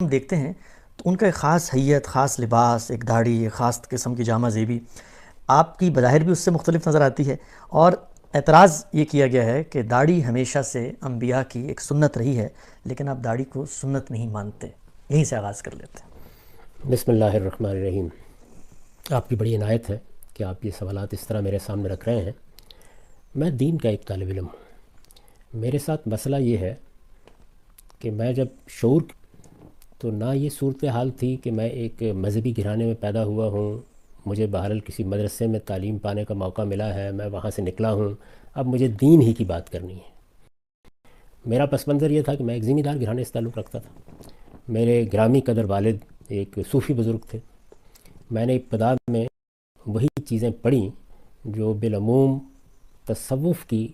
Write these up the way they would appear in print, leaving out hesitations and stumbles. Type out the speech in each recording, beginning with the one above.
ہم دیکھتے ہیں تو ان کا ایک خاص حیت، خاص لباس، ایک داڑھی، ایک خاص قسم کی جامہ زیبی آپ کی بظاہر بھی اس سے مختلف نظر آتی ہے، اور اعتراض یہ کیا گیا ہے کہ داڑھی ہمیشہ سے انبیاء کی ایک سنت رہی ہے، لیکن آپ داڑھی کو سنت نہیں مانتے۔ یہیں سے آغاز کر لیتے ہیں۔ بسم اللہ الرحمن الرحیم۔ آپ کی بڑی عنایت ہے کہ آپ یہ سوالات اس طرح میرے سامنے رکھ رہے ہیں۔ میں دین کا ایک طالب علم ہوں۔ میرے ساتھ مسئلہ یہ ہے کہ میں جب شعور تو نہ یہ صورتحال تھی کہ میں ایک مذہبی گھرانے میں پیدا ہوا ہوں، مجھے بہرحال کسی مدرسے میں تعلیم پانے کا موقع ملا ہے، میں وہاں سے نکلا ہوں، اب مجھے دین ہی کی بات کرنی ہے۔ میرا پس منظر یہ تھا کہ میں ایک ذمہ دار گھرانے سے تعلق رکھتا تھا۔ میرے گرامی قدر والد ایک صوفی بزرگ تھے۔ میں نے ابتدا میں وہی چیزیں پڑھیں جو بالعموم تصوف کی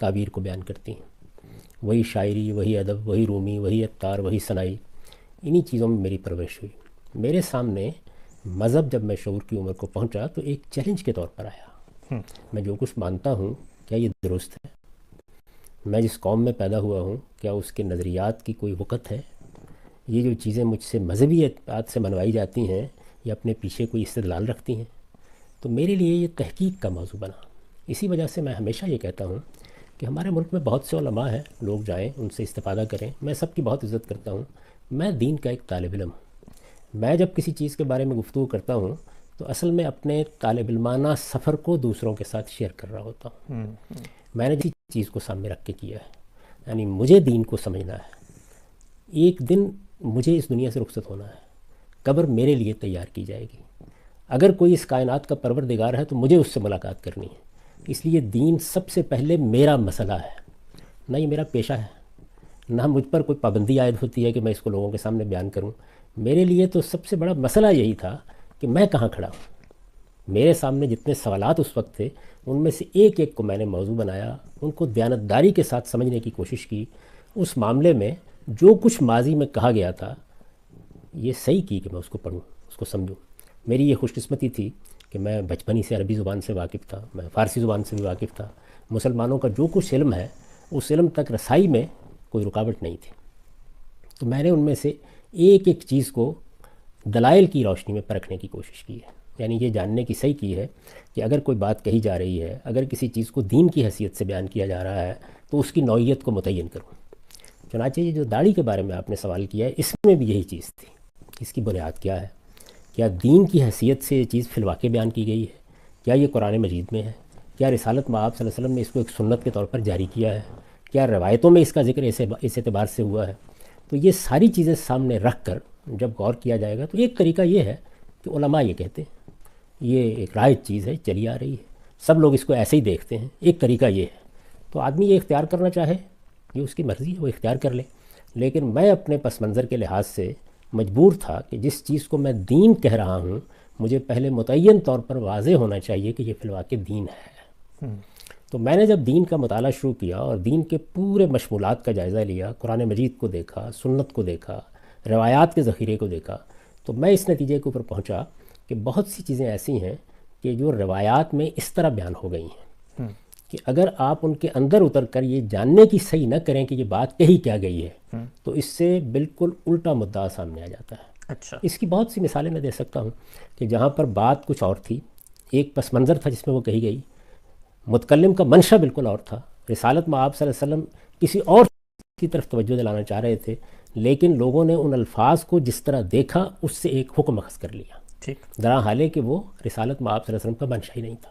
تعبیر کو بیان کرتی ہیں، وہی شاعری، وہی ادب، وہی رومی، وہی عطار، وہی ثنائی، انہی چیزوں میں میری پرورش ہوئی۔ میرے سامنے مذہب جب میں شعور کی عمر کو پہنچا تو ایک چیلنج کے طور پر آیا۔ میں جو کچھ مانتا ہوں کیا یہ درست ہے؟ میں جس قوم میں پیدا ہوا ہوں کیا اس کے نظریات کی کوئی وقت ہے؟ یہ جو چیزیں مجھ سے مذہبی اعتقاد سے منوائی جاتی ہیں یہ اپنے پیچھے کوئی استدلال رکھتی ہیں؟ تو میرے لیے یہ تحقیق کا موضوع بنا۔ اسی وجہ سے میں ہمیشہ یہ کہتا ہوں کہ ہمارے ملک میں بہت سے علماء ہیں، لوگ جائیں ان سے استفادہ کریں، میں سب کی بہت عزت کرتا ہوں۔ میں دین کا ایک طالب علم ہوں۔ میں جب کسی چیز کے بارے میں گفتگو کرتا ہوں تو اصل میں اپنے طالب علمانہ سفر کو دوسروں کے ساتھ شیئر کر رہا ہوتا ہوں۔ میں نے جس چیز کو سامنے رکھ کے کیا ہے، یعنی مجھے دین کو سمجھنا ہے۔ ایک دن مجھے اس دنیا سے رخصت ہونا ہے، قبر میرے لیے تیار کی جائے گی۔ اگر کوئی اس کائنات کا پروردگار ہے تو مجھے اس سے ملاقات کرنی ہے۔ اس لیے دین سب سے پہلے میرا مسئلہ ہے، نہ یہ میرا پیشہ ہے، نہ مجھ پر کوئی پابندی عائد ہوتی ہے کہ میں اس کو لوگوں کے سامنے بیان کروں۔ میرے لیے تو سب سے بڑا مسئلہ یہی تھا کہ میں کہاں کھڑا ہوں۔ میرے سامنے جتنے سوالات اس وقت تھے ان میں سے ایک ایک کو میں نے موضوع بنایا، ان کو دیانتداری کے ساتھ سمجھنے کی کوشش کی۔ اس معاملے میں جو کچھ ماضی میں کہا گیا تھا یہ صحیح کی کہ میں اس کو پڑھوں، اس کو سمجھوں۔ میری یہ خوش قسمتی تھی کہ میں بچپن ہی سے عربی زبان سے واقف تھا، میں فارسی زبان سے بھی واقف تھا۔ مسلمانوں کا جو کچھ علم ہے اس علم تک رسائی میں کوئی رکاوٹ نہیں تھی۔ تو میں نے ان میں سے ایک ایک چیز کو دلائل کی روشنی میں پرکھنے کی کوشش کی ہے، یعنی یہ جاننے کی صحیح کی ہے کہ اگر کوئی بات کہی جا رہی ہے، اگر کسی چیز کو دین کی حیثیت سے بیان کیا جا رہا ہے تو اس کی نوعیت کو متعین کروں۔ چنانچہ یہ جو داڑھی کے بارے میں آپ نے سوال کیا ہے اس میں بھی یہی چیز تھی۔ اس کی بنیاد کیا ہے؟ کیا دین کی حیثیت سے یہ چیز فی الواقع بیان کی گئی ہے؟ کیا یہ قرآن مجید میں ہے؟ کیا رسالت مآب صلی اللہ علیہ وسلم نے اس کو ایک سنت کے طور پر جاری کیا ہے؟ کیا روایتوں میں اس کا ذکر اس اعتبار سے ہوا ہے؟ تو یہ ساری چیزیں سامنے رکھ کر جب غور کیا جائے گا تو ایک طریقہ یہ ہے کہ علماء یہ کہتے ہیں یہ ایک رائج چیز ہے، چلی آ رہی ہے، سب لوگ اس کو ایسے ہی دیکھتے ہیں، ایک طریقہ یہ ہے۔ تو آدمی یہ اختیار کرنا چاہے یہ اس کی مرضی ہے، وہ اختیار کر لے۔ لیکن میں اپنے پس منظر کے لحاظ سے مجبور تھا کہ جس چیز کو میں دین کہہ رہا ہوں مجھے پہلے متعین طور پر واضح ہونا چاہیے کہ یہ فی الواقع دین ہے۔ تو میں نے جب دین کا مطالعہ شروع کیا اور دین کے پورے مشمولات کا جائزہ لیا، قرآن مجید کو دیکھا، سنت کو دیکھا، روایات کے ذخیرے کو دیکھا، تو میں اس نتیجے کے اوپر پہنچا کہ بہت سی چیزیں ایسی ہیں کہ جو روایات میں اس طرح بیان ہو گئی ہیں کہ اگر آپ ان کے اندر اتر کر یہ جاننے کی صحیح نہ کریں کہ یہ بات کہی کیا گئی ہے تو اس سے بالکل الٹا مدعا سامنے آ جاتا ہے۔ اچھا، اس کی بہت سی مثالیں میں دے سکتا ہوں کہ جہاں پر بات کچھ اور تھی، ایک پس منظر تھا جس میں وہ کہی گئی، متکلم کا منشا بالکل اور تھا، رسالت مآب صلی اللہ علیہ وسلم کسی اور کی طرف توجہ دلانا چاہ رہے تھے، لیکن لوگوں نے ان الفاظ کو جس طرح دیکھا اس سے ایک حکم اخذ کر لیا، ٹھیک، درا حالے کہ وہ رسالت مآب صلی اللہ علیہ وسلم کا منشا ہی نہیں تھا۔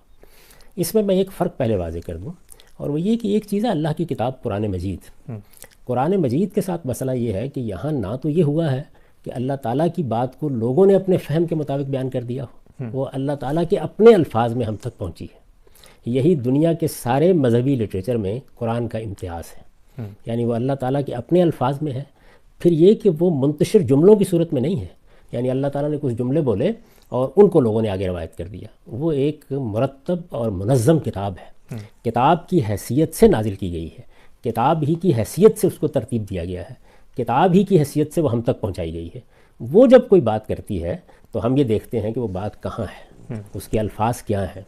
اس میں ایک فرق پہلے واضح کر دوں، اور وہ یہ کہ ایک چیز ہے اللہ کی کتاب قرآن مجید۔ قرآن مجید کے ساتھ مسئلہ یہ ہے کہ یہاں نہ تو یہ ہوا ہے کہ اللہ تعالیٰ کی بات کو لوگوں نے اپنے فہم کے مطابق بیان کر دیا ہو، وہ اللہ تعالیٰ کے اپنے الفاظ میں ہم تک پہنچی ہے۔ یہی دنیا کے سارے مذہبی لٹریچر میں قرآن کا امتیاز ہے، یعنی وہ اللہ تعالیٰ کے اپنے الفاظ میں ہے۔ پھر یہ کہ وہ منتشر جملوں کی صورت میں نہیں ہے، یعنی اللہ تعالیٰ نے کچھ جملے بولے اور ان کو لوگوں نے آگے روایت کر دیا۔ وہ ایک مرتب اور منظم کتاب ہے، کتاب کی حیثیت سے نازل کی گئی ہے، کتاب ہی کی حیثیت سے اس کو ترتیب دیا گیا ہے، کتاب ہی کی حیثیت سے وہ ہم تک پہنچائی گئی ہے۔ وہ جب کوئی بات کرتی ہے تو ہم یہ دیکھتے ہیں کہ وہ بات کہاں ہے، اس کے الفاظ کیا ہیں،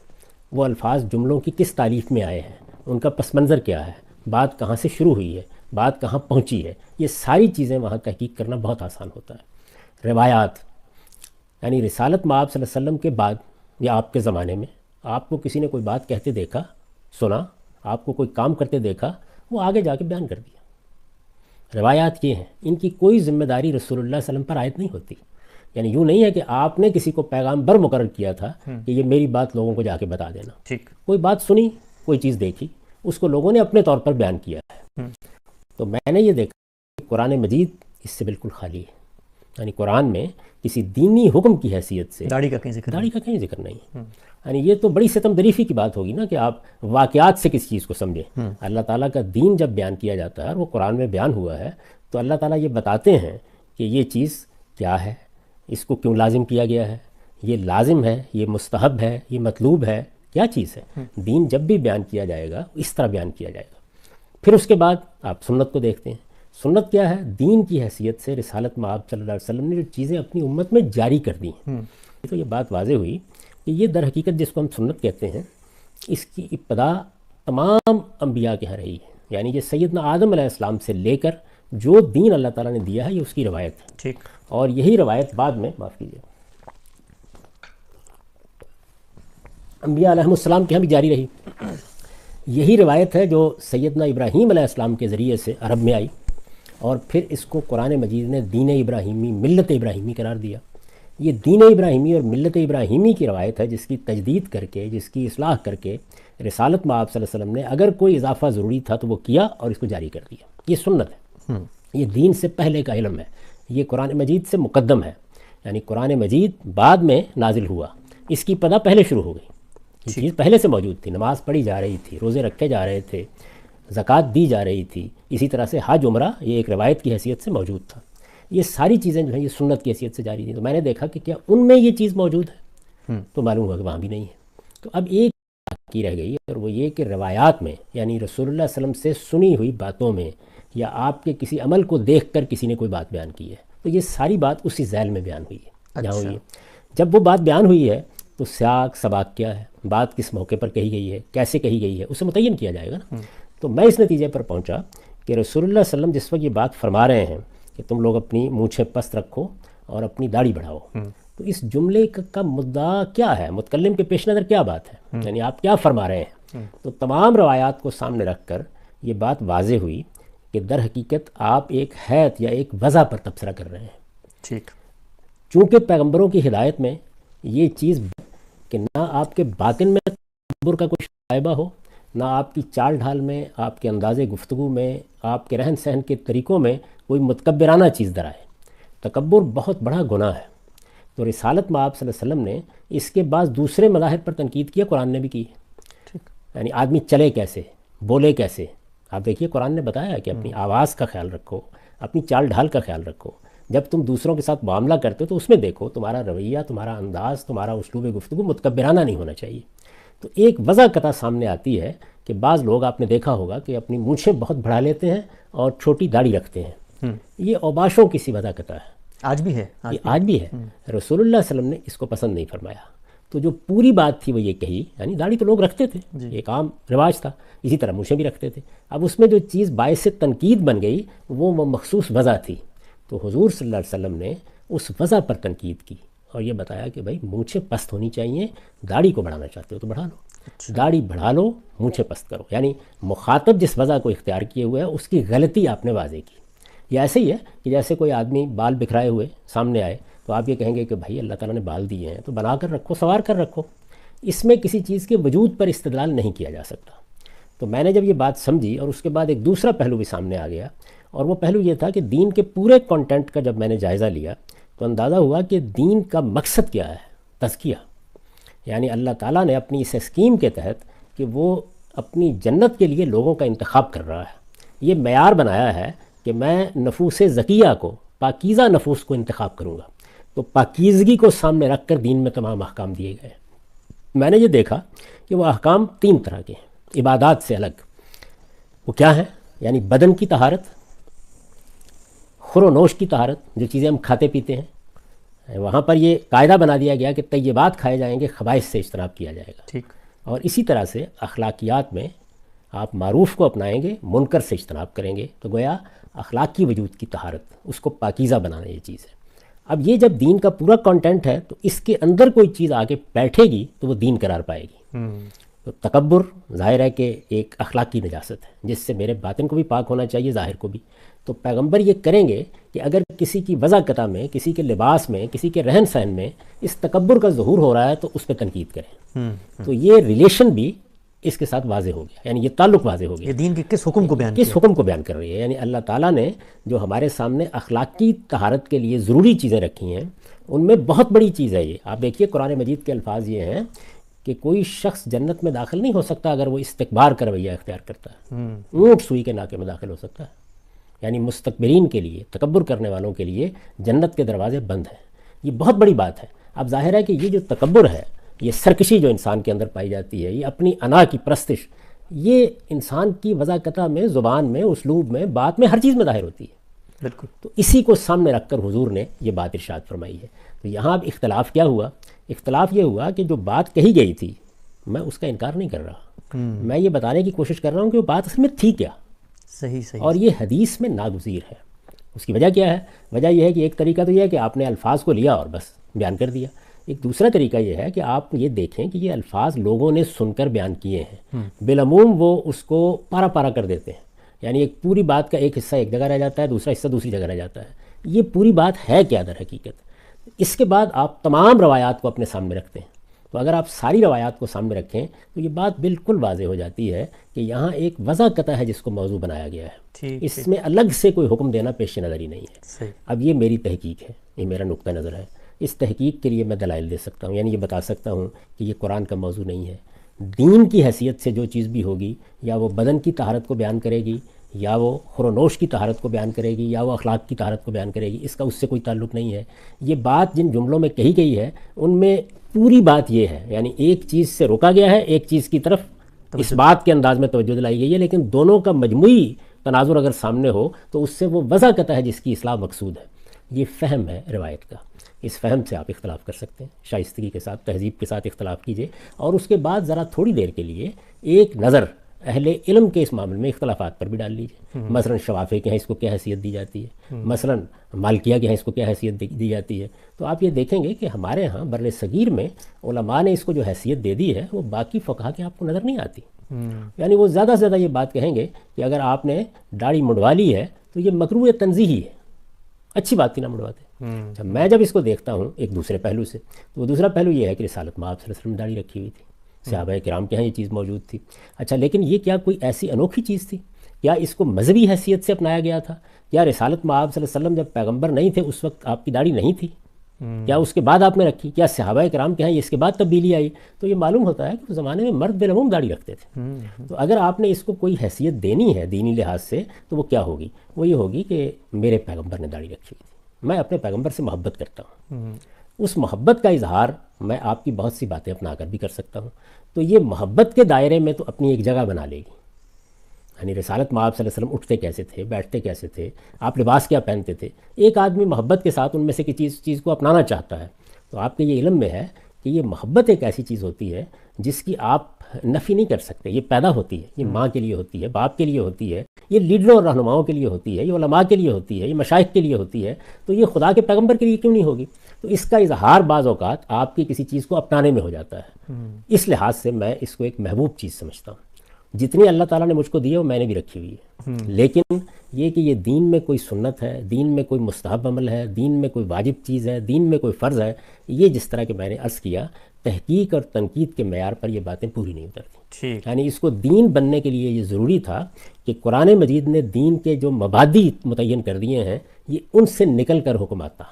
وہ الفاظ جملوں کی کس تعریف میں آئے ہیں، ان کا پس منظر کیا ہے، بات کہاں سے شروع ہوئی ہے، بات کہاں پہنچی ہے، یہ ساری چیزیں وہاں تحقیق کرنا بہت آسان ہوتا ہے۔ روایات، یعنی رسالت مآب صلی اللہ علیہ وسلم کے بعد یا آپ کے زمانے میں آپ کو کسی نے کوئی بات کہتے دیکھا، سنا، آپ کو کوئی کام کرتے دیکھا، وہ آگے جا کے بیان کر دیا۔ روایات یہ ہیں، ان کی کوئی ذمہ داری رسول اللہ صلی اللہ علیہ وسلم پر عائد نہیں ہوتی۔ یعنی یوں نہیں ہے کہ آپ نے کسی کو پیغامبر مقرر کیا تھا کہ یہ میری بات لوگوں کو جا کے بتا دینا۔ ٹھیک، کوئی بات سنی، کوئی چیز دیکھی، اس کو لوگوں نے اپنے طور پر بیان کیا ہے۔ تو میں نے یہ دیکھا کہ قرآن مجید اس سے بالکل خالی ہے، یعنی قرآن میں کسی دینی حکم کی حیثیت سے داڑھی کا کہیں ذکر داڑھی کا کہیں ذکر نہیں ہے۔ یعنی یہ تو بڑی ستم دریفی کی بات ہوگی نا کہ آپ واقعات سے کسی چیز کو سمجھیں۔ اللہ تعالیٰ کا دین جب بیان کیا جاتا ہے اور وہ قرآن میں بیان ہوا ہے تو اللہ تعالیٰ یہ بتاتے ہیں کہ یہ چیز کیا ہے، اس کو کیوں لازم کیا گیا ہے، یہ لازم ہے، یہ مستحب ہے، یہ مطلوب ہے، کیا چیز ہے۔ دین جب بھی بیان کیا جائے گا اس طرح بیان کیا جائے گا۔ پھر اس کے بعد آپ سنت کو دیکھتے ہیں۔ سنت کیا ہے؟ دین کی حیثیت سے رسالت مآب صلی اللہ علیہ وسلم نے جو چیزیں اپنی امت میں جاری کر دی ہیں۔ تو یہ بات واضح ہوئی کہ یہ در حقیقت جس کو ہم سنت کہتے ہیں، اس کی ابتدا تمام انبیاء کے ہاں رہی ہے۔ یعنی یہ سیدنا آدم علیہ السلام سے لے کر جو دین اللہ تعالیٰ نے دیا ہے یہ اس کی روایت ہے۔ ٹھیک، اور یہی روایت بعد میں، معاف کیجیے، انبیاء علیہ السلام کے ہاں بھی جاری رہی۔ یہی روایت ہے جو سیدنا ابراہیم علیہ السلام کے ذریعے سے عرب میں آئی، اور پھر اس کو قرآن مجید نے دین ابراہیمی، ملت ابراہیمی قرار دیا۔ یہ دین ابراہیمی اور ملت ابراہیمی کی روایت ہے جس کی تجدید کر کے، جس کی اصلاح کر کے رسالت مآب صلی اللہ علیہ وسلم نے اگر کوئی اضافہ ضروری تھا تو وہ کیا اور اس کو جاری کر دیا۔ یہ سنت ہے، یہ دین سے پہلے کا علم ہے، یہ قرآن مجید سے مقدم ہے۔ یعنی قرآن مجید بعد میں نازل ہوا، اس کی ابتدا پہلے شروع ہو گئی۔ یہ چیز پہلے سے موجود تھی، نماز پڑھی جا رہی تھی، روزے رکھے جا رہے تھے، زکوٰۃ دی جا رہی تھی، اسی طرح سے حج عمرہ یہ ایک روایت کی حیثیت سے موجود تھا۔ یہ ساری چیزیں جو ہیں یہ سنت کی حیثیت سے جاری تھیں۔ تو میں نے دیکھا کہ کیا ان میں یہ چیز موجود ہے، تو معلوم ہوا کہ وہاں بھی نہیں ہے۔ تو اب ایک بات کی رہ گئی، اور وہ یہ کہ روایات میں، یعنی رسول اللہ صلی اللہ علیہ وسلم سے سنی ہوئی باتوں میں یا آپ کے کسی عمل کو دیکھ کر کسی نے کوئی بات بیان کی ہے، تو یہ ساری بات اسی ذیل میں بیان ہوئی ہے جہاں ہوئی ہے۔ جب وہ بات بیان ہوئی ہے تو سیاق سباق کیا ہے، بات کس موقع پر کہی گئی ہے، کیسے کہی گئی ہے، اسے متعین کیا جائے گا نا۔ تو میں اس نتیجے پر پہنچا کہ رسول اللہ صلی اللہ علیہ وسلم جس وقت یہ بات فرما رہے ہیں کہ تم لوگ اپنی مونچھیں پست رکھو اور اپنی داڑھی بڑھاؤ، تو اس جملے کا مدعا کیا ہے، متکلم کے پیش نظر کیا بات ہے، یعنی آپ کیا فرما رہے ہیں۔ تو تمام روایات کو سامنے رکھ کر یہ بات واضح ہوئی کہ در حقیقت آپ ایک حیت یا ایک وضع پر تبصرہ کر رہے ہیں۔ ٹھیک، چونکہ پیغمبروں کی ہدایت میں یہ چیز کہ نہ آپ کے باطن میں تکبر کا کوئی شائبہ ہو، نہ آپ کی چال ڈھال میں، آپ کے انداز گفتگو میں، آپ کے رہن سہن کے طریقوں میں کوئی متکبرانہ چیز در آئے۔ تکبر بہت بڑا گناہ ہے۔ تو رسالت مآب صلی اللہ علیہ وسلم نے اس کے بعد دوسرے مذاہب پر تنقید کیا، قرآن نے بھی کی ہے۔ یعنی آدمی چلے کیسے، بولے کیسے۔ آپ دیکھیے قرآن نے بتایا کہ اپنی آواز کا خیال رکھو، اپنی چال ڈھال کا خیال رکھو، جب تم دوسروں کے ساتھ معاملہ کرتے ہو تو اس میں دیکھو تمہارا رویہ، تمہارا انداز، تمہارا اسلوب گفتگو متکبرانہ نہیں ہونا چاہیے۔ تو ایک وضع قطع سامنے آتی ہے کہ بعض لوگ آپ نے دیکھا ہوگا کہ اپنی مونچھیں بہت بڑھا لیتے ہیں اور چھوٹی داڑھی رکھتے ہیں۔ یہ اوباشوں کی سی وضع قطع ہے، آج بھی ہے، یہ آج بھی ہے۔ رسول اللہ صلی اللہ علیہ وسلم نے اس کو پسند نہیں فرمایا۔ تو جو پوری بات تھی وہ یہ کہی، یعنی داڑھی تو لوگ رکھتے تھے، ایک عام رواج تھا، اسی طرح مونچھیں بھی رکھتے تھے۔ اب اس میں جو چیز باعث تنقید بن گئی وہ مخصوص وضع تھی۔ تو حضور صلی اللہ علیہ وسلم نے اس وضع پر تنقید کی اور یہ بتایا کہ بھائی مونچھیں پست ہونی چاہیے، داڑھی کو بڑھانا چاہتے ہو تو بڑھا لو، داڑھی بڑھا لو، مونچھیں پست کرو۔ یعنی مخاطب جس وضع کو اختیار کیے ہوئے ہے اس کی غلطی آپ نے واضح کی۔ یہ ایسے ہی ہے کہ جیسے کوئی آدمی بال بکھرائے ہوئے سامنے آئے تو آپ یہ کہیں گے کہ بھائی اللہ تعالیٰ نے بال دیے ہیں تو بنا کر رکھو، سنوار کر رکھو۔ اس میں کسی چیز کے وجود پر استدلال نہیں کیا جا سکتا۔ تو میں نے جب یہ بات سمجھی اور اس کے بعد ایک دوسرا پہلو بھی سامنے آ گیا، اور وہ پہلو یہ تھا کہ دین کے پورے کنٹینٹ کا جب میں نے جائزہ لیا تو اندازہ ہوا کہ دین کا مقصد کیا ہے، تزکیہ۔ یعنی اللہ تعالیٰ نے اپنی اس اسکیم کے تحت کہ وہ اپنی جنت کے لیے لوگوں کا انتخاب کر رہا ہے، یہ معیار بنایا ہے کہ میں نفوس زکیہ کو، پاکیزہ نفوس کو انتخاب کروں گا۔ تو پاکیزگی کو سامنے رکھ کر دین میں تمام احکام دیے گئے۔ میں نے یہ دیکھا کہ وہ احکام تین طرح کے ہیں عبادات سے الگ۔ وہ کیا ہیں؟ یعنی بدن کی طہارت، خور و نوش کی طہارت، جو چیزیں ہم کھاتے پیتے ہیں، وہاں پر یہ قاعدہ بنا دیا گیا کہ طیبات کھائے جائیں گے، خبائث سے اجتناب کیا جائے گا۔ ٹھیک، اور اسی طرح سے اخلاقیات میں آپ معروف کو اپنائیں گے، منکر سے اجتناب کریں گے، تو گویا اخلاقی وجود کی طہارت، اس کو پاکیزہ بنانا یہ چیز ہے۔ اب یہ جب دین کا پورا کانٹینٹ ہے تو اس کے اندر کوئی چیز آگے بیٹھے گی تو وہ دین قرار پائے گی۔ تو تکبر ظاہر ہے کہ ایک اخلاقی نجاست ہے جس سے میرے باطن کو بھی پاک ہونا چاہیے، ظاہر کو بھی۔ تو پیغمبر یہ کریں گے کہ اگر کسی کی وضاقتہ میں، کسی کے لباس میں، کسی کے رہن سہن میں اس تکبر کا ظہور ہو رہا ہے تو اس پہ تنقید کریں۔ تو یہ ریلیشن بھی اس کے ساتھ واضح ہو گیا، یعنی یہ تعلق واضح ہو گیا، یہ دین کے کس حکم کو بیان کس حکم کو بیان کر رہی ہے۔ یعنی اللہ تعالیٰ نے جو ہمارے سامنے اخلاقی طہارت کے لیے ضروری چیزیں رکھی ہیں ان میں بہت بڑی چیز ہے یہ۔ آپ دیکھیے قرآن مجید کے الفاظ یہ ہیں کہ کوئی شخص جنت میں داخل نہیں ہو سکتا اگر وہ استکبار کا رویہ اختیار کرتا ہے، اونٹ سوئی کے ناکے میں داخل ہو سکتا ہے۔ یعنی مستکبرین کے لیے، تکبر کرنے والوں کے لیے جنت کے دروازے بند ہیں۔ یہ بہت بڑی بات ہے۔ اب ظاہر ہے کہ یہ جو تکبر ہے، یہ سرکشی جو انسان کے اندر پائی جاتی ہے، یہ اپنی انا کی پرستش، یہ انسان کی وضاقتہ میں، زبان میں، اسلوب میں، بات میں، ہر چیز میں ظاہر ہوتی ہے۔ بالکل۔ تو اسی کو سامنے رکھ کر حضور نے یہ بات ارشاد فرمائی ہے۔ تو یہاں اب اختلاف کیا ہوا؟ اختلاف یہ ہوا کہ جو بات کہی گئی تھی میں اس کا انکار نہیں کر رہا، میں یہ بتانے کی کوشش کر رہا ہوں کہ وہ بات اصل میں تھی کیا، صحیح اور یہ حدیث میں ناگزیر ہے۔ اس کی وجہ کیا ہے؟ وجہ یہ ہے کہ ایک طریقہ تو یہ ہے کہ آپ نے الفاظ کو لیا اور بس بیان کر دیا، ایک دوسرا طریقہ یہ ہے کہ آپ یہ دیکھیں کہ یہ الفاظ لوگوں نے سن کر بیان کیے ہیں، بالعموم وہ اس کو پارا پارا کر دیتے ہیں، یعنی ایک پوری بات کا ایک حصہ ایک جگہ رہ جاتا ہے، دوسرا حصہ دوسری جگہ رہ جاتا ہے۔ یہ پوری بات ہے کیا در حقیقت؟ اس کے بعد آپ تمام روایات کو اپنے سامنے رکھتے ہیں، تو اگر آپ ساری روایات کو سامنے رکھیں تو یہ بات بالکل واضح ہو جاتی ہے کہ یہاں ایک وضاقتہ ہے جس کو موضوع بنایا گیا ہے، اس میں الگ سے کوئی حکم دینا پیش نظر ہی نہیں ہے۔ اب یہ میری تحقیق ہے، یہ میرا نقطہ نظر ہے، اس تحقیق کے لیے میں دلائل دے سکتا ہوں، یعنی یہ بتا سکتا ہوں کہ یہ قرآن کا موضوع نہیں ہے۔ دین کی حیثیت سے جو چیز بھی ہوگی، یا وہ بدن کی طہارت کو بیان کرے گی، یا وہ خورونوش کی طہارت کو بیان کرے گی، یا وہ اخلاق کی طہارت کو بیان کرے گی، اس کا اس سے کوئی تعلق نہیں ہے۔ یہ بات جن جملوں میں کہی گئی ہے ان میں پوری بات یہ ہے، یعنی ایک چیز سے روکا گیا ہے، ایک چیز کی طرف اس بات کے انداز میں توجہ دلائی گئی ہے، لیکن دونوں کا مجموعی تناظر اگر سامنے ہو تو اس سے وہ وضاقتہ ہے جس کی اصلاح مقصود ہے۔ یہ فہم ہے روایت کا، اس فہم سے آپ اختلاف کر سکتے ہیں، شائستگی کے ساتھ، تہذیب کے ساتھ اختلاف کیجئے، اور اس کے بعد ذرا تھوڑی دیر کے لیے ایک نظر اہل علم کے اس معاملے میں اختلافات پر بھی ڈال لیجئے۔ مثلا شوافے کے ہیں اس کو کیا حیثیت دی جاتی ہے، مثلا مالکیہ کے ہیں اس کو کیا حیثیت دی جاتی ہے، تو آپ یہ دیکھیں گے کہ ہمارے ہاں بر صغیر میں علماء نے اس کو جو حیثیت دے دی ہے وہ باقی فقہا کے آپ کو نظر نہیں آتی۔ یعنی وہ زیادہ سے زیادہ یہ بات کہیں گے کہ اگر آپ نے داڑھی منڈوا لی ہے تو یہ مکروہ تنزیہی ہے، اچھی بات تھی نہ منڈواتے۔ میں جب اس کو دیکھتا ہوں ایک دوسرے پہلو سے، تو وہ دوسرا پہلو یہ ہے کہ رسالت میں آپ صلی اللہ علیہ وسلم داڑھی رکھی ہوئی تھی، صحابہ کرام کے ہاں یہ چیز موجود تھی۔ اچھا، لیکن یہ کیا کوئی ایسی انوکھی چیز تھی؟ کیا اس کو مذہبی حیثیت سے اپنایا گیا تھا؟ کیا رسالت میں آپ صلی اللہ علیہ وسلم جب پیغمبر نہیں تھے اس وقت آپ کی داڑھی نہیں تھی؟ کیا اس کے بعد آپ نے رکھی؟ کیا صحابہ کرام کے ہاں اس کے بعد تبدیلی آئی؟ تو یہ معلوم ہوتا ہے کہ اس زمانے میں مرد بالعموم داڑھی رکھتے تھے۔ تو اگر آپ نے اس کو کوئی حیثیت دینی ہے دینی لحاظ سے تو وہ کیا ہوگی؟ وہ یہ ہوگی کہ میرے پیغمبر نے داڑھی رکھی ہوئی تھی، میں اپنے پیغمبر سے محبت کرتا ہوں، اس محبت کا اظہار میں آپ کی بہت سی باتیں اپنا کر بھی کر سکتا ہوں، تو یہ محبت کے دائرے میں تو اپنی ایک جگہ بنا لے گی۔ یعنی رسالت میں آپ صلی اللہ علیہ وسلم اٹھتے کیسے تھے، بیٹھتے کیسے تھے، آپ لباس کیا پہنتے تھے، ایک آدمی محبت کے ساتھ ان میں سے کسی چیز کو اپنانا چاہتا ہے، تو آپ کے یہ علم میں ہے کہ یہ محبت ایک ایسی چیز ہوتی ہے جس کی آپ نفی نہیں کر سکتے، یہ پیدا ہوتی ہے، یہ ماں کے لیے ہوتی ہے، باپ کے لیے ہوتی ہے، یہ لیڈروں اور رہنماؤں کے لیے ہوتی ہے، یہ علماء کے لیے ہوتی ہے، یہ مشائخ کے لیے ہوتی ہے، تو یہ خدا کے پیغمبر کے لیے کیوں نہیں ہوگی؟ تو اس کا اظہار بعض اوقات آپ کی کسی چیز کو اپنانے میں ہو جاتا ہے۔ اس لحاظ سے میں اس کو ایک محبوب چیز سمجھتا ہوں، جتنی اللہ تعالیٰ نے مجھ کو دی ہے وہ میں نے بھی رکھی ہوئی ہے، لیکن یہ کہ یہ دین میں کوئی سنت ہے، دین میں کوئی مستحب عمل ہے، دین میں کوئی واجب چیز ہے، دین میں کوئی فرض ہے، یہ جس طرح کہ میں نے عرض کیا تحقیق اور تنقید کے معیار پر یہ باتیں پوری نہیں اترتی۔ یعنی اس کو دین بننے کے لیے یہ ضروری تھا کہ قرآن مجید نے دین کے جو مبادی متعین کر دیے ہیں یہ ان سے نکل کر حکم آتا۔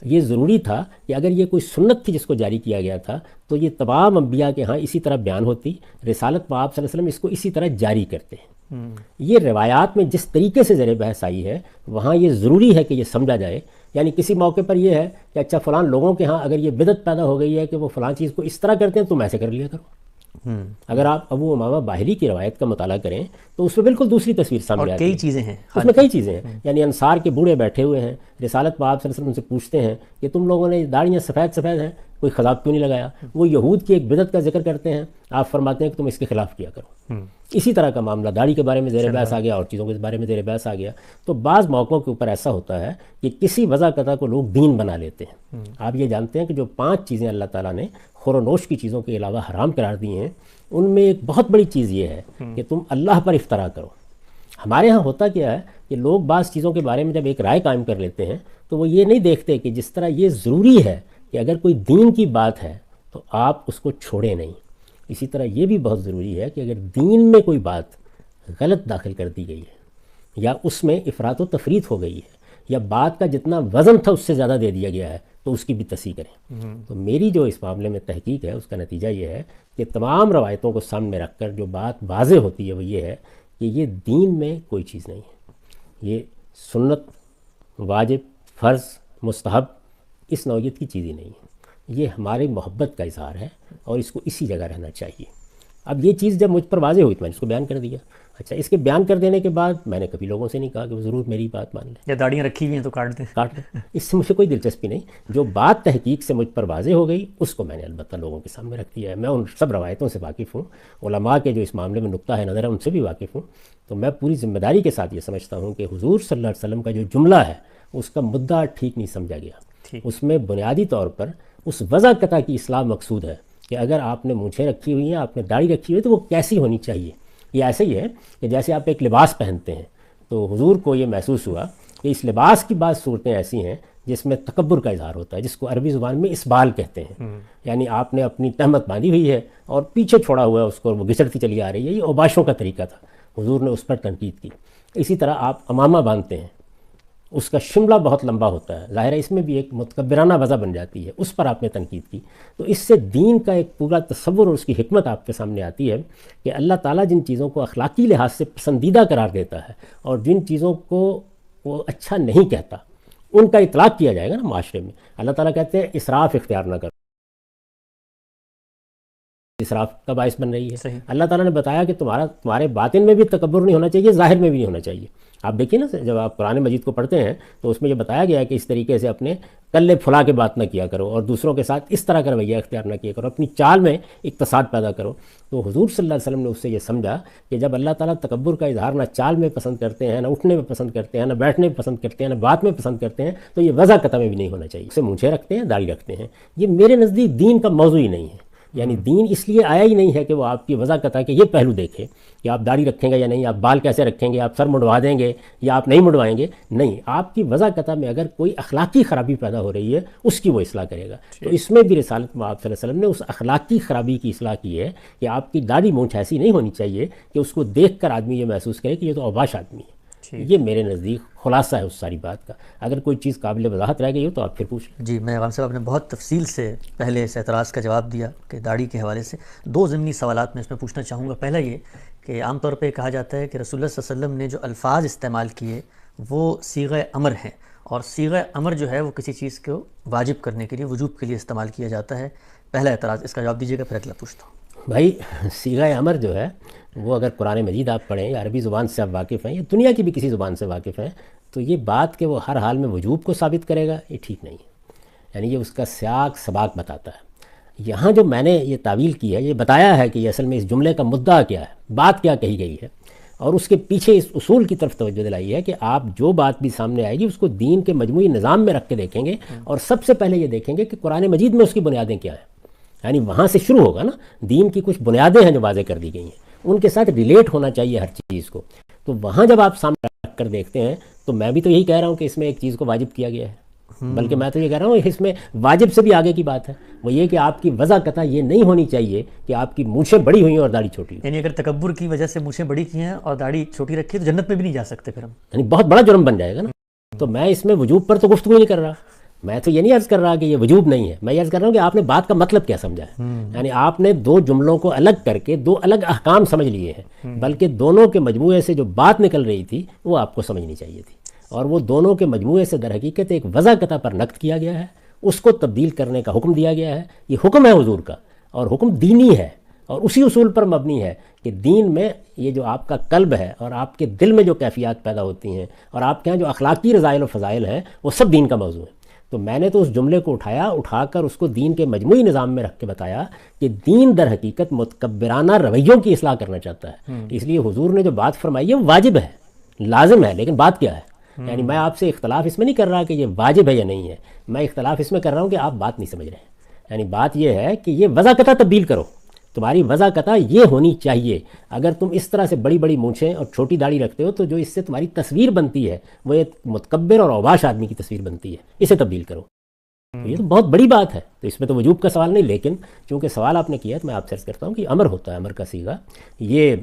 یہ ضروری تھا کہ اگر یہ کوئی سنت تھی جس کو جاری کیا گیا تھا تو یہ تمام انبیاء کے ہاں اسی طرح بیان ہوتی، رسالت میں آپ صلی اللہ علیہ وسلم اس کو اسی طرح جاری کرتے ہیں۔ یہ روایات میں جس طریقے سے زیر بحث آئی ہے وہاں یہ ضروری ہے کہ یہ سمجھا جائے، یعنی کسی موقع پر یہ ہے کہ اچھا فلان لوگوں کے ہاں اگر یہ بدعت پیدا ہو گئی ہے کہ وہ فلان چیز کو اس طرح کرتے ہیں تم ایسے کر لیا کرو۔ اگر آپ ابو امامہ باہلی کی روایت کا مطالعہ کریں تو اس میں بالکل دوسری تصویر سامنے آتی ہے، کئی چیزیں ہیں، اس میں کئی چیزیں ہیں، یعنی انصار کے بوڑھے بیٹھے ہوئے ہیں، رسالت میں آپ صلی اللہ علیہ وسلم سے پوچھتے ہیں کہ تم لوگوں نے داڑیاں سفید سفید ہیں، کوئی خضاب کیوں نہیں لگایا؟ وہ یہود کی ایک بدعت کا ذکر کرتے ہیں، آپ فرماتے ہیں کہ تم اس کے خلاف کیا کرو۔ اسی طرح کا معاملہ داڑھی کے بارے میں زیر بحث آ گیا اور چیزوں کے بارے میں زیر بحث آ گیا۔ تو بعض موقعوں کے اوپر ایسا ہوتا ہے کہ کسی وضع قطع کو لوگ دین بنا لیتے ہیں۔ آپ یہ جانتے ہیں کہ جو 5 چیزیں اللہ تعالیٰ نے خور و نوش کی چیزوں کے علاوہ حرام قرار دی ہیں، ان میں ایک بہت بڑی چیز یہ ہے کہ تم اللہ پر افطرا کرو۔ ہمارے ہاں ہوتا کیا ہے کہ لوگ بعض چیزوں کے بارے میں جب ایک رائے قائم کر لیتے ہیں تو وہ یہ نہیں دیکھتے کہ جس طرح یہ ضروری ہے کہ اگر کوئی دین کی بات ہے تو آپ اس کو چھوڑیں نہیں، اسی طرح یہ بھی بہت ضروری ہے کہ اگر دین میں کوئی بات غلط داخل کر دی گئی ہے یا اس میں افراط و تفریط ہو گئی ہے یا بات کا جتنا وزن تھا اس سے زیادہ دے دیا گیا ہے تو اس کی بھی تصحیح کریں۔ تو میری جو اس معاملے میں تحقیق ہے اس کا نتیجہ یہ ہے کہ تمام روایتوں کو سامنے رکھ کر جو بات واضح ہوتی ہے وہ یہ ہے کہ یہ دین میں کوئی چیز نہیں ہے، یہ سنت، واجب، فرض، مستحب اس نوعیت کی چیز ہی نہیں ہے، یہ ہماری محبت کا اظہار ہے اور اس کو اسی جگہ رہنا چاہیے۔ اب یہ چیز جب مجھ پر واضح ہوئی تو میں نے اس کو بیان کر دیا۔ اچھا، اس کے بیان کر دینے کے بعد میں نے کبھی لوگوں سے نہیں کہا کہ وہ ضرور میری بات مان لیں یا داڑیاں رکھی ہوئی ہیں تو کاٹ دیں، اس سے مجھے کوئی دلچسپی نہیں۔ جو بات تحقیق سے مجھ پر واضح ہو گئی اس کو میں نے البتہ لوگوں کے سامنے رکھ دیا ہے۔ میں ان سب روایتوں سے واقف ہوں، علماء کے جو اس معاملے میں نقطہ ہے نظر ہے ان سے بھی واقف ہوں۔ تو میں پوری ذمہ داری کے ساتھ یہ سمجھتا ہوں کہ حضور صلی اللہ علیہ وسلم کا جو جملہ ہے اس کا مدعا ٹھیک نہیں سمجھا گیا۔ اس میں بنیادی طور پر اس وضع قطع کی اصلاح مقصود ہے کہ اگر آپ نے مونچھیں رکھی ہوئی ہیں، آپ نے داڑھی رکھی ہوئی ہے تو وہ کیسی ہونی چاہیے۔ یہ ایسے ہی ہے کہ جیسے آپ ایک لباس پہنتے ہیں تو حضور کو یہ محسوس ہوا کہ اس لباس کی بعض صورتیں ایسی ہیں جس میں تکبر کا اظہار ہوتا ہے، جس کو عربی زبان میں اسبال کہتے ہیں، یعنی آپ نے اپنی تہمت باندھی ہوئی ہے اور پیچھے چھوڑا ہوا ہے اس کو، وہ گھسڑتی چلی آ رہی ہے۔ یہ اوباشوں کا طریقہ تھا، حضور نے اس پر تنقید کی۔ اسی طرح آپ امامہ باندھتے ہیں، اس کا شملہ بہت لمبا ہوتا ہے، ظاہر ہے اس میں بھی ایک متکبرانہ وضع بن جاتی ہے، اس پر آپ نے تنقید کی۔ تو اس سے دین کا ایک پورا تصور اور اس کی حکمت آپ کے سامنے آتی ہے کہ اللہ تعالیٰ جن چیزوں کو اخلاقی لحاظ سے پسندیدہ قرار دیتا ہے اور جن چیزوں کو وہ اچھا نہیں کہتا ان کا اطلاق کیا جائے گا نا معاشرے میں۔ اللہ تعالیٰ کہتے ہیں اسراف اختیار نہ کرو، اسراف کا باعث بن رہی ہے۔ اللہ تعالیٰ نے بتایا کہ تمہارے باطن میں بھی تکبر نہیں ہونا چاہیے، ظاہر میں بھی نہیں ہونا چاہیے۔ آپ دیکھیے نا، جب آپ قرآن مجید کو پڑھتے ہیں تو اس میں یہ بتایا گیا ہے کہ اس طریقے سے اپنے کلے پھلا کے بات نہ کیا کرو اور دوسروں کے ساتھ اس طرح کا رویہ اختیار نہ کیا کرو، اپنی چال میں اقتصاد پیدا کرو۔ تو حضور صلی اللہ علیہ وسلم نے اس سے یہ سمجھا کہ جب اللہ تعالیٰ تکبر کا اظہار نہ چال میں پسند کرتے ہیں، نہ اٹھنے میں پسند کرتے ہیں، نہ بیٹھنے میں پسند کرتے ہیں، نہ بات میں پسند کرتے ہیں، تو یہ وضع قطع میں بھی نہیں ہونا چاہیے۔ اسے مونچھیں رکھتے ہیں، داڑھی رکھتے ہیں، یہ میرے نزدیک دین کا موضوع ہی نہیں ہے۔ یعنی دین اس لیے آیا ہی نہیں ہے کہ وہ آپ کی وضع قطع کے یہ پہلو دیکھے کہ آپ داڑھی رکھیں گے یا نہیں، آپ بال کیسے رکھیں گے، آپ سر مڑوا دیں گے یا آپ نہیں مڑوائیں گے۔ نہیں، آپ کی وضع قطع میں اگر کوئی اخلاقی خرابی پیدا ہو رہی ہے اس کی وہ اصلاح کرے گا۔ تو اس میں بھی رسالت میں آپ صلی اللہ علیہ وسلم نے اس اخلاقی خرابی کی اصلاح کی ہے کہ آپ کی داڑھی مونچھ ایسی نہیں ہونی چاہیے کہ اس کو دیکھ کر آدمی یہ محسوس کرے کہ یہ تو اوباش آدمی ہے۔ یہ میرے نزدیک خلاصہ ہے اس ساری بات کا۔ اگر کوئی چیز قابل وضاحت رہ گئی ہو تو آپ پھر پوچھ لیں۔ جی، میں عوام صاحب نے بہت تفصیل سے پہلے اس اعتراض کا جواب دیا کہ داڑھی کے حوالے سے 2 ضمنی سوالات میں اس میں پوچھنا چاہوں گا۔ پہلا یہ کہ عام طور پہ کہا جاتا ہے کہ رسول اللہ صلی اللہ علیہ وسلم نے جو الفاظ استعمال کیے وہ صیغہ امر ہیں، اور صیغہ امر جو ہے وہ کسی چیز کو واجب کرنے کے لیے، وجوب کے لیے استعمال کیا جاتا ہے۔ پہلا اعتراض، اس کا جواب دیجیے گا، پھر اگلا پوچھتا ہوں۔ بھائی، صیغہ امر جو ہے وہ اگر قرآن مجید آپ پڑھیں یا عربی زبان سے آپ واقف ہیں یا دنیا کی بھی کسی زبان سے واقف ہیں تو یہ بات کہ وہ ہر حال میں وجوب کو ثابت کرے گا، یہ ٹھیک نہیں ہے۔ یعنی یہ اس کا سیاق سباق بتاتا ہے۔ یہاں جو میں نے یہ تعویل کی ہے، یہ بتایا ہے کہ یہ اصل میں اس جملے کا مدعا کیا ہے، بات کیا کہی گئی ہے، اور اس کے پیچھے اس اصول کی طرف توجہ دلائی ہے کہ آپ جو بات بھی سامنے آئے گی اس کو دین کے مجموعی نظام میں رکھ کے دیکھیں گے، اور سب سے پہلے یہ دیکھیں گے کہ قرآن مجید میں اس کی بنیادیں کیا ہیں۔ یعنی وہاں سے شروع ہوگا نا، دین کی کچھ بنیادیں ہیں جو واضح کر دی گئی ہیں، ان کے ساتھ ریلیٹ ہونا چاہیے ہر چیز کو۔ تو وہاں جب آپ سامنے رکھ کر دیکھتے ہیں تو میں بھی تو یہی کہہ رہا ہوں کہ اس میں ایک چیز کو واجب کیا گیا ہے، بلکہ میں تو یہ کہہ رہا ہوں اس میں واجب سے بھی آگے کی بات ہے، وہ یہ کہ آپ کی وضع قطع یہ نہیں ہونی چاہیے کہ آپ کی مونچھیں بڑی ہوئی ہیں اور داڑھی چھوٹی ہوئی۔ یعنی اگر تکبر کی وجہ سے مونچھیں بڑی کی ہیں اور داڑھی چھوٹی رکھی ہے تو جنت میں بھی نہیں جا سکتے پھر ہم، یعنی بہت بڑا جرم بن جائے گا نا۔ تو میں اس میں وجوب پر تو گفتگو نہیں کر رہا، میں تو یہ نہیں عرض کر رہا کہ یہ وجوب نہیں ہے، میں یہ عرض کر رہا ہوں کہ آپ نے بات کا مطلب کیا سمجھا ہے۔ یعنی آپ نے 2 جملوں کو الگ کر کے 2 الگ احکام سمجھ لیے ہیں، بلکہ دونوں کے مجموعے سے جو بات نکل رہی تھی وہ آپ کو سمجھنی چاہیے تھی، اور وہ دونوں کے مجموعے سے در حقیقت ایک وضع قطع پر نقد کیا گیا ہے، اس کو تبدیل کرنے کا حکم دیا گیا ہے۔ یہ حکم ہے حضور کا، اور حکم دینی ہے، اور اسی اصول پر مبنی ہے کہ دین میں یہ جو آپ کا قلب ہے اور آپ کے دل میں جو کیفیات پیدا ہوتی ہیں اور آپ کے ہاں جو اخلاقی رضائل و فضائل ہیں وہ سب دین کا موضوع ہے۔ تو میں نے تو اس جملے کو اٹھا کر اس کو دین کے مجموعی نظام میں رکھ کے بتایا کہ دین در حقیقت متکبرانہ رویوں کی اصلاح کرنا چاہتا ہے۔ اس لیے حضور نے جو بات فرمائی ہے واجب ہے، لازم ہے، لیکن بات کیا ہے؟ یعنی میں آپ سے اختلاف اس میں نہیں کر رہا کہ یہ واجب ہے یا نہیں ہے، میں اختلاف اس میں کر رہا ہوں کہ آپ بات نہیں سمجھ رہے ہیں۔ یعنی بات یہ ہے کہ یہ وضع قطع تبدیل کرو، تمہاری وضع قطع یہ ہونی چاہیے۔ اگر تم اس طرح سے بڑی بڑی مونچھیں اور چھوٹی داڑھی رکھتے ہو تو جو اس سے تمہاری تصویر بنتی ہے وہ ایک متکبر اور اوباش آدمی کی تصویر بنتی ہے، اسے تبدیل کرو۔ یہ تو بہت بڑی بات ہے، تو اس میں تو وجوب کا سوال نہیں، لیکن چونکہ سوال آپ نے کیا ہے تو میں آپ سے عرض کرتا ہوں کہ امر ہوتا ہے، امر کا صیغہ یہ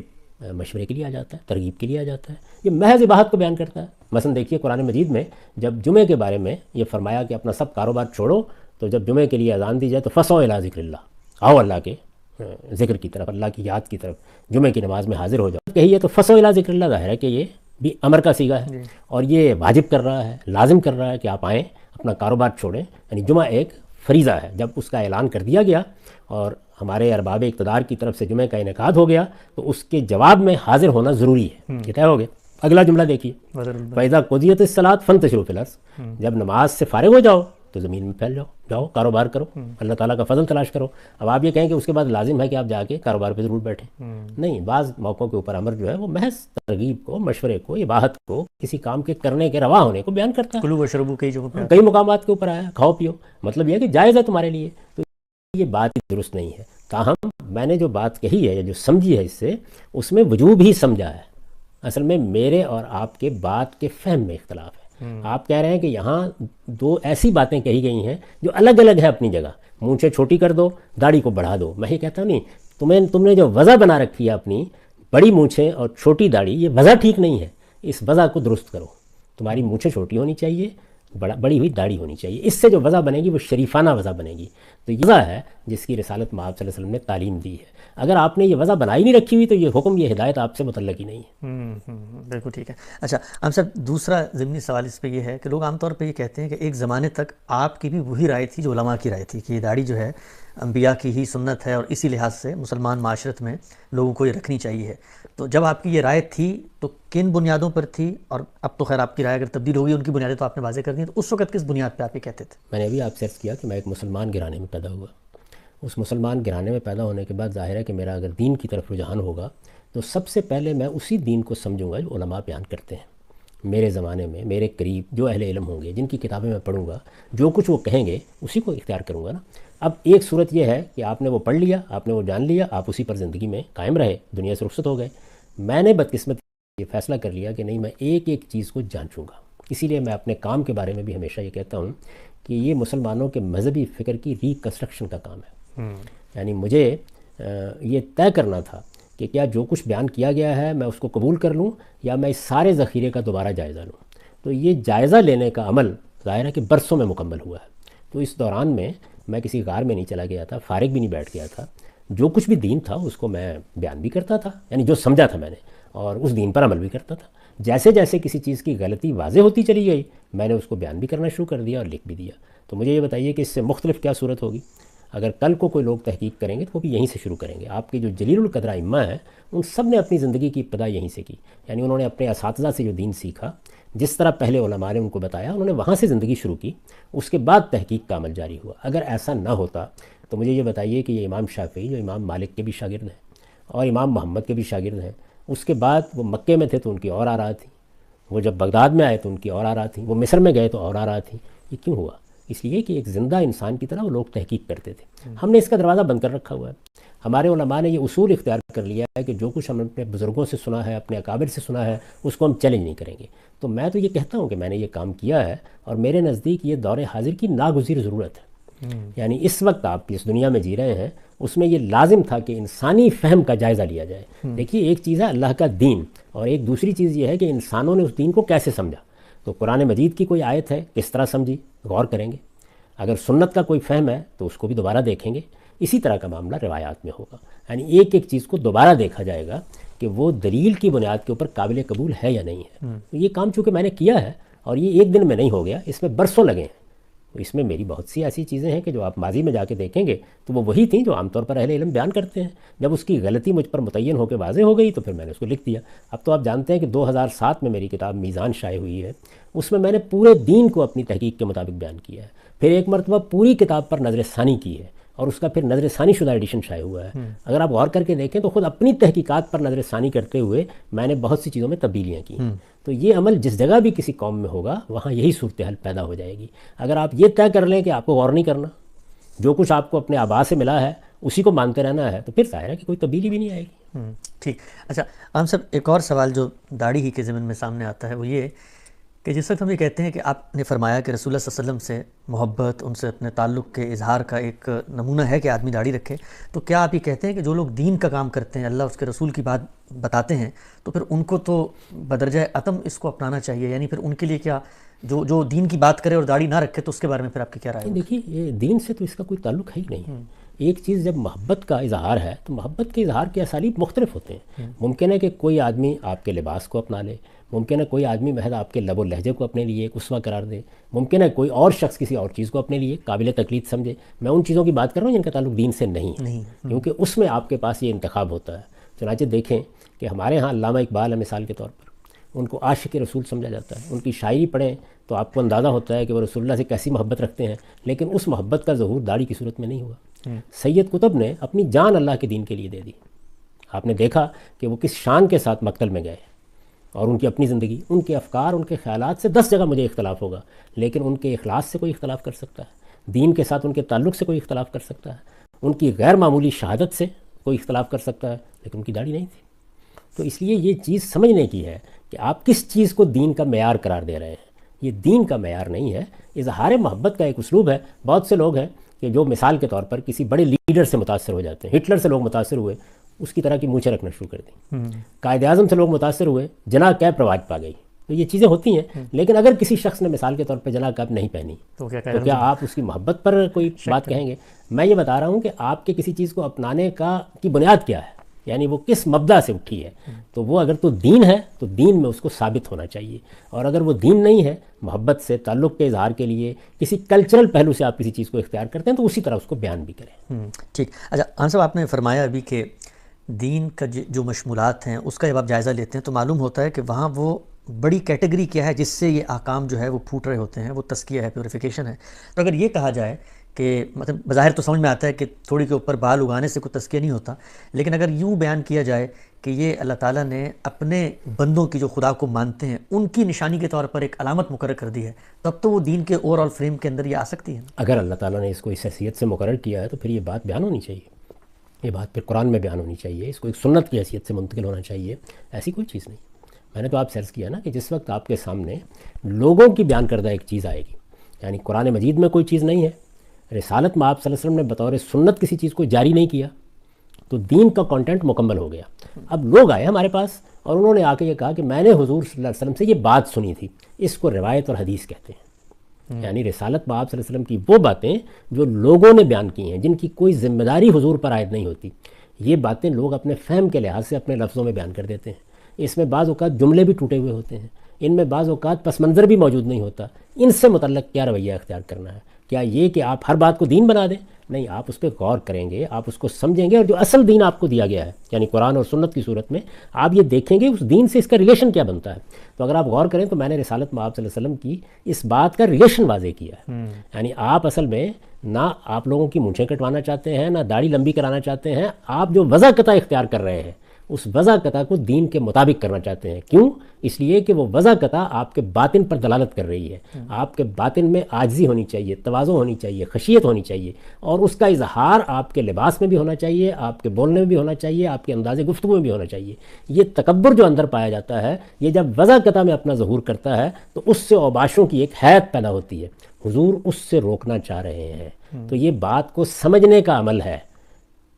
مشورے کے لیے آ جاتا ہے، ترغیب کے لیے آ جاتا ہے، یہ محض اباحت کو بیان کرتا ہے۔ مثلا دیکھیے قرآن مجید میں جب جمعے کے بارے میں یہ فرمایا کہ اپنا سب کاروبار چھوڑو، تو جب جمعے کے لیے اذان دی جائے تو فسعوا الی ذکر اللہ، آؤ اللہ کے ذکر کی طرف، اللہ کی یاد کی طرف، جمعے کی نماز میں حاضر ہو جاؤ کہیے تو فسعوا الی ذکر اللہ، ظاہر ہے کہ یہ بھی امر کا صیغہ ہے اور یہ واجب کر رہا ہے، لازم کر رہا ہے کہ آپ آئیں، اپنا کاروبار چھوڑیں۔ یعنی جمعہ ایک فریضہ ہے، جب اس کا اعلان کر دیا گیا اور ہمارے ارباب اقتدار کی طرف سے جمعے کا انعقاد ہو گیا تو اس کے جواب میں حاضر ہونا ضروری ہے، یہ طے ہو گیا۔ اگلا جملہ دیکھیے، فَإِذَا قُضِيَتِ الصَّلَاةُ فَانتَشِرُوا فِي الْأَرْضِ، جب نماز سے فارغ ہو جاؤ تو زمین میں پھیل جاؤ، کاروبار کرو، اللہ تعالیٰ کا فضل تلاش کرو۔ اب آپ یہ کہیں کہ اس کے بعد لازم ہے کہ آپ جا کے کاروبار پہ ضرور بیٹھیں، نہیں، بعض موقعوں کے اوپر امر جو ہے وہ محض ترغیب کو، مشورے کو، اباحت کو، کسی کام کے کرنے کے روا ہونے کو بیان کرتا ہے۔ کلو وشربو کئی جگہوں پہ کئی مقامات کے اوپر آیا کھاؤ پیو، مطلب یہ ہے کہ جائز ہے تمہارے لیے، تو یہ بات درست نہیں ہے۔ تاہم میں نے جو بات کہی ہے یا جو سمجھی ہے اس میں وجوب ہی سمجھا ہے۔ اصل میں میرے اور آپ کے بات کے فہم میں اختلاف ہے۔ آپ کہہ رہے ہیں کہ یہاں دو ایسی باتیں کہی گئی ہیں جو الگ الگ ہیں اپنی جگہ، مونچھیں چھوٹی کر دو، داڑھی کو بڑھا دو۔ میں یہ کہتا ہوں نہیں، تم نے جو وضع بنا رکھی ہے اپنی، بڑی مونچھیں اور چھوٹی داڑھی، یہ وضع ٹھیک نہیں ہے، اس وضع کو درست کرو۔ تمہاری مونچھیں چھوٹی ہونی چاہیے، بڑی ہوئی داڑھی ہونی چاہیے، اس سے جو وضع بنے گی وہ شریفانہ وضع بنے گی۔ تو یہ وضع ہے جس کی رسالت مآب صلی اللہ علیہ وسلم نے تعلیم دی ہے۔ اگر آپ نے یہ وضع بنائی نہیں رکھی ہوئی تو یہ حکم، یہ ہدایت آپ سے متعلق ہی نہیں ہے۔ بالکل ٹھیک ہے۔ اچھا ہم صاحب دوسرا ضمنی سوال اس پہ یہ ہے کہ لوگ عام طور پہ یہ کہتے ہیں کہ ایک زمانے تک آپ کی بھی وہی رائے تھی جو علماء کی رائے تھی کہ یہ داڑھی جو ہے انبیاء کی ہی سنت ہے اور اسی لحاظ سے مسلمان معاشرت میں لوگوں کو یہ رکھنی چاہیے۔ تو جب آپ کی یہ رائے تھی تو کن بنیادوں پر تھی، اور اب تو خیر آپ کی رائے اگر تبدیل ہوگی، ان کی بنیادیں تو آپ نے واضح کر دی، تو اس وقت کس بنیاد پہ آپ یہ کہتے تھے؟ میں نے ابھی آپ سے عرض کیا کہ میں ایک مسلمان گھرانے میں پیدا ہوا۔ اس مسلمان گھرانے میں پیدا ہونے کے بعد ظاہر ہے کہ میرا اگر دین کی طرف رجحان ہوگا تو سب سے پہلے میں اسی دین کو سمجھوں گا جو علماء بیان کرتے ہیں۔ میرے زمانے میں میرے قریب جو اہل علم ہوں گے، جن کی کتابیں میں پڑھوں گا، جو کچھ وہ کہیں گے اسی کو اختیار کروں گا نا۔ اب ایک صورت یہ ہے کہ آپ نے وہ پڑھ لیا، آپ نے وہ جان لیا، آپ اسی پر زندگی میں قائم رہے، دنیا سے رخصت ہو گئے۔ میں نے بدقسمت یہ فیصلہ کر لیا کہ نہیں، میں ایک ایک چیز کو جانچوں گا۔ اسی لیے میں اپنے کام کے بارے میں بھی ہمیشہ یہ کہتا ہوں کہ یہ مسلمانوں کے مذہبی فکر کی ریکنسٹرکشن کا کام ہے۔ یعنی مجھے یہ طے کرنا تھا کہ کیا جو کچھ بیان کیا گیا ہے میں اس کو قبول کر لوں یا میں اس سارے ذخیرے کا دوبارہ جائزہ لوں۔ تو یہ جائزہ لینے کا عمل ظاہر ہے کہ برسوں میں مکمل ہوا ہے۔ تو اس دوران میں کسی غار میں نہیں چلا گیا تھا، فارغ بھی نہیں بیٹھ گیا تھا، جو کچھ بھی دین تھا اس کو میں بیان بھی کرتا تھا، یعنی جو سمجھا تھا میں نے، اور اس دین پر عمل بھی کرتا تھا۔ جیسے جیسے کسی چیز کی غلطی واضح ہوتی چلی گئی میں نے اس کو بیان بھی کرنا شروع کر دیا اور لکھ بھی دیا۔ تو مجھے یہ بتائیے کہ اس سے مختلف کیا صورت ہوگی؟ اگر کل کو کوئی لوگ تحقیق کریں گے تو وہ بھی یہیں سے شروع کریں گے۔ آپ کے جو جلیل القدر ائمہ ہیں ان سب نے اپنی زندگی کی ابتدا یہیں سے کی، یعنی انہوں نے اپنے اساتذہ سے جو دین سیکھا، جس طرح پہلے علماء نے ان کو بتایا، انہوں نے وہاں سے زندگی شروع کی، اس کے بعد تحقیق کا عمل جاری ہوا۔ اگر ایسا نہ ہوتا تو مجھے یہ بتائیے کہ یہ امام شافعی جو امام مالک کے بھی شاگرد ہیں اور امام محمد کے بھی شاگرد ہیں، اس کے بعد وہ مکے میں تھے تو ان کی اور آراء تھیں، وہ جب بغداد میں آئے تو ان کی اور آراء تھیں، وہ مصر میں گئے تو اور آراء تھیں۔ یہ کیوں ہوا؟ اس لیے کہ ایک زندہ انسان کی طرح وہ لوگ تحقیق کرتے تھے۔ ہم نے اس کا دروازہ بند کر رکھا ہوا ہے۔ ہمارے علماء نے یہ اصول اختیار کر لیا ہے کہ جو کچھ ہم نے اپنے بزرگوں سے سنا ہے، اپنے اکابر سے سنا ہے، اس کو ہم چیلنج نہیں کریں گے۔ تو میں تو یہ کہتا ہوں کہ میں نے یہ کام کیا ہے اور میرے نزدیک یہ دور حاضر کی ناگزیر ضرورت ہے۔ یعنی اس وقت آپ جس دنیا میں جی رہے ہیں اس میں یہ لازم تھا کہ انسانی فہم کا جائزہ لیا جائے۔ دیکھیے ایک چیز ہے اللہ کا دین اور ایک دوسری چیز یہ ہے کہ انسانوں نے اس دین کو کیسے سمجھا۔ تو قرآن مجید کی کوئی آیت ہے کس طرح سمجھی، غور کریں گے۔ اگر سنت کا کوئی فہم ہے تو اس کو بھی دوبارہ دیکھیں گے۔ اسی طرح کا معاملہ روایات میں ہوگا، یعنی ایک ایک چیز کو دوبارہ دیکھا جائے گا کہ وہ دلیل کی بنیاد کے اوپر قابل قبول ہے یا نہیں ہے۔ تو یہ کام چونکہ میں نے کیا ہے اور یہ ایک دن میں نہیں ہو گیا، اس میں برسوں لگے ہیں۔ اس میں میری بہت سی ایسی چیزیں ہیں کہ جو آپ ماضی میں جا کے دیکھیں گے تو وہ وہی تھیں جو عام طور پر اہل علم بیان کرتے ہیں. جب اس کی غلطی مجھ پر متعین ہو کے واضح ہو گئی تو پھر میں نے اس کو لکھ دیا. اب تو آپ جانتے ہیں کہ 2007 میں میری کتاب میزان شائع ہوئی ہے. اس میں نے پورے دین کو اپنی تحقیق کے مطابق بیان کیا ہے. پھر ایک مرتبہ پوری کتاب پر نظر ثانی کی ہے اور اس کا پھر نظر ثانی شدہ ایڈیشن شائع ہوا ہے. اگر آپ غور کر کے دیکھیں تو خود اپنی تحقیقات پر نظر ثانی کرتے ہوئے میں نے بہت سی چیزوں میں تبدیلیاں کی. تو یہ عمل جس جگہ بھی کسی قوم میں ہوگا وہاں یہی صورتحال پیدا ہو جائے گی. اگر آپ یہ طے کر لیں کہ آپ کو غور نہیں کرنا، جو کچھ آپ کو اپنے آبا سے ملا ہے اسی کو مانتے رہنا ہے، تو پھر ظاہر ہے کہ کوئی تبدیلی بھی نہیں آئے گی. ٹھیک. اچھا ہم سب ایک اور سوال جو داڑھی ہی کے ضمن میں سامنے آتا ہے وہ یہ کہ جس وقت ہم یہ کہتے ہیں کہ آپ نے فرمایا کہ رسول اللہ صلی اللہ علیہ وسلم سے محبت، ان سے اپنے تعلق کے اظہار کا ایک نمونہ ہے کہ آدمی داڑھی رکھے، تو کیا آپ یہ کہتے ہیں کہ جو لوگ دین کا کام کرتے ہیں، اللہ اس کے رسول کی بات بتاتے ہیں، تو پھر ان کو تو بدرجہ عتم اس کو اپنانا چاہیے؟ یعنی پھر ان کے لیے کیا جو دین کی بات کرے اور داڑھی نہ رکھے تو اس کے بارے میں پھر آپ کی کیا رائے ہے؟ دیکھیے یہ دین سے تو اس کا کوئی تعلق ہے ہی نہیں. ایک چیز جب محبت کا اظہار ہے تو محبت کے اظہار کے اسالیب مختلف ہوتے ہیں. ممکن ہے کہ کوئی آدمی آپ کے لباس کو اپنا لے، ممکن ہے کوئی آدمی محض آپ کے لب و لہجے کو اپنے لیے ایک اسوہ قرار دے، ممکن ہے کوئی اور شخص کسی اور چیز کو اپنے لیے قابل تقلید سمجھے. میں ان چیزوں کی بات کر رہا ہوں جن کا تعلق دین سے نہیں ہے، کیونکہ اس میں آپ کے پاس یہ انتخاب ہوتا ہے. چنانچہ دیکھیں کہ ہمارے ہاں علامہ اقبال ہے مثال کے طور پر، ان کو عاشق رسول سمجھا جاتا ہے. ان کی شاعری پڑھیں تو آپ کو اندازہ ہوتا ہے کہ وہ رسول اللہ سے کیسی محبت رکھتے ہیں، لیکن اس محبت کا ظہور داڑھی کی صورت میں نہیں ہوا. سید قطب نے اپنی جان اللہ کے دین کے لیے دے دی. آپ نے دیکھا کہ وہ کس شان کے ساتھ مقتل میں گئے، اور ان کی اپنی زندگی، ان کے افکار، ان کے خیالات سے 10 جگہ مجھے اختلاف ہوگا، لیکن ان کے اخلاص سے کوئی اختلاف کر سکتا ہے، دین کے ساتھ ان کے تعلق سے کوئی اختلاف کر سکتا ہے، ان کی غیر معمولی شہادت سے کوئی اختلاف کر سکتا ہے، لیکن ان کی داڑھی نہیں تھی. تو اس لیے یہ چیز سمجھنے کی ہے کہ آپ کس چیز کو دین کا معیار قرار دے رہے ہیں. یہ دین کا معیار نہیں ہے، اظہار محبت کا ایک اسلوب ہے. بہت سے لوگ ہیں کہ جو مثال کے طور پر کسی بڑے لیڈر سے متاثر ہو جاتے ہیں. ہٹلر سے لوگ متاثر ہوئے، اس کی طرح کی مونچھیں رکھنا شروع کر دیں. قائد اعظم سے لوگ متاثر ہوئے، جناح کیپ رواج پا گئی. تو یہ چیزیں ہوتی ہیں، لیکن اگر کسی شخص نے مثال کے طور پر جناح کیپ نہیں پہنی تو کیا آپ اس کی محبت پر کوئی بات کہیں گے؟ میں یہ بتا رہا ہوں کہ آپ کے کسی چیز کو اپنانے کی بنیاد کیا ہے، یعنی وہ کس مبدا سے اٹھی ہے. تو وہ اگر تو دین ہے تو دین میں اس کو ثابت ہونا چاہیے، اور اگر وہ دین نہیں ہے، محبت سے تعلق کے اظہار کے لیے کسی کلچرل پہلو سے آپ کسی چیز کو اختیار کرتے ہیں تو اسی طرح اس کو بیان بھی کریں. ٹھیک. اچھا خان صاحب، آپ نے فرمایا ابھی کہ دین کا جو مشمولات ہیں اس کا جب آپ جائزہ لیتے ہیں تو معلوم ہوتا ہے کہ وہاں وہ بڑی کیٹیگری کیا ہے جس سے یہ احکام جو ہے وہ پھوٹ رہے ہوتے ہیں، وہ تزکیہ ہے، پیوریفیکیشن ہے. تو اگر یہ کہا جائے کہ مطلب بظاہر تو سمجھ میں آتا ہے کہ تھوڑی کے اوپر بال اگانے سے کوئی تزکیہ نہیں ہوتا، لیکن اگر یوں بیان کیا جائے کہ یہ اللہ تعالیٰ نے اپنے بندوں کی جو خدا کو مانتے ہیں ان کی نشانی کے طور پر ایک علامت مقرر کر دی ہے، تب تو وہ دین کے اوور آل فریم کے اندر یہ آ سکتی ہے. اگر اللہ تعالیٰ نے اس کو اس حیثیت سے مقرر کیا ہے تو پھر یہ بات بیان ہونی چاہیے، یہ بات پھر قرآن میں بیان ہونی چاہیے، اس کو ایک سنت کی حیثیت سے منتقل ہونا چاہیے. ایسی کوئی چیز نہیں. میں نے تو آپ سے عرض کیا نا کہ جس وقت آپ کے سامنے لوگوں کی بیان کردہ ایک چیز آئے گی، یعنی قرآن مجید میں کوئی چیز نہیں ہے، رسالت میں آپ صلی اللہ علیہ وسلم نے بطور سنت کسی چیز کو جاری نہیں کیا، تو دین کا کانٹینٹ مکمل ہو گیا. اب لوگ آئے ہمارے پاس اور انہوں نے آ کے یہ کہا کہ میں نے حضور صلی اللہ علیہ وسلم سے یہ بات سنی تھی، اس کو روایت اور حدیث کہتے ہیں. یعنی رسالت میں آپ صلی اللہ علیہ وسلم کی وہ باتیں جو لوگوں نے بیان کی ہیں، جن کی کوئی ذمہ داری حضور پر عائد نہیں ہوتی، یہ باتیں لوگ اپنے فہم کے لحاظ سے اپنے لفظوں میں بیان کر دیتے ہیں. اس میں بعض اوقات جملے بھی ٹوٹے ہوئے ہوتے ہیں، ان میں بعض اوقات پس منظر بھی موجود نہیں ہوتا. ان سے متعلق کیا رویہ اختیار کرنا ہے؟ کیا یہ کہ آپ ہر بات کو دین بنا دیں؟ نہیں، آپ اس پہ غور کریں گے، آپ اس کو سمجھیں گے، اور جو اصل دین آپ کو دیا گیا ہے یعنی قرآن اور سنت کی صورت میں آپ یہ دیکھیں گے اس دین سے اس کا ریلیشن کیا بنتا ہے. تو اگر آپ غور کریں تو میں نے رسالت میں آپ صلی اللہ علیہ وسلم کی اس بات کا ریلیشن واضح کیا ہے. یعنی آپ اصل میں نہ آپ لوگوں کی مونچھیں کٹوانا چاہتے ہیں، نہ داڑھی لمبی کرانا چاہتے ہیں، آپ جو وضع قطع اختیار کر رہے ہیں اس وضع قطع کو دین کے مطابق کرنا چاہتے ہیں. کیوں؟ اس لیے کہ وہ وضع قطع آپ کے باطن پر دلالت کر رہی ہے. آپ کے باطن میں عاجزی ہونی چاہیے، تواضع ہونی چاہیے، خشیت ہونی چاہیے، اور اس کا اظہار آپ کے لباس میں بھی ہونا چاہیے، آپ کے بولنے میں بھی ہونا چاہیے، آپ کے انداز گفتگو میں بھی ہونا چاہیے. یہ تکبر جو اندر پایا جاتا ہے، یہ جب وضع قطع میں اپنا ظہور کرتا ہے تو اس سے اوباشوں کی ایک حیت پیدا ہوتی ہے. حضور اس سے روکنا چاہ رہے ہیں. تو یہ بات کو سمجھنے کا عمل ہے.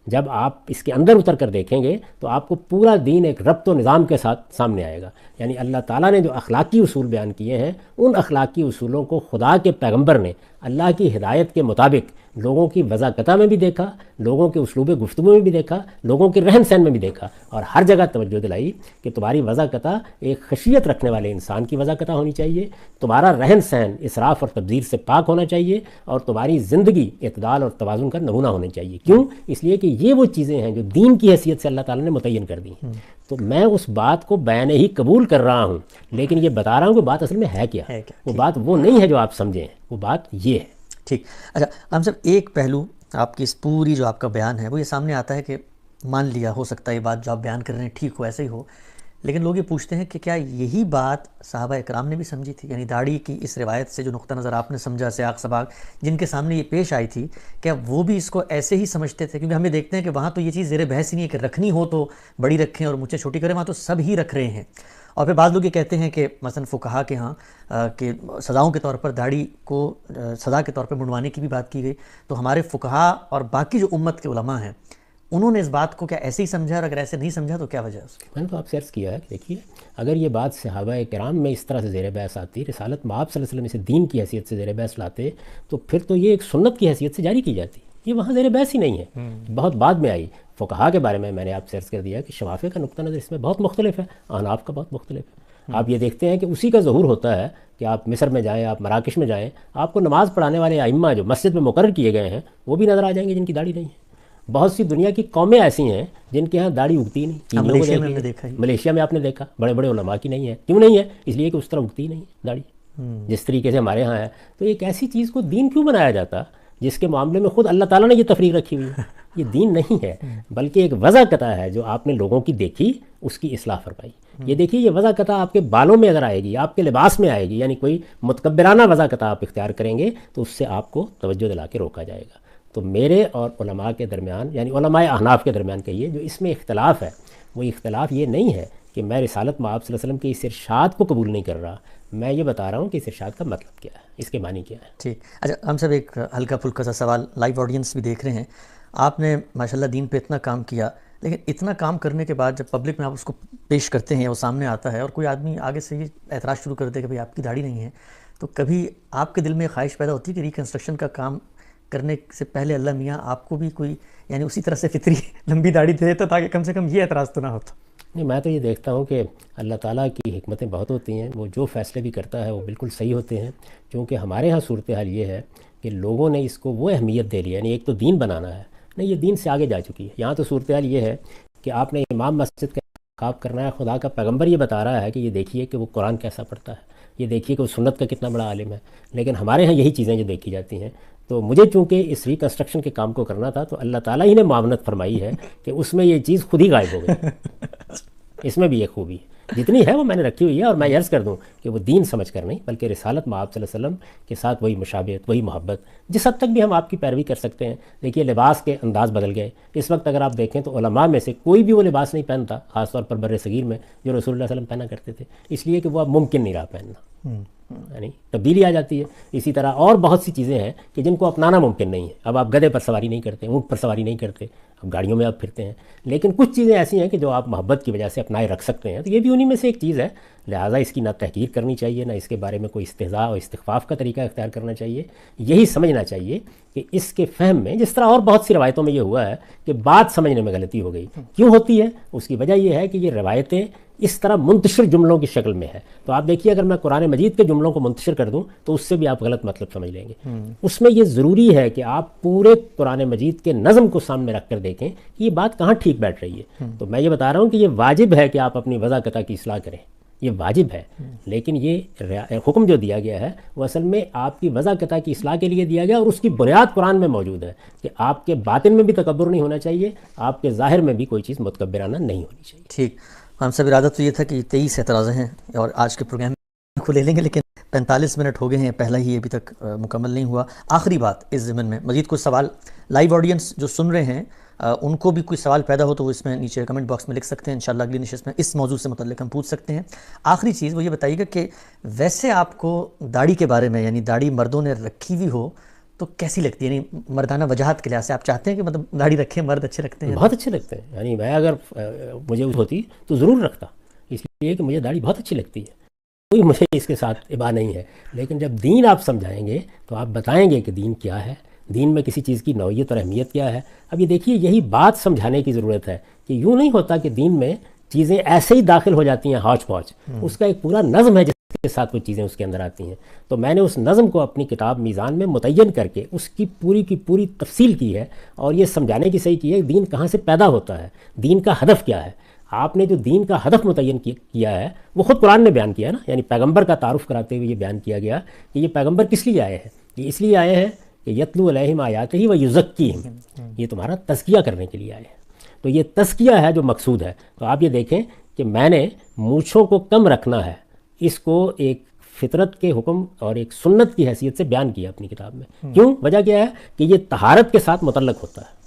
جب آپ اس کے اندر اتر کر دیکھیں گے تو آپ کو پورا دین ایک ربط و نظام کے ساتھ سامنے آئے گا. یعنی اللہ تعالیٰ نے جو اخلاقی اصول بیان کیے ہیں، ان اخلاقی اصولوں کو خدا کے پیغمبر نے اللہ کی ہدایت کے مطابق لوگوں کی وضاقتہ میں بھی دیکھا، لوگوں کے اسلوب گفتگو میں بھی دیکھا، لوگوں کے رہن سہن میں بھی دیکھا، اور ہر جگہ توجہ دلائی کہ تمہاری وضاقتہ ایک خشیت رکھنے والے انسان کی وضاقتہ ہونی چاہیے، تمہارا رہن سہن اسراف اور تبذیر سے پاک ہونا چاہیے، اور تمہاری زندگی اعتدال اور توازن کا نمونہ ہونا چاہیے۔ کیوں؟ اس لیے کہ یہ وہ چیزیں ہیں جو دین کی حیثیت سے اللہ تعالیٰ نے متعین کر دی ہیں۔ تو میں اس بات کو بیان ہی قبول کر رہا ہوں، لیکن یہ بتا رہا ہوں کہ بات اصل میں ہے کیا، وہ بات وہ نہیں ہے جو آپ سمجھیں، وہ بات یہ ہے۔ ٹھیک، اچھا ہم صاحب ایک پہلو آپ کی اس پوری جو آپ کا بیان ہے وہ یہ سامنے آتا ہے کہ مان لیا ہو سکتا ہے یہ بات جو آپ بیان کر رہے ہیں ٹھیک ہو، ایسے ہی ہو، لیکن لوگ یہ پوچھتے ہیں کہ کیا یہی بات صحابہ اکرام نے بھی سمجھی تھی؟ یعنی داڑھی کی اس روایت سے جو نقطہ نظر آپ نے سمجھا، سیاق سباق جن کے سامنے یہ پیش آئی تھی، کیا وہ بھی اس کو ایسے ہی سمجھتے تھے؟ کیونکہ ہمیں دیکھتے ہیں کہ وہاں تو یہ چیز زیر بحث ہی نہیں ہے کہ رکھنی ہو تو بڑی رکھیں اور مجھے چھوٹی کریں، وہاں تو سب ہی رکھ رہے ہیں۔ اور پھر بعض لوگ یہ کہتے ہیں کہ مثلا فقہا کے ہاں کہ سزاؤں کے طور پر داڑھی کو سزا کے طور پر منڈوانے کی بھی بات کی گئی، تو ہمارے فقہا اور باقی جو امت کے علماء ہیں انہوں نے اس بات کو کیا ایسے ہی سمجھا، اور اگر ایسے نہیں سمجھا تو کیا وجہ ہے اس کی؟ میں نے تو آپ سے عرض کیا ہے کہ دیکھیے، اگر یہ بات صحابہ کرام میں اس طرح سے زیر بحث آتی، رسالت مآب صلی اللہ علیہ وسلم اسے دین کی حیثیت سے زیر بحث لاتے، تو پھر تو یہ ایک سنت کی حیثیت سے جاری کی جاتی، یہ وہاں زیر بحث ہی نہیں ہے، بہت بعد میں آئی۔ فقہا کے بارے میں نے آپ سے عرض کر دیا کہ شوافی کا نقطہ نظر اس میں بہت مختلف ہے، احناف کا بہت مختلف ہے۔ آپ یہ دیکھتے ہیں کہ اسی کا ظہور ہوتا ہے کہ آپ مصر میں جائیں، آپ مراکش میں جائیں، آپ کو نماز پڑھانے والے ائمہ جو مسجد میں مقرر کیے گئے ہیں وہ بھی نظر آ جائیں گے جن کی داڑھی نہیں ہے۔ بہت سی دنیا کی قومیں ایسی ہیں جن کے ہاں داڑھی اگتی نہیں، ملیشیا میں آپ نے دیکھا بڑے بڑے علماء کی نہیں ہے۔ کیوں نہیں ہے؟ اس لیے کہ اس طرح اگتی نہیں داڑھی جس طریقے سے ہمارے ہاں ہے۔ تو ایک ایسی چیز کو دین کیوں بنایا جاتا جس کے معاملے میں خود اللہ تعالیٰ نے یہ تفریق رکھی ہوئی ہے؟ یہ دین نہیں ہے، بلکہ ایک وضاقتہ ہے جو آپ نے لوگوں کی دیکھی، اس کی اصلاح فرمائی۔ یہ دیکھیے، یہ وضاقتہ آپ کے بالوں میں اگر آئے گی، آپ کے لباس میں آئے گی، یعنی کوئی متکبرانہ وضاقتہ آپ اختیار کریں گے تو اس سے آپ کو توجہ دلا کے روکا جائے گا۔ تو میرے اور علماء کے درمیان، یعنی علماء احناف کے درمیان کہیے، جو اس میں اختلاف ہے، وہ اختلاف یہ نہیں ہے کہ میں رسالت مآب صلی اللہ علیہ وسلم کے اس ارشاد کو قبول نہیں کر رہا، میں یہ بتا رہا ہوں کہ اس ارشاد کا مطلب کیا ہے، اس کے معنی کیا ہے۔ ٹھیک، اچھا ہم سب ایک ہلکا پھلکا سا سوال، لائیو آڈینس بھی دیکھ رہے ہیں، آپ نے ماشاءاللہ دین پہ اتنا کام کیا، لیکن اتنا کام کرنے کے بعد جب پبلک میں آپ اس کو پیش کرتے ہیں، وہ سامنے آتا ہے اور کوئی آدمی آگے سے یہ اعتراض شروع کر دے کہ بھئی آپ کی داڑھی نہیں ہے، تو کبھی آپ کے دل میں خواہش پیدا ہوتی ہے کہ ریکنسٹرکشن کا کام کرنے سے پہلے اللہ میاں آپ کو بھی کوئی یعنی اسی طرح سے فطری لمبی داڑھی دے دیتا تاکہ کم سے کم یہ اعتراض تو نہ ہوتا؟ نہیں، میں تو یہ دیکھتا ہوں کہ اللہ تعالیٰ کی حکمتیں بہت ہوتی ہیں، وہ جو فیصلے بھی کرتا ہے وہ بالکل صحیح ہوتے ہیں، کیونکہ ہمارے ہاں صورتحال یہ ہے کہ لوگوں نے اس کو وہ اہمیت دے لی ہے، یعنی ایک تو دین بنانا ہے، نہیں یہ دین سے آگے جا چکی ہے۔ یہاں تو صورتحال یہ ہے کہ آپ نے امام مسجد کا انتخاب کرنا ہے، خدا کا پیغمبر یہ بتا رہا ہے کہ یہ دیکھیے کہ وہ قرآن کیسا پڑھتا ہے، یہ دیکھیے کہ وہ سنت کا کتنا بڑا عالم ہے، لیکن ہمارے ہاں یہی چیزیں جو دیکھی جاتی ہیں۔ تو مجھے چونکہ اس ریکنسٹرکشن کے کام کو کرنا تھا، تو اللہ تعالیٰ ہی نے معاونت فرمائی ہے کہ اس میں یہ چیز خود ہی غائب ہو گئی۔ اس میں بھی یہ خوبی ہے، جتنی ہے وہ میں نے رکھی ہوئی ہے، اور میں عرض کر دوں کہ وہ دین سمجھ کر نہیں، بلکہ رسالت مآب صلی اللہ علیہ وسلم کے ساتھ وہی مشابہت، وہی محبت، جس حد تک بھی ہم آپ کی پیروی کر سکتے ہیں۔ دیکھیے، لباس کے انداز بدل گئے اس وقت، اگر آپ دیکھیں تو علماء میں سے کوئی بھی وہ لباس نہیں پہنتا، خاص طور پر بر صغیر میں، جو رسول اللہ صلی اللہ علیہ وسلم پہنا کرتے تھے، اس لیے کہ وہ اب ممکن نہیں رہا پہننا، یعنی تبدیلی آ جاتی ہے۔ اسی طرح اور بہت سی چیزیں ہیں کہ جن کو اپنانا ممکن نہیں ہے۔ اب آپ گدھے پر سواری نہیں کرتے، اونٹ پر سواری نہیں کرتے، اب گاڑیوں میں آپ پھرتے ہیں، لیکن کچھ چیزیں ایسی ہیں کہ جو آپ محبت کی وجہ سے اپنائے رکھ سکتے ہیں، تو یہ بھی انہی میں سے ایک چیز ہے۔ لہٰذا اس کی نہ تحقیر کرنی چاہیے، نہ اس کے بارے میں کوئی استہزاء اور استخفاف کا طریقہ اختیار کرنا چاہیے۔ یہی سمجھنا چاہیے کہ اس کے فہم میں، جس طرح اور بہت سی روایتوں میں یہ ہوا ہے کہ بات سمجھنے میں غلطی ہو گئی، کیوں ہوتی ہے؟ اس کی وجہ یہ ہے کہ یہ روایتیں اس طرح منتشر جملوں کی شکل میں ہے۔ تو آپ دیکھیے، اگر میں قرآن مجید کے جملوں کو منتشر کر دوں تو اس سے بھی آپ غلط مطلب سمجھ لیں گے۔ اس میں یہ ضروری ہے کہ آپ پورے قرآن مجید کے نظم کو سامنے رکھ کر دیکھیں کہ یہ بات کہاں ٹھیک بیٹھ رہی ہے۔ تو میں یہ بتا رہا ہوں کہ یہ واجب ہے کہ آپ اپنی وضاقتہ کی اصلاح کریں، یہ واجب ہے، لیکن یہ حکم جو دیا گیا ہے وہ اصل میں آپ کی وضاقتہ کی اصلاح کے لیے دیا گیا، اور اس کی بنیاد قرآن میں موجود ہے کہ آپ کے باطن میں بھی تکبر نہیں ہونا چاہیے، آپ کے ظاہر میں بھی کوئی چیز متکبرانہ نہیں ہونی چاہیے۔ ٹھیک، ہم سب ارادہ تو یہ تھا کہ 23 اعتراض ہیں اور آج کے پروگرام کو لے لیں گے، لیکن 45 منٹ ہو گئے ہیں، پہلا ہی ابھی تک مکمل نہیں ہوا۔ آخری بات اس ضمن میں، مزید کوئی سوال لائیو آڈینس جو سن رہے ہیں ان کو بھی کوئی سوال پیدا ہو تو وہ اس میں نیچے کمنٹ باکس میں لکھ سکتے ہیں، انشاءاللہ اگلی نشست میں اس موضوع سے متعلق ہم پوچھ سکتے ہیں۔ آخری چیز وہ یہ بتائیے گا کہ ویسے آپ کو داڑھی کے بارے میں، یعنی داڑھی مردوں نے رکھی ہوئی ہو تو کیسی لگتی ہے؟ یعنی مردانہ وجاہت کے لحاظ سے آپ چاہتے ہیں کہ مطلب داڑھی رکھیں، مرد اچھے رکھتے ہیں؟ بہت اچھے لگتے ہیں، یعنی میں اگر مجھے ہوتی تو ضرور رکھتا، اس لیے کہ مجھے داڑھی بہت اچھی لگتی ہے، کوئی مجھے اس کے ساتھ ابا نہیں ہے۔ لیکن جب دین آپ سمجھائیں گے تو آپ بتائیں گے کہ دین کیا ہے، دین میں کسی چیز کی نوعیت اور اہمیت کیا ہے. اب یہ دیکھیے یہی بات سمجھانے کی ضرورت ہے کہ یوں نہیں ہوتا کہ دین میں چیزیں ایسے ہی داخل ہو جاتی ہیں ہاچ پاچ. اس کا ایک پورا نظم ہے جس کے ساتھ وہ چیزیں اس کے اندر آتی ہیں. تو میں نے اس نظم کو اپنی کتاب میزان میں متعین کر کے اس کی پوری تفصیل کی ہے اور یہ سمجھانے کی صحیح کی ہے دین کہاں سے پیدا ہوتا ہے, دین کا ہدف کیا ہے. آپ نے جو دین کا ہدف متعین کیا ہے وہ خود قرآن نے بیان کیا ہے نا, یعنی پیغمبر کا تعارف کراتے ہوئے یہ بیان کیا گیا کہ یہ پیغمبر کس لیے آئے ہیں. یہ اس لیے آئے ہیں کہ یتلو علیہم آیاتہ و یزکیہم, یہ تمہارا تزکیہ کرنے کے لیے آئے ہیں. تو یہ تزکیہ ہے جو مقصود ہے. تو آپ یہ دیکھیں کہ میں نے مونچھوں کو کم رکھنا ہے, اس کو ایک فطرت کے حکم اور ایک سنت کی حیثیت سے بیان کیا اپنی کتاب میں. کیوں؟ وجہ کیا ہے کہ یہ طہارت کے ساتھ متعلق ہوتا ہے,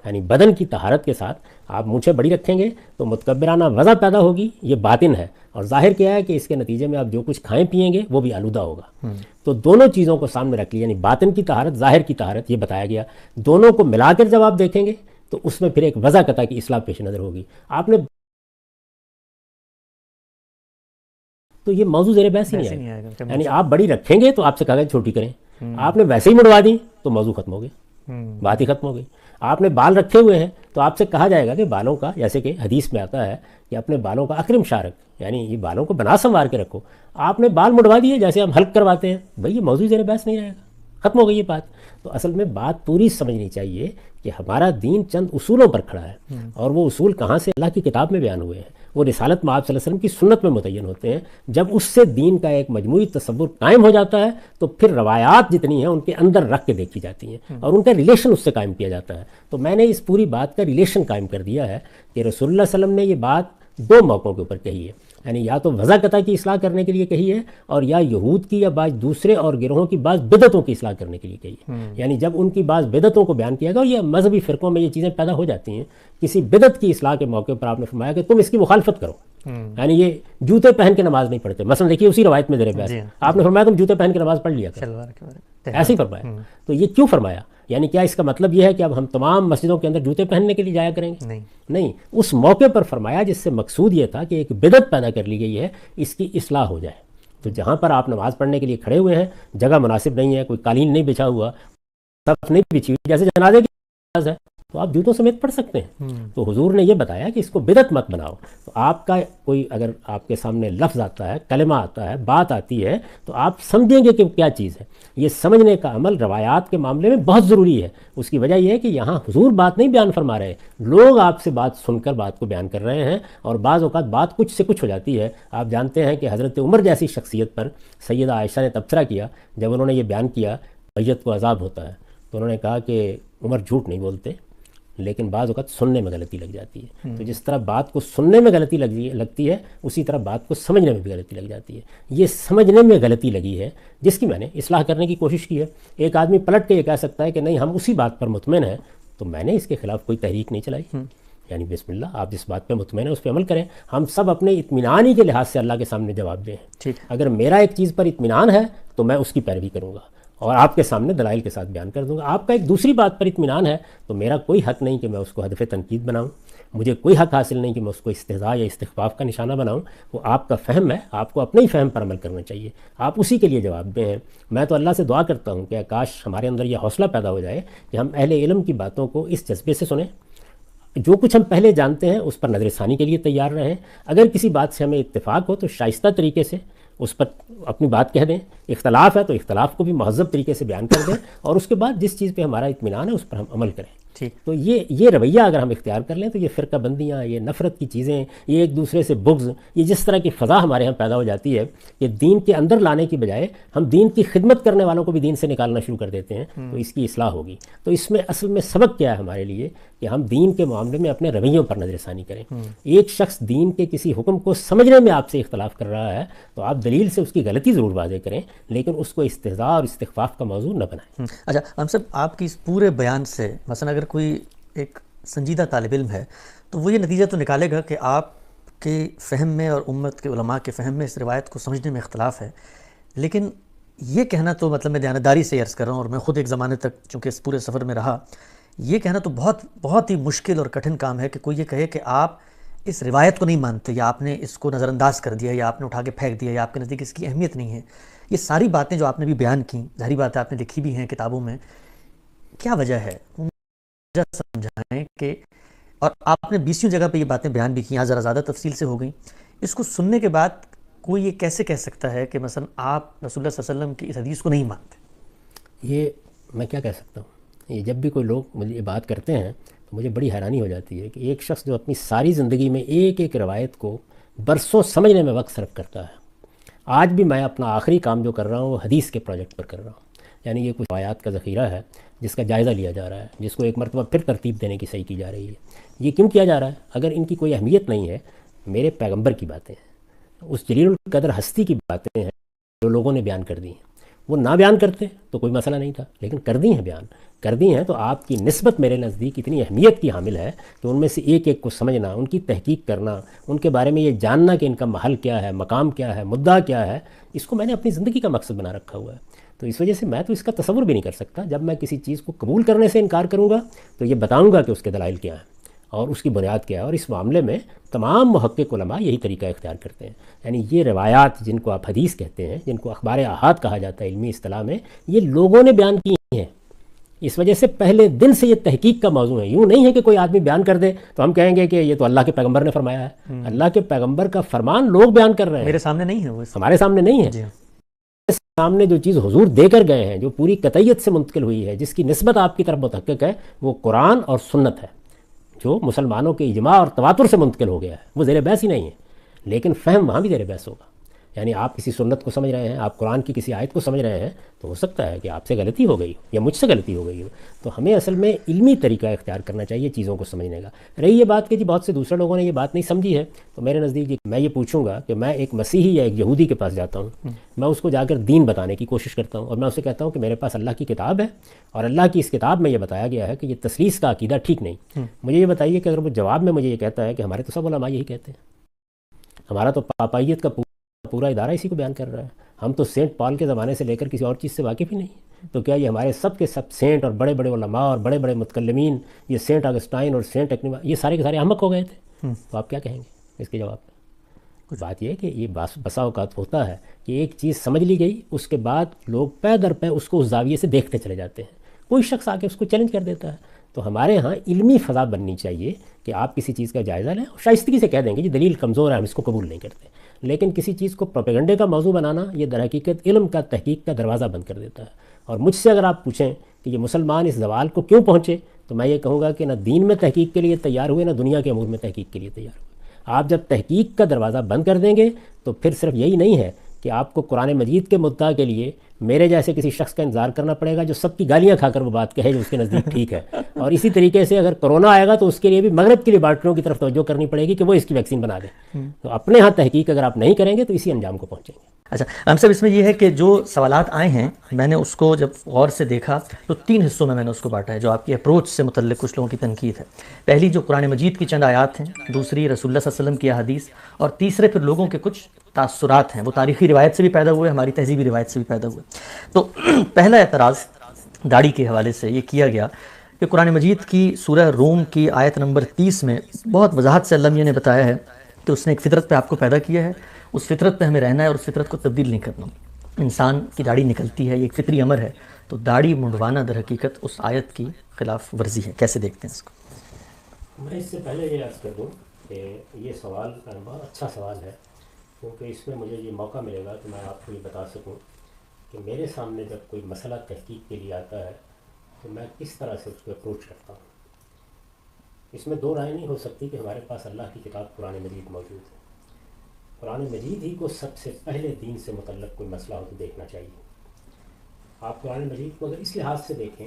یعنی بدن کی طہارت کے ساتھ. آپ مونچھیں بڑی رکھیں گے تو متکبرانہ وضع پیدا ہوگی, یہ باطن ہے. اور ظاہر کیا ہے کہ اس کے نتیجے میں آپ جو کچھ کھائیں پئیں گے وہ بھی آلودہ ہوگا. تو دونوں چیزوں کو سامنے رکھ لیا, یعنی باطن کی طہارت, ظاہر کی طہارت, یہ بتایا گیا. دونوں کو ملا کر جب آپ دیکھیں گے تو اس میں پھر ایک وضع قطع کی اصلاح پیش نظر ہوگی. آپ نے تو یہ موضوع زیر بحث ہی نہیں آئے گا. یعنی آپ بڑی رکھیں گے تو آپ سے کہا گیا چھوٹی کریں, آپ نے ویسے ہی مڑوا دی تو موضوع ختم ہو گیا, بات ہی ختم ہو گئی. آپ نے بال رکھے ہوئے ہیں تو آپ سے کہا جائے گا کہ بالوں کا, جیسے کہ حدیث میں آتا ہے کہ اپنے بالوں کا اکرم شارک, یعنی یہ بالوں کو بنا سنوار کے رکھو. آپ نے بال مڑوا دیے جیسے ہم حلق کرواتے ہیں, بھئی یہ موضوع زیر بحث نہیں رہے گا, ختم ہو گئی یہ بات. تو اصل میں بات پوری سمجھنی چاہیے کہ ہمارا دین چند اصولوں پر کھڑا ہے, اور وہ اصول کہاں سے اللہ کی کتاب میں بیان ہوئے ہیں, وہ رسالت مآب صلی اللہ علیہ وسلم کی سنت میں متعین ہوتے ہیں. جب اس سے دین کا ایک مجموعی تصور قائم ہو جاتا ہے تو پھر روایات جتنی ہیں ان کے اندر رکھ کے دیکھی جاتی ہیں اور ان کا ریلیشن اس سے قائم کیا جاتا ہے. تو میں نے اس پوری بات کا ریلیشن قائم کر دیا ہے کہ رسول اللہ صلی اللہ علیہ وسلم نے یہ بات دو موقعوں کے اوپر کہی ہے, یعنی یا تو وضع قطع کی اصلاح کرنے کے لیے کہی ہے, اور یا یہود کی یا بعض دوسرے اور گروہوں کی بعض بدعتوں کی اصلاح کرنے کے لیے کہی ہے. یعنی جب ان کی بعض بدعتوں کو بیان کیا گیا, اور یہ مذہبی فرقوں میں یہ چیزیں پیدا ہو جاتی ہیں, کسی بدعت کی اصلاح کے موقع پر آپ نے فرمایا کہ تم اس کی مخالفت کرو, یعنی یہ جوتے پہن کے نماز نہیں پڑھتے. مثلا دیکھیے اسی روایت میں زیر بحث آپ نے فرمایا تم جوتے پہن کے نماز پڑھ لیا کرو, ایسے ہی فرمایا. تو یہ کیوں فرمایا؟ یعنی کیا اس کا مطلب یہ ہے کہ اب ہم تمام مسجدوں کے اندر جوتے پہننے کے لیے جایا کریں گے؟ نہیں, اس موقع پر فرمایا جس سے مقصود یہ تھا کہ ایک بدعت پیدا کر لی گئی ہے, اس کی اصلاح ہو جائے. تو جہاں پر آپ نماز پڑھنے کے لیے کھڑے ہوئے ہیں, جگہ مناسب نہیں ہے, کوئی قالین نہیں بچھا ہوا, صف نہیں بچھی ہوئی, جیسے جنازے کی نماز ہے, تو آپ جوتوں سمیت پڑھ سکتے ہیں. تو حضور نے یہ بتایا کہ اس کو بدعت مت بناؤ. تو آپ کا کوئی اگر آپ کے سامنے لفظ آتا ہے, کلمہ آتا ہے, بات آتی ہے, تو آپ سمجھیں گے کہ کیا چیز ہے. یہ سمجھنے کا عمل روایات کے معاملے میں بہت ضروری ہے. اس کی وجہ یہ ہے کہ یہاں حضور بات نہیں بیان فرما رہے, لوگ آپ سے بات سن کر بات کو بیان کر رہے ہیں, اور بعض اوقات بات کچھ سے کچھ ہو جاتی ہے. آپ جانتے ہیں کہ حضرت عمر جیسی شخصیت پر سیدہ عائشہ نے تبصرہ کیا جب انہوں نے یہ بیان کیا میت کو عذاب ہوتا ہے, تو انہوں نے کہا کہ عمر جھوٹ نہیں بولتے, لیکن بعض اوقات سننے میں غلطی لگ جاتی ہے. تو جس طرح بات کو سننے میں غلطی لگتی ہے, اسی طرح بات کو سمجھنے میں بھی غلطی لگ جاتی ہے. یہ سمجھنے میں غلطی لگی ہے جس کی میں نے اصلاح کرنے کی کوشش کی ہے. ایک آدمی پلٹ کے یہ کہہ سکتا ہے کہ نہیں ہم اسی بات پر مطمئن ہیں, تو میں نے اس کے خلاف کوئی تحریک نہیں چلائی. یعنی بسم اللہ, آپ جس بات پہ مطمئن ہیں اس پہ عمل کریں. ہم سب اپنے اطمینانی کے لحاظ سے اللہ کے سامنے جواب دیں. اگر میرا ایک چیز پر اطمینان ہے تو میں اس کی پیروی کروں گا اور آپ کے سامنے دلائل کے ساتھ بیان کر دوں گا. آپ کا ایک دوسری بات پر اطمینان ہے تو میرا کوئی حق نہیں کہ میں اس کو ہدف تنقید بناؤں. مجھے کوئی حق حاصل نہیں کہ میں اس کو استہزاء یا استخفاف کا نشانہ بناؤں. وہ آپ کا فہم ہے, آپ کو اپنے ہی فہم پر عمل کرنا چاہیے, آپ اسی کے لیے جواب دیں ہیں. میں تو اللہ سے دعا کرتا ہوں کہ کاش ہمارے اندر یہ حوصلہ پیدا ہو جائے کہ ہم اہل علم کی باتوں کو اس جذبے سے سنیں, جو کچھ ہم پہلے جانتے ہیں اس پر نظر ثانی کے لیے تیار رہیں. اگر کسی بات سے ہمیں اتفاق ہو تو شائستہ طریقے سے اس پر اپنی بات کہہ دیں. اختلاف ہے تو اختلاف کو بھی مہذب طریقے سے بیان کر دیں, اور اس کے بعد جس چیز پہ ہمارا اطمینان ہے اس پر ہم عمل کریں. تو یہ رویہ اگر ہم اختیار کر لیں تو یہ فرقہ بندیاں, یہ نفرت کی چیزیں, یہ ایک دوسرے سے بغض, یہ جس طرح کی فضا ہمارے ہاں پیدا ہو جاتی ہے کہ دین کے اندر لانے کی بجائے ہم دین کی خدمت کرنے والوں کو بھی دین سے نکالنا شروع کر دیتے ہیں, تو اس کی اصلاح ہوگی. تو اس میں اصل میں سبق کیا ہے ہمارے لیے کہ ہم دین کے معاملے میں اپنے رویوں پر نظر ثانی کریں. ایک شخص دین کے کسی حکم کو سمجھنے میں آپ سے اختلاف کر رہا ہے تو آپ دلیل سے اس کی غلطی ضرور واضح کریں, لیکن اس کو استہزاء اور استخفاف کا موضوع نہ بنائیں. اچھا ہم سب آپ کی اس پورے بیان سے مثلا اگر کوئی ایک سنجیدہ طالب علم ہے تو وہ یہ نتیجہ تو نکالے گا کہ آپ کے فہم میں اور امت کے علماء کے فہم میں اس روایت کو سمجھنے میں اختلاف ہے. لیکن یہ کہنا تو مطلب میں دیانتداری سے عرض کر رہا ہوں, اور میں خود ایک زمانے تک چونکہ اس پورے سفر میں رہا, یہ کہنا تو بہت ہی مشکل اور کٹھن کام ہے کہ کوئی یہ کہے کہ آپ اس روایت کو نہیں مانتے, یا آپ نے اس کو نظر انداز کر دیا, یا آپ نے اٹھا کے پھینک دیا, یا آپ کے نزدیک اس کی اہمیت نہیں ہے. یہ ساری باتیں جو آپ نے بھی بیان کی, ظاہری بات ہے آپ نے لکھی بھی ہیں کتابوں میں, کیا وجہ ہے؟ وجہ سمجھائیں کہ، اور آپ نے 20 جگہ پہ یہ باتیں بیان بھی کی، یہاں ذرا زیادہ تفصیل سے ہو گئیں، اس کو سننے کے بعد کوئی یہ کیسے کہہ سکتا ہے کہ مثلا آپ رسول اللہ صلی اللہ علیہ وسلم کی اس حدیث کو نہیں مانتے؟ یہ میں کیا کہہ سکتا ہوں، یہ جب بھی کوئی لوگ مجھے یہ بات کرتے ہیں تو مجھے بڑی حیرانی ہو جاتی ہے کہ ایک شخص جو اپنی ساری زندگی میں ایک ایک روایت کو برسوں سمجھنے میں وقت صرف کرتا ہے، آج بھی میں اپنا آخری کام جو کر رہا ہوں وہ حدیث کے پروجیکٹ پر کر رہا ہوں، یعنی یہ کچھ روایات کا ذخیرہ ہے جس کا جائزہ لیا جا رہا ہے، جس کو ایک مرتبہ پھر ترتیب دینے کی صحیح کی جا رہی ہے۔ یہ کیوں کیا جا رہا ہے؟ اگر ان کی کوئی اہمیت نہیں ہے، میرے پیغمبر کی باتیں ہیں، اس جلیل القدر ہستی کی باتیں ہیں جو لوگوں نے بیان کر دی ہیں، وہ نہ بیان کرتے تو کوئی مسئلہ نہیں تھا، لیکن کر دی ہیں، بیان کر دی ہیں، تو آپ کی نسبت میرے نزدیک اتنی اہمیت کی حامل ہے کہ ان میں سے ایک ایک کو سمجھنا، ان کی تحقیق کرنا، ان کے بارے میں یہ جاننا کہ ان کا محل کیا ہے، مقام کیا ہے، مدعا کیا ہے، اس کو میں نے اپنی زندگی کا مقصد بنا رکھا ہوا ہے۔ تو اس وجہ سے میں تو اس کا تصور بھی نہیں کر سکتا، جب میں کسی چیز کو قبول کرنے سے انکار کروں گا تو یہ بتاؤں گا کہ اس کے دلائل کیا ہیں اور اس کی بنیاد کیا ہے، اور اس معاملے میں تمام محقق علماء یہی طریقہ اختیار کرتے ہیں۔ یعنی یہ روایات جن کو آپ حدیث کہتے ہیں، جن کو اخبار احاد کہا جاتا ہے علمی اصطلاح میں، یہ لوگوں نے بیان کی ہیں، اس وجہ سے پہلے دن سے یہ تحقیق کا موضوع ہے۔ یوں نہیں ہے کہ کوئی آدمی بیان کر دے تو ہم کہیں گے کہ یہ تو اللہ کے پیغمبر نے فرمایا ہے۔ اللہ کے پیغمبر کا فرمان لوگ بیان کر رہے ہیں، میرے سامنے نہیں ہے وہ، ہمارے سامنے نہیں ہے۔ جی سامنے جو چیز حضور دے کر گئے ہیں، جو پوری قطعیت سے منتقل ہوئی ہے، جس کی نسبت آپ کی طرف متحقق ہے، وہ قرآن اور سنت ہے، جو مسلمانوں کے اجماع اور تواتر سے منتقل ہو گیا ہے، وہ زیر بحث ہی نہیں ہے، لیکن فہم وہاں بھی زیر بحث ہوگا۔ یعنی آپ کسی سنت کو سمجھ رہے ہیں، آپ قرآن کی کسی آیت کو سمجھ رہے ہیں، تو ہو سکتا ہے کہ آپ سے غلطی ہو گئی یا مجھ سے غلطی ہو گئی ہو، تو ہمیں اصل میں علمی طریقہ اختیار کرنا چاہیے چیزوں کو سمجھنے کا۔ رہی یہ بات کہ جی بہت سے دوسرے لوگوں نے یہ بات نہیں سمجھی ہے، تو میرے نزدیک میں یہ پوچھوں گا کہ میں ایک مسیحی یا ایک یہودی کے پاس جاتا ہوں، میں اس کو جا کر دین بتانے کی کوشش کرتا ہوں، اور میں اسے کہتا ہوں کہ میرے پاس اللہ کی کتاب ہے، اور اللہ کی اس کتاب میں یہ بتایا گیا ہے کہ یہ تثلیث کا عقیدہ ٹھیک نہیں۔ مجھے یہ بتائیے کہ اگر وہ جواب میں مجھے یہ کہتا ہے کہ ہمارے تو سب علماء یہی کہتے ہیں، ہمارا تو پاپائیت کا پورا ادارہ اسی کو بیان کر رہا ہے، ہم تو سینٹ پال کے زمانے سے لے کر کسی اور چیز سے واقف ہی نہیں، تو کیا یہ ہمارے سب کے سب سینٹ اور بڑے بڑے علماء اور بڑے بڑے متکلمین، یہ سینٹ اگسٹائن اور سینٹ اکنیما، یہ سارے کے سارے احمق ہو گئے تھے؟ تو آپ کیا کہیں گے اس کے جواب میں؟ بات یہ ہے کہ یہ بسا اوقات ہوتا ہے کہ ایک چیز سمجھ لی گئی، اس کے بعد لوگ پے در پے اس کو اس زاویے سے دیکھتے چلے جاتے ہیں، کوئی شخص آ کے اس کو چیلنج کر دیتا ہے۔ تو ہمارے ہاں علمی فضا بننی چاہیے کہ آپ کسی چیز کا جائزہ لیں اور شائستگی سے کہہ دیں گے جی دلیل کمزور ہے، ہم اس کو قبول نہیں کرتے، لیکن کسی چیز کو پروپیگنڈے کا موضوع بنانا یہ در حقیقت علم کا، تحقیق کا دروازہ بند کر دیتا ہے۔ اور مجھ سے اگر آپ پوچھیں کہ یہ مسلمان اس زوال کو کیوں پہنچے، تو میں یہ کہوں گا کہ نہ دین میں تحقیق کے لیے تیار ہوئے، نہ دنیا کے امور میں تحقیق کے لیے تیار ہوئے۔ آپ جب تحقیق کا دروازہ بند کر دیں گے تو پھر صرف یہی نہیں ہے کہ آپ کو قرآن مجید کے مدعا کے لیے میرے جیسے کسی شخص کا انتظار کرنا پڑے گا جو سب کی گالیاں کھا کر وہ بات کہے جو اس کے نزدیک ٹھیک ہے، اور اسی طریقے سے اگر کرونا آئے گا تو اس کے لیے بھی مغرب کے لیبارٹریوں کی طرف توجہ کرنی پڑے گی کہ وہ اس کی ویکسین بنا دیں۔ تو اپنے ہاں تحقیق اگر آپ نہیں کریں گے تو اسی انجام کو پہنچیں گے۔ اچھا ہم صاحب، اس میں یہ ہے کہ جو سوالات آئے ہیں میں نے اس کو جب غور سے دیکھا تو 3 حصوں میں نے اس کو بانٹا ہے، جو آپ کی اپروچ سے متعلق کچھ لوگوں کی تنقید ہے۔ پہلی جو قرآن مجید کی چند آیات ہیں، دوسری رسول اللہ صلی اللہ علیہ وسلم کی احادیث، اور تیسرے پھر لوگوں کے کچھ تاثرات ہیں، وہ تاریخی روایت سے بھی پیدا ہوئے، ہماری تہذیبی روایت سے بھی پیدا ہوئے۔ تو پہلا اعتراض داڑھی کے حوالے سے یہ کیا گیا کہ قرآن مجید کی سورہ روم کی آیت نمبر 30 میں بہت وضاحت سے اللہ میاں نے بتایا ہے کہ اس نے ایک فطرت پہ آپ کو پیدا کیا ہے، اس فطرت پہ ہمیں رہنا ہے اور اس فطرت کو تبدیل نہیں کرنا۔ انسان کی داڑھی نکلتی ہے، یہ ایک فطری امر ہے، تو داڑھی منڈوانا در حقیقت اس آیت کی خلاف ورزی ہے۔ کیسے دیکھتے ہیں اس کو؟ میں اس سے پہلے یہ عرض کر دوں کہ یہ سوال بہت اچھا سوال ہے، کیونکہ اس میں مجھے یہ موقع ملے گا کہ میں آپ کو یہ بتا سکوں کہ میرے سامنے جب کوئی مسئلہ تحقیق کے لیے آتا ہے تو میں کس طرح سے اس کو اپروچ کرتا ہوں۔ اس میں 2 رائے نہیں ہو سکتی کہ ہمارے پاس اللہ کی کتاب قرآن مجید موجود ہے، قرآن مجید ہی کو سب سے پہلے دین سے متعلق کوئی مسئلہ ہو تو دیکھنا چاہیے۔ آپ قرآن مجید کو اگر اس لحاظ سے دیکھیں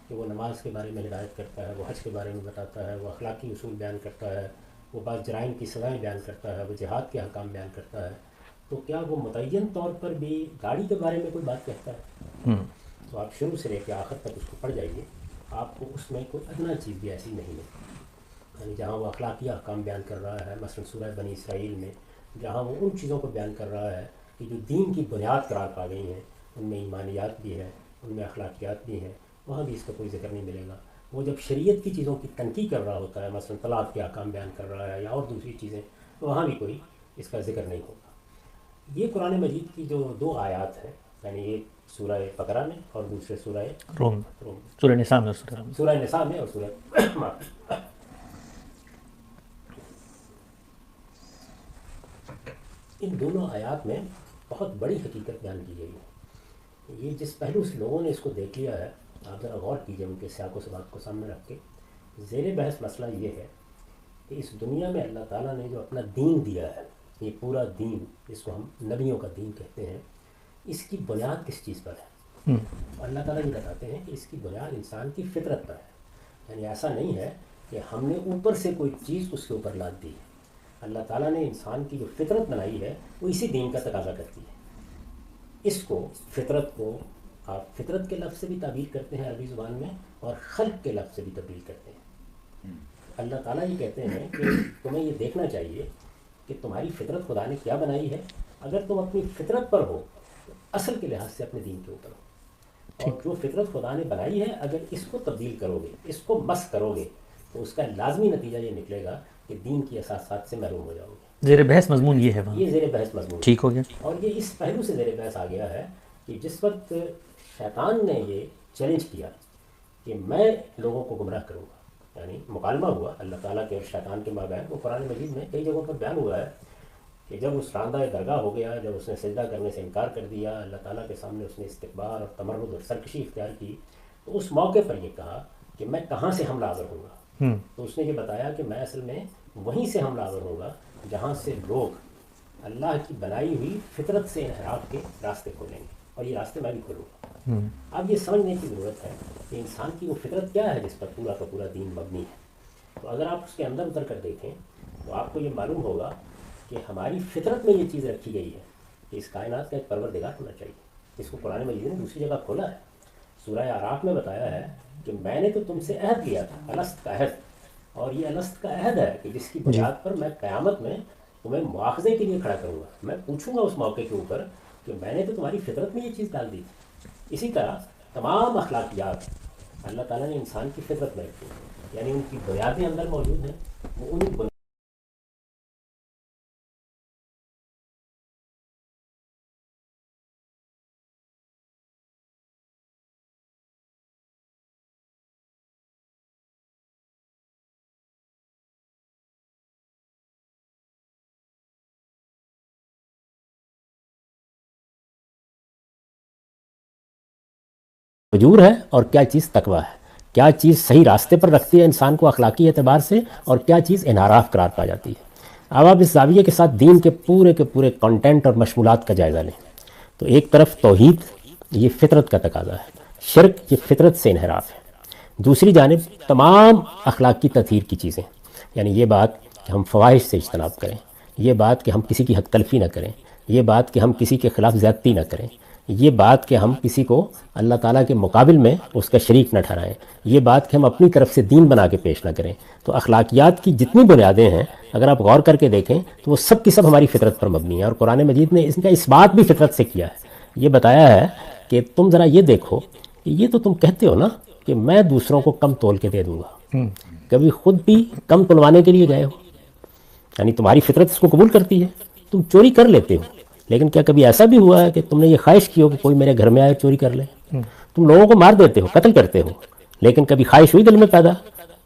کہ وہ نماز کے بارے میں ہدایت کرتا ہے، وہ حج کے بارے میں بتاتا ہے، وہ اخلاقی اصول بیان کرتا ہے، وہ بعض جرائم کی سزائیں بیان کرتا ہے، وہ جہاد کے احکام بیان کرتا ہے، تو کیا وہ متعین طور پر بھی گاڑی کے بارے میں کوئی بات کہتا ہے؟ تو آپ شروع سے لے کے آخر تک اس کو پڑھ جائیے، آپ کو اس میں کوئی ادنا چیز بھی ایسی نہیں ہے۔ یعنی جہاں وہ اخلاقی احکام بیان کر رہا ہے، مثلا سورہ بنی اسرائیل میں جہاں وہ ان چیزوں کو بیان کر رہا ہے کہ جو دین کی بنیاد قرار پا گئی ہیں، ان میں ایمانیات بھی ہے، ان میں اخلاقیات بھی ہیں، وہاں بھی اس کا کوئی ذکر نہیں ملے گا۔ وہ جب شریعت کی چیزوں کی تنقید کر رہا ہوتا ہے، مثلا طلاق کے احکام بیان کر رہا ہے یا اور دوسری چیزیں، تو وہاں بھی کوئی اس کا ذکر نہیں ہوگا۔ یہ قرآن مجید کی جو 2 آیات ہیں، یعنی ایک سورہ بقرہ میں اور دوسرے سورہ روم، روم، سورہ نساء میں اور سورہ روم۔ سورہ نساء میں اور سورہ ان دونوں آیات میں بہت بڑی حقیقت بیان کی گئی ہے۔ یہ جس پہلو سے لوگوں نے اس کو دیکھ لیا ہے، آپ ذرا غور کیجئے ان کے سیاق و سباق کو سامنے رکھ کے۔ زیر بحث مسئلہ یہ ہے کہ اس دنیا میں اللہ تعالیٰ نے جو اپنا دین دیا ہے، یہ پورا دین جس کو ہم نبیوں کا دین کہتے ہیں، اس کی بنیاد کس چیز پر ہے؟ اللہ تعالیٰ یہ بتاتے ہیں کہ اس کی بنیاد انسان کی فطرت پر ہے۔ یعنی ایسا نہیں ہے کہ ہم نے اوپر سے کوئی چیز اس کے اوپر لاد دی ہے۔ اللہ تعالیٰ نے انسان کی جو فطرت بنائی ہے وہ اسی دین کا تقاضا کرتی ہے۔ اس کو فطرت کو آپ فطرت کے لفظ سے بھی تعبیر کرتے ہیں عربی زبان میں، اور خلق کے لفظ سے بھی تبدیل کرتے ہیں۔ اللہ تعالیٰ یہ کہتے ہیں کہ تمہیں یہ دیکھنا چاہیے کہ تمہاری فطرت خدا نے کیا بنائی ہے۔ اگر تم اپنی فطرت پر ہو تو اصل کے لحاظ سے اپنے دین کے اوپر ہو، اور جو فطرت خدا نے بنائی ہے اگر اس کو تبدیل کرو گے، اس کو مس کرو گے، تو اس کا لازمی نتیجہ یہ نکلے گا کہ دین کی اساسات سے محروم ہو جاؤ گے۔ زیر بحث مضمون یہ ہے وہاں، یہ زیر بحث مضمون ٹھیک ہو گیا۔ اور یہ اس پہلو سے زیر بحث آ گیا ہے کہ جس وقت شیطان نے یہ چیلنج کیا کہ میں لوگوں کو گمراہ کروں گا، یعنی مکالمہ ہوا اللہ تعالیٰ کے اور شیطان کے مابین، وہ قرآن مجید میں کئی جگہوں پر بیان ہوا ہے کہ جب اس راندہ درگاہ ہو گیا، جب اس نے سجدہ کرنے سے انکار کر دیا، اللہ تعالیٰ کے سامنے اس نے استکبار اور تمرد اور سرکشی اختیار کی، تو اس موقع پر یہ کہا کہ میں کہاں سے حملہ آور ہوں گا؟ تو اس نے یہ بتایا کہ میں اصل میں وہیں سے حملہ آور ہوں گا جہاں سے لوگ اللہ کی بنائی ہوئی فطرت سے انحراف کے راستے کھولیں گے، اور یہ راستے میں بھی کھولوں گا۔ اب یہ سمجھنے کی ضرورت ہے کہ انسان کی وہ فطرت کیا ہے جس پر پورا کا پورا دین مبنی ہے۔ تو اگر آپ اس کے اندر اتر کر دیکھیں تو آپ کو یہ معلوم ہوگا کہ ہماری فطرت میں یہ چیز رکھی گئی ہے کہ اس کائنات کا ایک پروردگار ہونا چاہیے۔ اس کو قرآن مجید نے دوسری جگہ کھولا ہے، سورہ اعراف میں بتایا ہے کہ میں نے تو تم سے عہد لیا تھا، الست کا عہد، اور یہ الست کا عہد ہے کہ جس کی بنیاد پر میں قیامت میں تمہیں مواخذے کے لیے کھڑا کروں گا۔ میں پوچھوں گا اس موقع کے اوپر کہ میں نے تو تمہاری فطرت میں یہ چیز ڈال دی تھی۔ اسی طرح تمام اخلاقیات اللہ تعالیٰ نے انسان کی فطرت میں رکھی، یعنی ان کی بنیادیں اندر موجود ہیں، وہ ان وجور ہے اور کیا چیز تقویٰ ہے، کیا چیز صحیح راستے پر رکھتی ہے انسان کو اخلاقی اعتبار سے، اور کیا چیز انحراف قرار پا جاتی ہے۔ اب آپ اس زاویے کے ساتھ دین کے پورے کنٹینٹ اور مشمولات کا جائزہ لیں تو ایک طرف توحید، یہ فطرت کا تقاضا ہے، شرک یہ فطرت سے انحراف ہے، دوسری جانب تمام اخلاق کی تطہیر کی چیزیں، یعنی یہ بات کہ ہم فواحش سے اجتناب کریں، یہ بات کہ ہم کسی کی حق تلفی نہ کریں، یہ بات کہ ہم کسی کے خلاف زیادتی نہ کریں، یہ بات کہ ہم کسی کو اللہ تعالیٰ کے مقابل میں اس کا شریک نہ ٹھہرائیں، یہ بات کہ ہم اپنی طرف سے دین بنا کے پیش نہ کریں۔ تو اخلاقیات کی جتنی بنیادیں ہیں اگر آپ غور کر کے دیکھیں تو وہ سب کی سب ہماری فطرت پر مبنی ہیں، اور قرآن مجید نے اس کا اثبات بھی فطرت سے کیا ہے۔ یہ بتایا ہے کہ تم ذرا یہ دیکھو کہ یہ تو تم کہتے ہو نا کہ میں دوسروں کو کم تول کے دے دوں گا، کبھی خود بھی کم تلوانے کے لیے گئے ہو؟ یعنی تمہاری فطرت اس کو قبول کرتی ہے، تم چوری کر لیتے ہو، لیکن کیا کبھی ایسا بھی ہوا ہے کہ تم نے یہ خواہش کی ہو کہ کوئی میرے گھر میں آئے چوری کر لے؟ تم لوگوں کو مار دیتے ہو، قتل کرتے ہو، لیکن کبھی خواہش ہوئی دل میں پیدا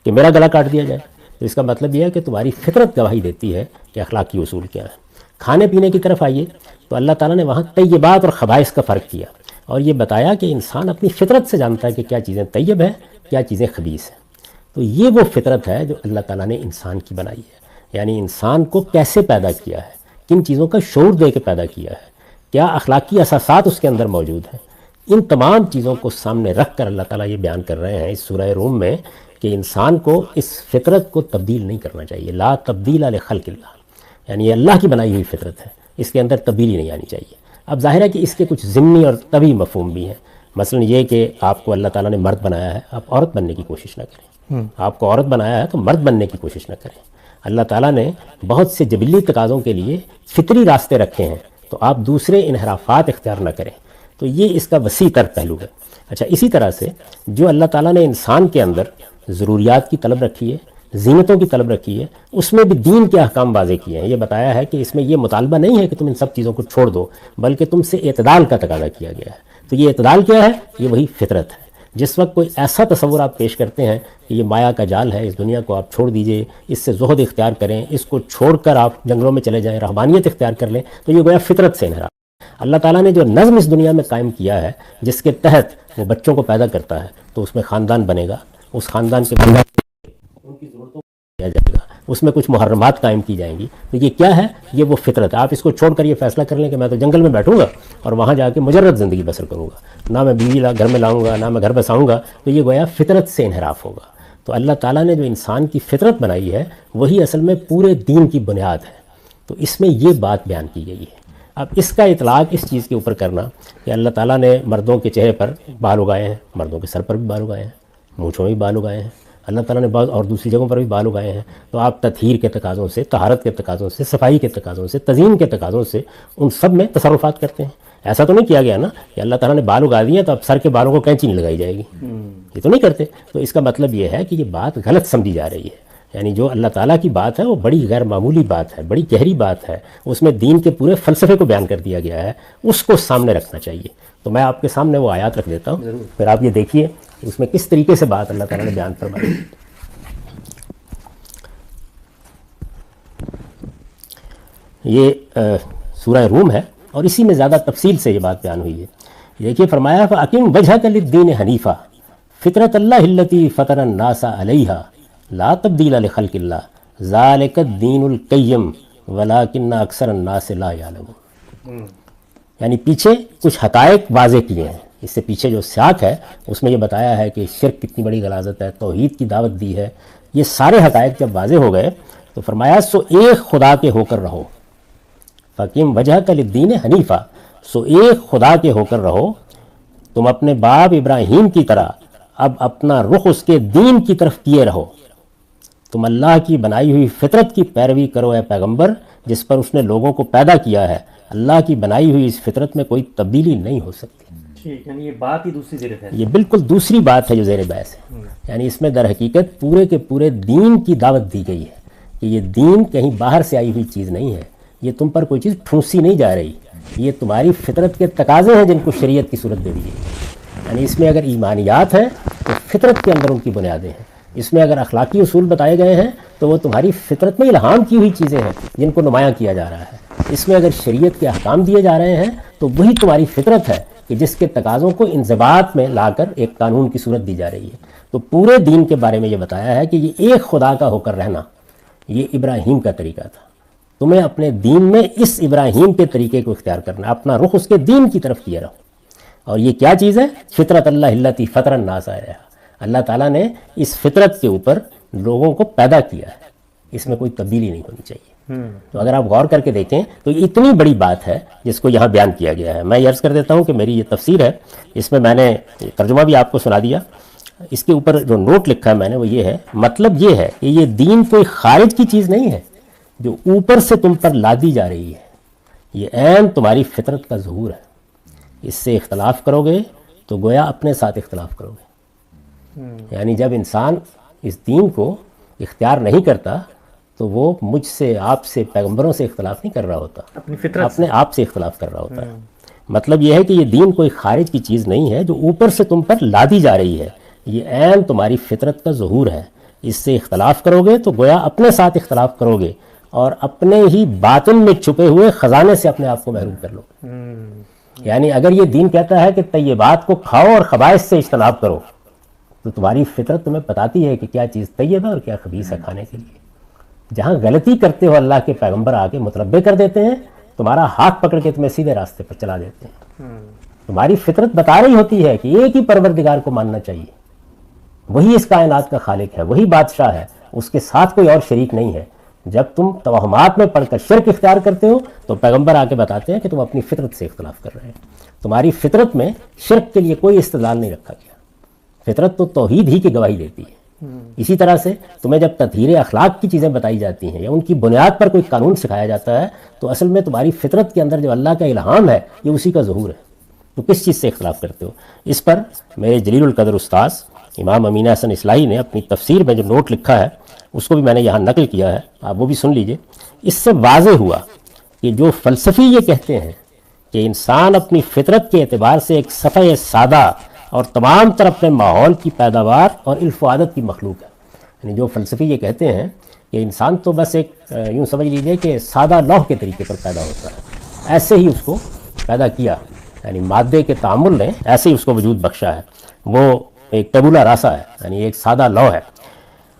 کہ میرا گلا کاٹ دیا جائے؟ تو اس کا مطلب یہ ہے کہ تمہاری فطرت گواہی دیتی ہے کہ اخلاقی اصول کیا ہے۔ کھانے پینے کی طرف آئیے تو اللہ تعالیٰ نے وہاں طیبات اور خبائث کا فرق کیا، اور یہ بتایا کہ انسان اپنی فطرت سے جانتا ہے کہ کیا چیزیں طیب ہیں، کیا چیزیں خبیث ہیں۔ تو یہ وہ فطرت ہے جو اللہ تعالیٰ نے انسان کی بنائی ہے، یعنی انسان کو کیسے پیدا کیا ہے، کن چیزوں کا شعور دے کے پیدا کیا ہے، کیا اخلاقی اساسات اس کے اندر موجود ہیں۔ ان تمام چیزوں کو سامنے رکھ کر اللہ تعالیٰ یہ بیان کر رہے ہیں اس سورہ روم میں کہ انسان کو اس فطرت کو تبدیل نہیں کرنا چاہیے، لا تبدیل لخلق اللہ، یعنی یہ اللہ کی بنائی ہوئی فطرت ہے، اس کے اندر تبدیلی نہیں آنی چاہیے۔ اب ظاہر ہے کہ اس کے کچھ ضمنی اور طبعی مفہوم بھی ہیں، مثلا یہ کہ آپ کو اللہ تعالیٰ نے مرد بنایا ہے، آپ عورت بننے کی کوشش نہ کریں، آپ کو عورت بنایا ہے تو مرد بننے کی کوشش نہ کریں۔ اللہ تعالیٰ نے بہت سے جبلی تقاضوں کے لیے فطری راستے رکھے ہیں، تو آپ دوسرے انحرافات اختیار نہ کریں۔ تو یہ اس کا وسیع تر پہلو ہے۔ اچھا، اسی طرح سے جو اللہ تعالیٰ نے انسان کے اندر ضروریات کی طلب رکھی ہے، زینتوں کی طلب رکھی ہے، اس میں بھی دین کے احکام واضح کیے ہیں۔ یہ بتایا ہے کہ اس میں یہ مطالبہ نہیں ہے کہ تم ان سب چیزوں کو چھوڑ دو، بلکہ تم سے اعتدال کا تقاضا کیا گیا ہے۔ تو یہ اعتدال کیا ہے؟ یہ وہی فطرت ہے۔ جس وقت کوئی ایسا تصور آپ پیش کرتے ہیں کہ یہ مایا کا جال ہے، اس دنیا کو آپ چھوڑ دیجئے، اس سے زہد اختیار کریں، اس کو چھوڑ کر آپ جنگلوں میں چلے جائیں، رہبانیت اختیار کر لیں، تو یہ گویا فطرت سے انحراف۔ اللہ تعالیٰ نے جو نظم اس دنیا میں قائم کیا ہے، جس کے تحت وہ بچوں کو پیدا کرتا ہے، تو اس میں خاندان بنے گا، اس خاندان کے بندہ ان کی ضرورتوں کو کیا جائے گا، اس میں کچھ محرمات قائم کی جائیں گی۔ تو یہ کیا ہے؟ یہ وہ فطرت ہے۔ آپ اس کو چھوڑ کر یہ فیصلہ کر لیں کہ میں تو جنگل میں بیٹھوں گا اور وہاں جا کے مجرد زندگی بسر کروں گا، نہ میں بیوی گھر میں لاؤں گا، نہ میں گھر بساؤں گا، تو یہ گویا فطرت سے انحراف ہوگا۔ تو اللہ تعالیٰ نے جو انسان کی فطرت بنائی ہے، وہی اصل میں پورے دین کی بنیاد ہے۔ تو اس میں یہ بات بیان کی گئی ہے۔ اب اس کا اطلاق اس چیز کے اوپر کرنا کہ اللہ تعالیٰ نے مردوں کے چہرے پر بال اگائے ہیں، مردوں کے سر پر بھی بال اگائے ہیں، مونچھوں میں بھی بال اگائے ہیں، اللہ تعالیٰ نے بعض اور دوسری جگہوں پر بھی بال اگائے ہیں، تو آپ تطہیر کے تقاضوں سے، طہارت کے تقاضوں سے، صفائی کے تقاضوں سے، تزئین کے تقاضوں سے ان سب میں تصرفات کرتے ہیں۔ ایسا تو نہیں کیا گیا نا کہ اللہ تعالیٰ نے بال اگا دیے تو اب سر کے بالوں کو کینچی نہیں لگائی جائے گی، یہ تو نہیں کرتے۔ تو اس کا مطلب یہ ہے کہ یہ بات غلط سمجھی جا رہی ہے، یعنی جو اللہ تعالیٰ کی بات ہے وہ بڑی غیر معمولی بات ہے، بڑی گہری بات ہے، اس میں دین کے پورے فلسفے کو بیان کر دیا گیا ہے، اس کو سامنے رکھنا چاہیے۔ تو میں آپ کے سامنے وہ آیات رکھ دیتا ہوں، پھر آپ یہ دیکھیے اس میں کس طریقے سے بات اللہ تعالیٰ نے بیان فرمائی۔ یہ سورہ روم ہے اور اسی میں زیادہ تفصیل سے یہ بات بیان ہوئی ہے۔ دیکھیے فرمایا فَأَقِمْ وَجْهَكَ لِلدِّينِ حَنِيفًا فِطْرَةَ اللَّهِ الَّتِي فَطَرَ النَّاسَ عَلَيْهَا لَا تَبْدِيلَ لِخَلْقِ اللَّهِ ذَلِكَ الدِّينُ الْقَيِّمُ وَلَكِنَّ أَكْثَرَ النَّاسِ لَا يَعْلَمُونَ۔ یعنی پیچھے کچھ حقائق واضح کیے ہیں، اس سے پیچھے جو سیاق ہے اس میں یہ بتایا ہے کہ شرک کتنی بڑی غلاظت ہے، توحید کی دعوت دی ہے۔ یہ سارے حقائق جب واضح ہو گئے تو فرمایا سو ایک خدا کے ہو کر رہو، فَأَقِمْ وَجْهَكَ لِلدِّينِ حَنِيفًا، سو ایک خدا کے ہو کر رہو، تم اپنے باپ ابراہیم کی طرح اب اپنا رخ اس کے دین کی طرف کیے رہو، تم اللہ کی بنائی ہوئی فطرت کی پیروی کرو اے پیغمبر، جس پر اس نے لوگوں کو پیدا کیا ہے۔ اللہ کی بنائی ہوئی اس فطرت میں کوئی تبدیلی نہیں ہو سکتی۔ ٹھیک، یعنی یہ بات ہی دوسری زیر ہے، یہ بالکل دوسری بات ہے جو زیر بحث ہے، یعنی اس میں در حقیقت پورے کے پورے دین کی دعوت دی گئی ہے کہ یہ دین کہیں باہر سے آئی ہوئی چیز نہیں ہے، یہ تم پر کوئی چیز ٹھونسی نہیں جا رہی، یہ تمہاری فطرت کے تقاضے ہیں جن کو شریعت کی صورت دے دی گئی۔ یعنی اس میں اگر ایمانیات ہیں تو فطرت کے اندر ان کی بنیادیں ہیں، اس میں اگر اخلاقی اصول بتائے گئے ہیں تو وہ تمہاری فطرت میں الہام کی ہوئی چیزیں ہیں جن کو نمایاں کیا جا رہا ہے۔ اس میں اگر شریعت کے احکام دیے جا رہے ہیں تو وہی تمہاری فطرت ہے کہ جس کے تقاضوں کو انضباط میں لا کر ایک قانون کی صورت دی جا رہی ہے۔ تو پورے دین کے بارے میں یہ بتایا ہے کہ یہ ایک خدا کا ہو کر رہنا یہ ابراہیم کا طریقہ تھا، تمہیں اپنے دین میں اس ابراہیم کے طریقے کو اختیار کرنا، اپنا رخ اس کے دین کی طرف کیے رہو۔ اور یہ کیا چیز ہے؟ فطرت اللہ التی فطر الناس علیہا، اللہ تعالیٰ نے اس فطرت کے اوپر لوگوں کو پیدا کیا ہے، اس میں کوئی تبدیلی نہیں ہونی چاہیے۔ تو اگر آپ غور کر کے دیکھیں تو یہ اتنی بڑی بات ہے جس کو یہاں بیان کیا گیا ہے۔ میں یہ عرض کر دیتا ہوں کہ میری یہ تفسیر ہے، اس میں نے ترجمہ بھی آپ کو سنا دیا، اس کے اوپر جو نوٹ لکھا ہے میں نے وہ یہ ہے، مطلب یہ ہے کہ یہ دین کوئی خارج کی چیز نہیں ہے جو اوپر سے تم پر لادی جا رہی ہے، یہ عین تمہاری فطرت کا ظہور ہے۔ اس سے اختلاف کرو گے تو گویا اپنے ساتھ اختلاف کرو گے، یعنی جب انسان اس دین کو اختیار نہیں کرتا تو وہ مجھ سے، آپ سے، پیغمبروں سے اختلاف نہیں کر رہا ہوتا، اپنے آپ سے اختلاف کر رہا ہوتا ہے۔ مطلب یہ ہے کہ یہ دین کوئی خارج کی چیز نہیں ہے جو اوپر سے تم پر لادی جا رہی ہے، یہ عین تمہاری فطرت کا ظہور ہے۔ اس سے اختلاف کرو گے تو گویا اپنے ساتھ اختلاف کرو گے اور اپنے ہی باطن میں چھپے ہوئے خزانے سے اپنے آپ کو محروم کر لو گے۔ یعنی اگر یہ دین کہتا ہے کہ طیبات کو کھاؤ اور خبائث سے اجتناب کرو، تو تمہاری فطرت تمہیں بتاتی ہے کہ کیا چیز طیب ہے اور کیا خبیث ہے کھانے کے لیے۔ جہاں غلطی کرتے ہو اللہ کے پیغمبر آ کے متنبہ کر دیتے ہیں، تمہارا ہاتھ پکڑ کے تمہیں سیدھے راستے پر چلا دیتے ہیں۔ تمہاری فطرت بتا رہی ہوتی ہے کہ ایک ہی پروردگار کو ماننا چاہیے، وہی اس کائنات کا خالق ہے، وہی بادشاہ ہے، اس کے ساتھ کوئی اور شریک نہیں ہے۔ جب تم توہمات میں پڑھ کر شرک اختیار کرتے ہو تو پیغمبر آ کے بتاتے ہیں کہ تم اپنی فطرت سے اختلاف کر رہے ہیں۔ تمہاری فطرت میں شرک کے لیے کوئی استدلال نہیں رکھا گیا، فطرت تو توحید ہی کی گواہی دیتی ہے۔ اسی طرح سے تمہیں جب تطہیر اخلاق کی چیزیں بتائی جاتی ہیں یا ان کی بنیاد پر کوئی قانون سکھایا جاتا ہے تو اصل میں تمہاری فطرت کے اندر جو اللہ کا الہام ہے یہ اسی کا ظہور ہے۔ تو کس چیز سے اختلاف کرتے ہو؟ اس پر میرے جلیل القدر استاذ امام امین احسن اصلاحی نے اپنی تفسیر میں جو نوٹ لکھا ہے اس کو بھی میں نے یہاں نقل کیا ہے، آپ وہ بھی سن لیجئے۔ اس سے واضح ہوا کہ جو فلسفی یہ کہتے ہیں کہ انسان اپنی فطرت کے اعتبار سے ایک صفحہ سادہ اور تمام تر اپنے ماحول کی پیداوار اور عرف و عادت کی مخلوق ہے، یعنی جو فلسفی یہ کہتے ہیں کہ انسان تو بس ایک یوں سمجھ لیجئے کہ سادہ لوح کے طریقے پر پیدا ہوتا ہے، ایسے ہی اس کو پیدا کیا، یعنی مادے کے تعامل نے ایسے ہی اس کو وجود بخشا ہے، وہ ایک ٹیبولا راسا ہے، یعنی ایک سادہ لوح ہے،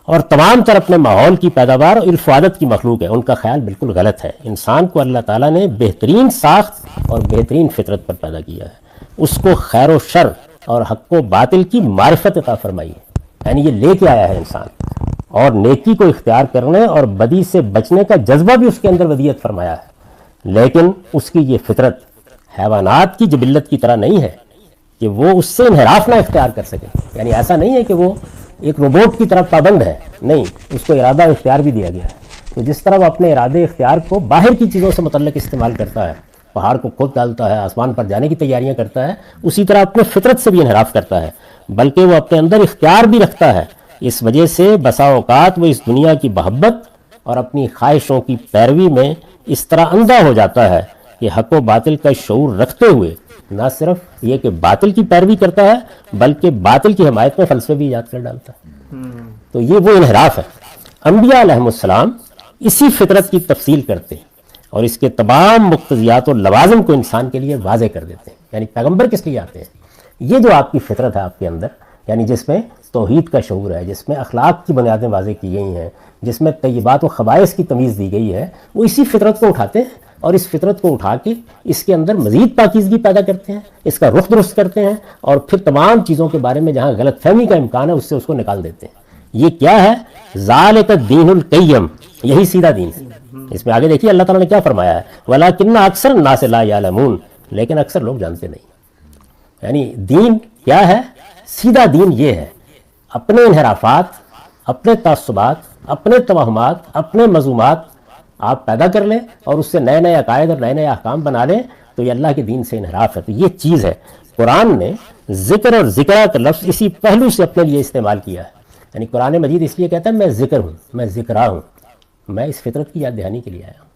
اور تمام تر اپنے ماحول کی پیداوار اور عرف و عادت کی مخلوق ہے۔ ان کا خیال بالکل غلط ہے۔ انسان کو اللہ تعالیٰ نے بہترین ساخت اور بہترین فطرت پر پیدا کیا ہے، اس کو خیر و شر اور حق و باطل کی معرفت عطا فرمائی ہے، یعنی یہ لے کے آیا ہے انسان، اور نیکی کو اختیار کرنے اور بدی سے بچنے کا جذبہ بھی اس کے اندر ودیت فرمایا ہے، لیکن اس کی یہ فطرت حیوانات کی جبلت کی طرح نہیں ہے کہ وہ اس سے انحراف نہ اختیار کر سکے، یعنی ایسا نہیں ہے کہ وہ ایک روبوٹ کی طرف پابند ہے، نہیں، اس کو ارادہ اختیار بھی دیا گیا ہے۔ تو جس طرح وہ اپنے ارادے اختیار کو باہر کی چیزوں سے متعلق استعمال کرتا ہے، پہاڑ کو کھود ڈالتا ہے، آسمان پر جانے کی تیاریاں کرتا ہے، اسی طرح اپنے فطرت سے بھی انحراف کرتا ہے، بلکہ وہ اپنے اندر اختیار بھی رکھتا ہے۔ اس وجہ سے بسا اوقات وہ اس دنیا کی محبت اور اپنی خواہشوں کی پیروی میں اس طرح اندھا ہو جاتا ہے کہ حق و باطل کا شعور رکھتے ہوئے نہ صرف یہ کہ باطل کی پیروی کرتا ہے بلکہ باطل کی حمایت میں فلسفے بھی ایجاد کر ڈالتا ہے۔ تو یہ وہ انحراف ہے۔ انبیاء علیہ السلام اسی فطرت کی تفصیل کرتے ہیں اور اس کے تمام مقتضیات و لوازم کو انسان کے لیے واضح کر دیتے ہیں۔ یعنی پیغمبر کس لیے آتے ہیں؟ یہ جو آپ کی فطرت ہے آپ کے اندر، یعنی جس میں توحید کا شعور ہے، جس میں اخلاق کی بنیادیں واضح کی گئی ہیں، جس میں طیبات و خبائث کی تمیز دی گئی ہے، وہ اسی فطرت کو اٹھاتے ہیں اور اس فطرت کو اٹھا کے اس کے اندر مزید پاکیزگی پیدا کرتے ہیں، اس کا رخ درست کرتے ہیں، اور پھر تمام چیزوں کے بارے میں جہاں غلط فہمی کا امکان ہے اس سے اس کو نکال دیتے ہیں۔ یہ کیا ہے؟ ذالک الدین القیم، یہی سیدھا دین ہے۔ اس میں آگے دیکھیے اللہ تعالیٰ نے کیا فرمایا ہے، وَلَٰكِنَّ أَكْثَرَ النَّاسِ لَا يَعْلَمُونَ، لیکن اکثر لوگ جانتے نہیں۔ یعنی دین کیا ہے؟ سیدھا دین یہ ہے، اپنے انحرافات، اپنے تعصبات، اپنے توہمات، اپنے مذمومات آپ پیدا کر لیں اور اس سے نئے نئے عقائد اور نئے نئے احکام بنا لیں، تو یہ اللہ کے دین سے انحراف ہے۔ تو یہ چیز ہے، قرآن نے ذکر اور ذکرہ کا لفظ اسی پہلو سے اپنے لیے استعمال کیا ہے۔ یعنی قرآن مجید اس لیے کہتا ہے میں ذکر ہوں، میں ذکرہ ہوں، میں اس فطرت کی یاد دہانی کے لیے آیا ہوں،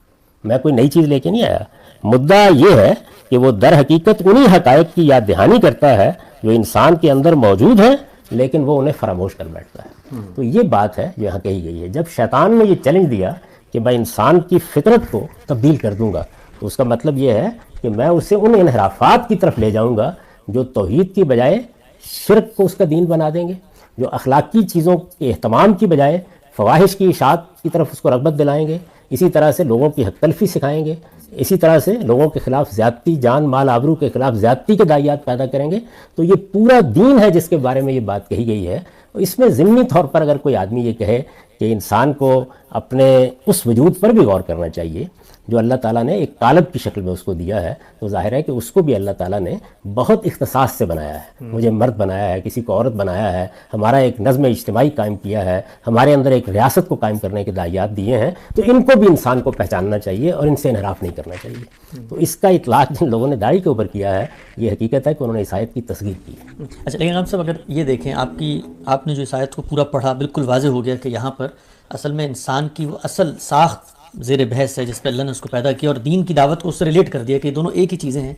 میں کوئی نئی چیز لے کے نہیں آیا۔ مدعا یہ ہے کہ وہ در حقیقت انہی حقائق کی یاد دہانی کرتا ہے جو انسان کے اندر موجود ہیں، لیکن وہ انہیں فراموش کر بیٹھتا ہے۔ تو یہ بات ہے جو یہاں کہی گئی ہے۔ جب شیطان نے یہ چیلنج دیا کہ میں انسان کی فطرت کو تبدیل کر دوں گا، تو اس کا مطلب یہ ہے کہ میں اسے ان انحرافات کی طرف لے جاؤں گا جو توحید کی بجائے شرک کو اس کا دین بنا دیں گے، جو اخلاقی چیزوں کے اہتمام کی بجائے فواحش کی اشاعت کی طرف اس کو رغبت دلائیں گے، اسی طرح سے لوگوں کی حق تلفی سکھائیں گے، اسی طرح سے لوگوں کے خلاف زیادتی، جان مال آبرو کے خلاف زیادتی کے داعیات پیدا کریں گے۔ تو یہ پورا دین ہے جس کے بارے میں یہ بات کہی گئی ہے۔ اس میں ضمنی طور پر اگر کوئی آدمی یہ کہے کہ انسان کو اپنے اس وجود پر بھی غور کرنا چاہیے جو اللہ تعالیٰ نے ایک قالب کی شکل میں اس کو دیا ہے، تو ظاہر ہے کہ اس کو بھی اللہ تعالیٰ نے بہت اختصاص سے بنایا ہے۔ مجھے مرد بنایا ہے، کسی کو عورت بنایا ہے، ہمارا ایک نظم اجتماعی قائم کیا ہے، ہمارے اندر ایک ریاست کو قائم کرنے کے داعیات دیے ہیں، تو ان کو بھی انسان کو پہچاننا چاہیے اور ان سے انحراف نہیں کرنا چاہیے۔ تو اس کا اطلاق جن لوگوں نے داڑھی کے اوپر کیا ہے، یہ حقیقت ہے کہ انہوں نے اس آیت کی تصغیر کی ہے۔ اچھا، لیکن ہم سب اگر یہ دیکھیں، آپ نے جو اس آیت کو پورا پڑھا، بالکل واضح ہو گیا کہ یہاں پر اصل میں انسان کی وہ اصل ساخت زیر بحث ہے جس پہ اللہ نے اس کو پیدا کیا، اور دین کی دعوت کو اس سے ریلیٹ کر دیا کہ یہ دونوں ایک ہی چیزیں ہیں۔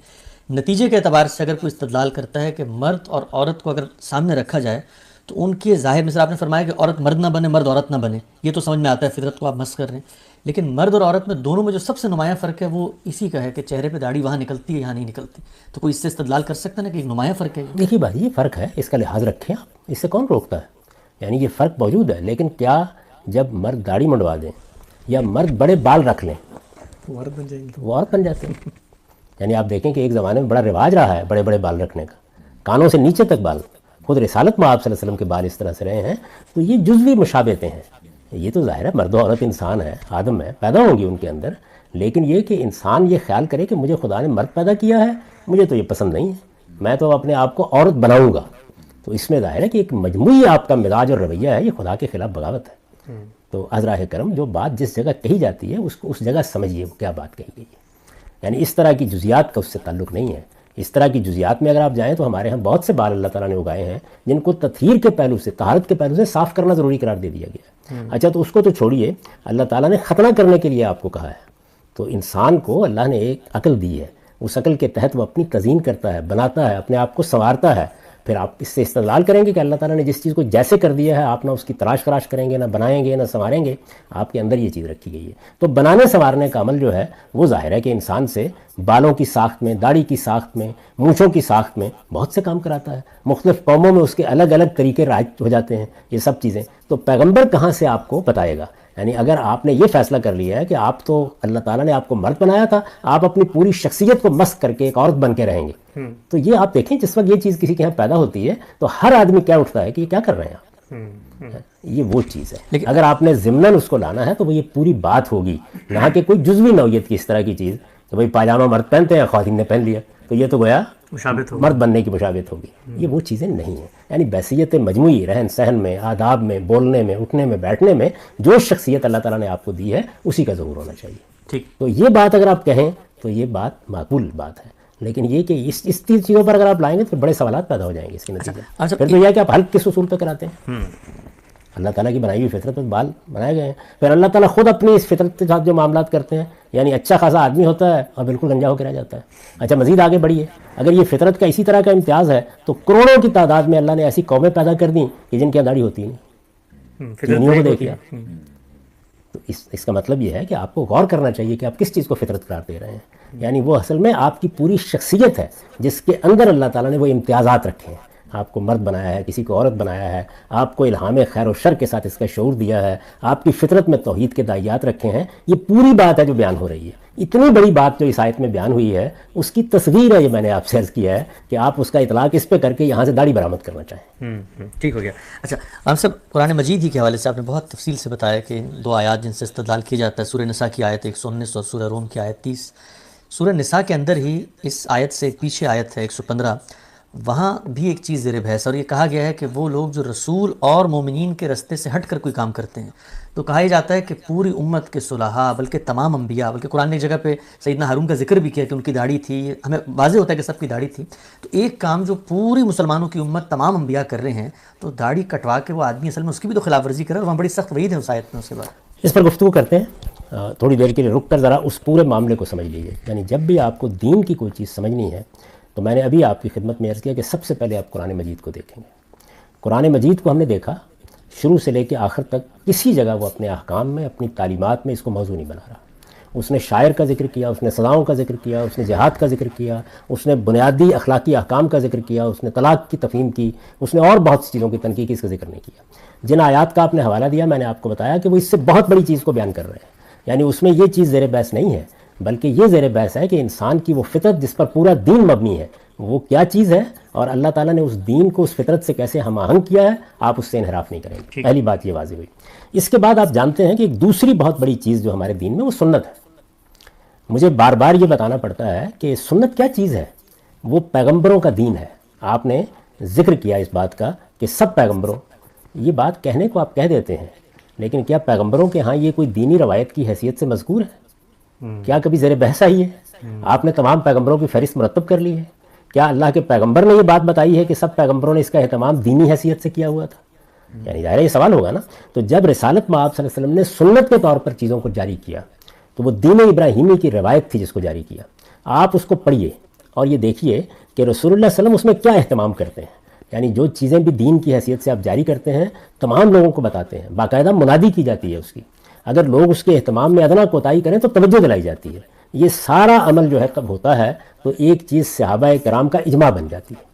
نتیجے کے اعتبار سے اگر کوئی استدلال کرتا ہے کہ مرد اور عورت کو اگر سامنے رکھا جائے تو ان کے ظاہر، مثلا آپ نے فرمایا کہ عورت مرد نہ بنے، مرد عورت نہ بنے، یہ تو سمجھ میں آتا ہے، فطرت کو آپ مس کر رہے ہیں، لیکن مرد اور عورت میں دونوں میں جو سب سے نمایاں فرق ہے وہ اسی کا ہے کہ چہرے پہ داڑھی وہاں نکلتی ہے، یہاں نہیں نکلتی۔ تو کوئی اس سے استدلال کر سکتا ہے نا کہ ایک نمایاں فرق ہے؟ دیکھیے بھائی، یہ فرق ہے، اس کا لحاظ رکھیں آپ، اس سے کون روکتا ہے؟ یعنی یہ فرق موجود ہے، لیکن کیا جب مرد داڑھی منڈوا دیں یا مرد بڑے بال رکھ لیں وہ عورت بن جائیں گے؟ وہ عورت بن جاتے ہیں۔ یعنی آپ دیکھیں کہ ایک زمانے میں بڑا رواج رہا ہے بڑے بڑے بال رکھنے کا، کانوں سے نیچے تک بال، خود رسالت میں آپ صلی اللہ علیہ وسلم کے بال اس طرح سے رہے ہیں۔ تو یہ جزوی مشابہتیں ہیں، یہ تو ظاہر ہے مرد و عورت انسان ہے، آدم ہے، پیدا ہوں گی ان کے اندر، لیکن یہ کہ انسان یہ خیال کرے کہ مجھے خدا نے مرد پیدا کیا ہے، مجھے تو یہ پسند نہیں ہے، میں تو اپنے آپ کو عورت بناؤں گا، تو اس میں ظاہر ہے کہ ایک مجموعی آپ کا مزاج اور رویہ ہے، یہ خدا کے خلاف بغاوت ہے۔ تو حضرات کرم، جو بات جس جگہ کہی جاتی ہے اس کو اس جگہ سمجھیے وہ کیا بات کہی گئی ہے، یعنی اس طرح کی جزیات کا اس سے تعلق نہیں ہے اس طرح کی جزیات میں اگر آپ جائیں تو ہمارے ہاں بہت سے بال اللہ تعالیٰ نے اگائے ہیں جن کو تطہیر کے پہلو سے، طہارت کے پہلو سے صاف کرنا ضروری قرار دے دیا گیا ہے۔ اچھا، تو اس کو تو چھوڑیے، اللہ تعالیٰ نے ختنہ کرنے کے لیے آپ کو کہا ہے، تو انسان کو اللہ نے ایک عقل دی ہے، اس عقل کے تحت وہ اپنی تزئین کرتا ہے، بناتا ہے، اپنے آپ کو سنوارتا ہے۔ پھر آپ اس سے استدلال کریں گے کہ اللہ تعالیٰ نے جس چیز کو جیسے کر دیا ہے آپ نہ اس کی تراش خراش کریں گے، نہ بنائیں گے، نہ سنواریں گے، آپ کے اندر یہ چیز رکھی گئی ہے۔ تو بنانے سنوارنے کا عمل جو ہے وہ ظاہر ہے کہ انسان سے بالوں کی ساخت میں، داڑھی کی ساخت میں، مونچھوں کی ساخت میں بہت سے کام کراتا ہے۔ مختلف قوموں میں اس کے الگ الگ طریقے رائج ہو جاتے ہیں یہ سب چیزیں۔ تو پیغمبر کہاں سے آپ کو بتائے گا؟ یعنی اگر آپ نے یہ فیصلہ کر لیا ہے کہ آپ تو اللہ تعالیٰ نے آپ کو مرد بنایا تھا، آپ اپنی پوری شخصیت کو مسخ کر کے ایک عورت بن کے رہیں گے، تو یہ آپ دیکھیں جس وقت یہ چیز کسی کے یہاں پیدا ہوتی ہے تو ہر آدمی کیا اٹھتا ہے کہ یہ کیا کر رہے ہیں آپ؟ یہ وہ چیز ہے۔ لیکن اگر آپ نے ضمناً اس کو لانا ہے تو وہ یہ پوری بات ہوگی، نہ کہ کوئی جزوی نوعیت کی اس طرح کی چیز کہ بھائی پاجامہ مرد پہنتے ہیں، خواتین نے پہن لیا تو یہ تو گویا مرد بننے کی مشابہت ہوگی۔ یہ وہ چیزیں نہیں ہیں۔ یعنی بحثیت مجموعی رہن سہن میں، آداب میں، بولنے میں، اٹھنے میں، بیٹھنے میں جو شخصیت اللہ تعالیٰ نے آپ کو دی ہے اسی کا ظہور ہونا چاہیے۔ ٹھیک، تو یہ بات اگر آپ کہیں تو یہ بات معقول بات ہے، لیکن یہ کہ اس چیزوں پر اگر آپ لائیں گے تو بڑے سوالات پیدا ہو جائیں گے اس کے نتیجے۔ پھر تو یہ ہے کہ آپ حلق کس اصول پہ کراتے ہیں؟ اللہ تعالیٰ کی بنائی ہوئی فطرت میں بال بنائے گئے ہیں، پھر اللہ تعالیٰ خود اپنی اس فطرت کے ساتھ جو معاملات کرتے ہیں، یعنی اچھا خاصا آدمی ہوتا ہے اور بالکل گنجا ہو کے رہ جاتا ہے۔ اچھا، مزید آگے بڑھیے، اگر یہ فطرت کا اسی طرح کا امتیاز ہے تو کروڑوں کی تعداد میں اللہ نے ایسی قومیں پیدا کر دیں کہ جن کی داڑھی ہوتی ہی نہیں۔ چینیوں کو دیکھیے آپ۔ تو اس کا مطلب یہ ہے کہ آپ کو غور کرنا چاہیے کہ آپ کس چیز کو فطرت قرار دے رہے ہیں، یعنی وہ اصل میں آپ کی پوری شخصیت ہے جس کے اندر اللہ تعالیٰ نے وہ امتیازات رکھے ہیں۔ آپ کو مرد بنایا ہے، کسی کو عورت بنایا ہے، آپ کو الہام خیر و شر کے ساتھ اس کا شعور دیا ہے، آپ کی فطرت میں توحید کے داعیات رکھے ہیں۔ یہ پوری بات ہے جو بیان ہو رہی ہے۔ اتنی بڑی بات جو اس آیت میں بیان ہوئی ہے اس کی تصویر ہے، یہ میں نے آپ سے عرض کیا ہے کہ آپ اس کا اطلاق اس پہ کر کے یہاں سے داڑھی برآمد کرنا چاہیں۔ ٹھیک ہو گیا۔ اچھا، ہم سب قرآن مجید ہی کے حوالے سے آپ نے بہت تفصیل سے بتایا کہ دو آیات جن سے استدلال کیا جاتا ہے، سورہ نساء کی آیت 119 اور سورہ روم کی آیت 30۔ سورہ نساء کے اندر ہی اس آیت سے ایک پیچھے آیت ہے 115، وہاں بھی ایک چیز زیر بحث، اور یہ کہا گیا ہے کہ وہ لوگ جو رسول اور مومنین کے رستے سے ہٹ کر کوئی کام کرتے ہیں، تو کہا یہ جاتا ہے کہ پوری امت کے صلحاء، بلکہ تمام انبیاء، بلکہ قرآن نے ایک جگہ پہ سیدنا ہارون کا ذکر بھی کیا کہ ان کی داڑھی تھی، ہمیں واضح ہوتا ہے کہ سب کی داڑھی تھی۔ تو ایک کام جو پوری مسلمانوں کی امت تمام انبیاء کر رہے ہیں، تو داڑھی کٹوا کے وہ آدمی اصل میں اس کی بھی تو خلاف ورزی کر رہا ہے، وہاں بڑی سخت وعید ہے اس آیت میں۔ اس کے بعد اس پر گفتگو کرتے ہیں، تھوڑی دیر کے لیے رک کر ذرا اس پورے معاملے کو سمجھ لیجیے۔ یعنی جب بھی آپ کو دین کی کوئی چیز سمجھنی ہے تو میں نے ابھی آپ کی خدمت میں عرض کیا کہ سب سے پہلے آپ قرآن مجید کو دیکھیں گے۔ قرآن مجید کو ہم نے دیکھا شروع سے لے کے آخر تک، کسی جگہ وہ اپنے احکام میں، اپنی تعلیمات میں اس کو موضوع نہیں بنا رہا۔ اس نے شاعر کا ذکر کیا، اس نے سزاؤں کا ذکر کیا، اس نے جہاد کا ذکر کیا، اس نے بنیادی اخلاقی احکام کا ذکر کیا، اس نے طلاق کی تفہیم کی، اس نے اور بہت سی چیزوں کی تنقید کی، اس کا ذکر نہیں کیا۔ جن آیات کا آپ نے حوالہ دیا میں نے آپ کو بتایا کہ وہ اس سے بہت بڑی چیز کو بیان کر رہے ہیں، یعنی اس میں یہ چیز زیر بحث نہیں ہے، بلکہ یہ زیر بحث ہے کہ انسان کی وہ فطرت جس پر پورا دین مبنی ہے وہ کیا چیز ہے، اور اللہ تعالیٰ نے اس دین کو اس فطرت سے کیسے ہم آہنگ کیا ہے، آپ اس سے انحراف نہیں کریں گے۔ پہلی بات یہ واضح ہوئی۔ اس کے بعد آپ جانتے ہیں کہ ایک دوسری بہت بڑی چیز جو ہمارے دین میں وہ سنت ہے۔ مجھے بار بار یہ بتانا پڑتا ہے کہ سنت کیا چیز ہے؟ وہ پیغمبروں کا دین ہے۔ آپ نے ذکر کیا اس بات کا کہ سب پیغمبروں، یہ بات کہنے کو آپ کہہ دیتے ہیں، لیکن کیا پیغمبروں کے ہاں یہ کوئی دینی روایت کی حیثیت سے مذکور ہے؟ کیا کبھی زیر بحث آئی ہے؟ آپ نے تمام پیغمبروں کی فہرست مرتب کر لی ہے؟ کیا اللہ کے پیغمبر نے یہ بات بتائی ہے کہ سب پیغمبروں نے اس کا اہتمام دینی حیثیت سے کیا ہوا تھا؟ یعنی ظاہر یہ سوال ہوگا نا۔ تو جب رسالت میں آپ صلی اللہ علیہ وسلم نے سنت کے طور پر چیزوں کو جاری کیا تو وہ دین ابراہیمی کی روایت تھی جس کو جاری کیا۔ آپ اس کو پڑھیے اور یہ دیکھیے کہ رسول اللہ صلی اللہ علیہ وسلم اس میں کیا اہتمام کرتے ہیں، یعنی جو چیزیں بھی دین کی حیثیت سے آپ جاری کرتے ہیں تمام لوگوں کو بتاتے ہیں، باقاعدہ منادی کی جاتی ہے اس کی، اگر لوگ اس کے اہتمام میں ادنا کوتاہی کریں تو توجہ دلائی جاتی ہے۔ یہ سارا عمل جو ہے کب ہوتا ہے تو ایک چیز صحابہ کرام کا اجماع بن جاتی ہے۔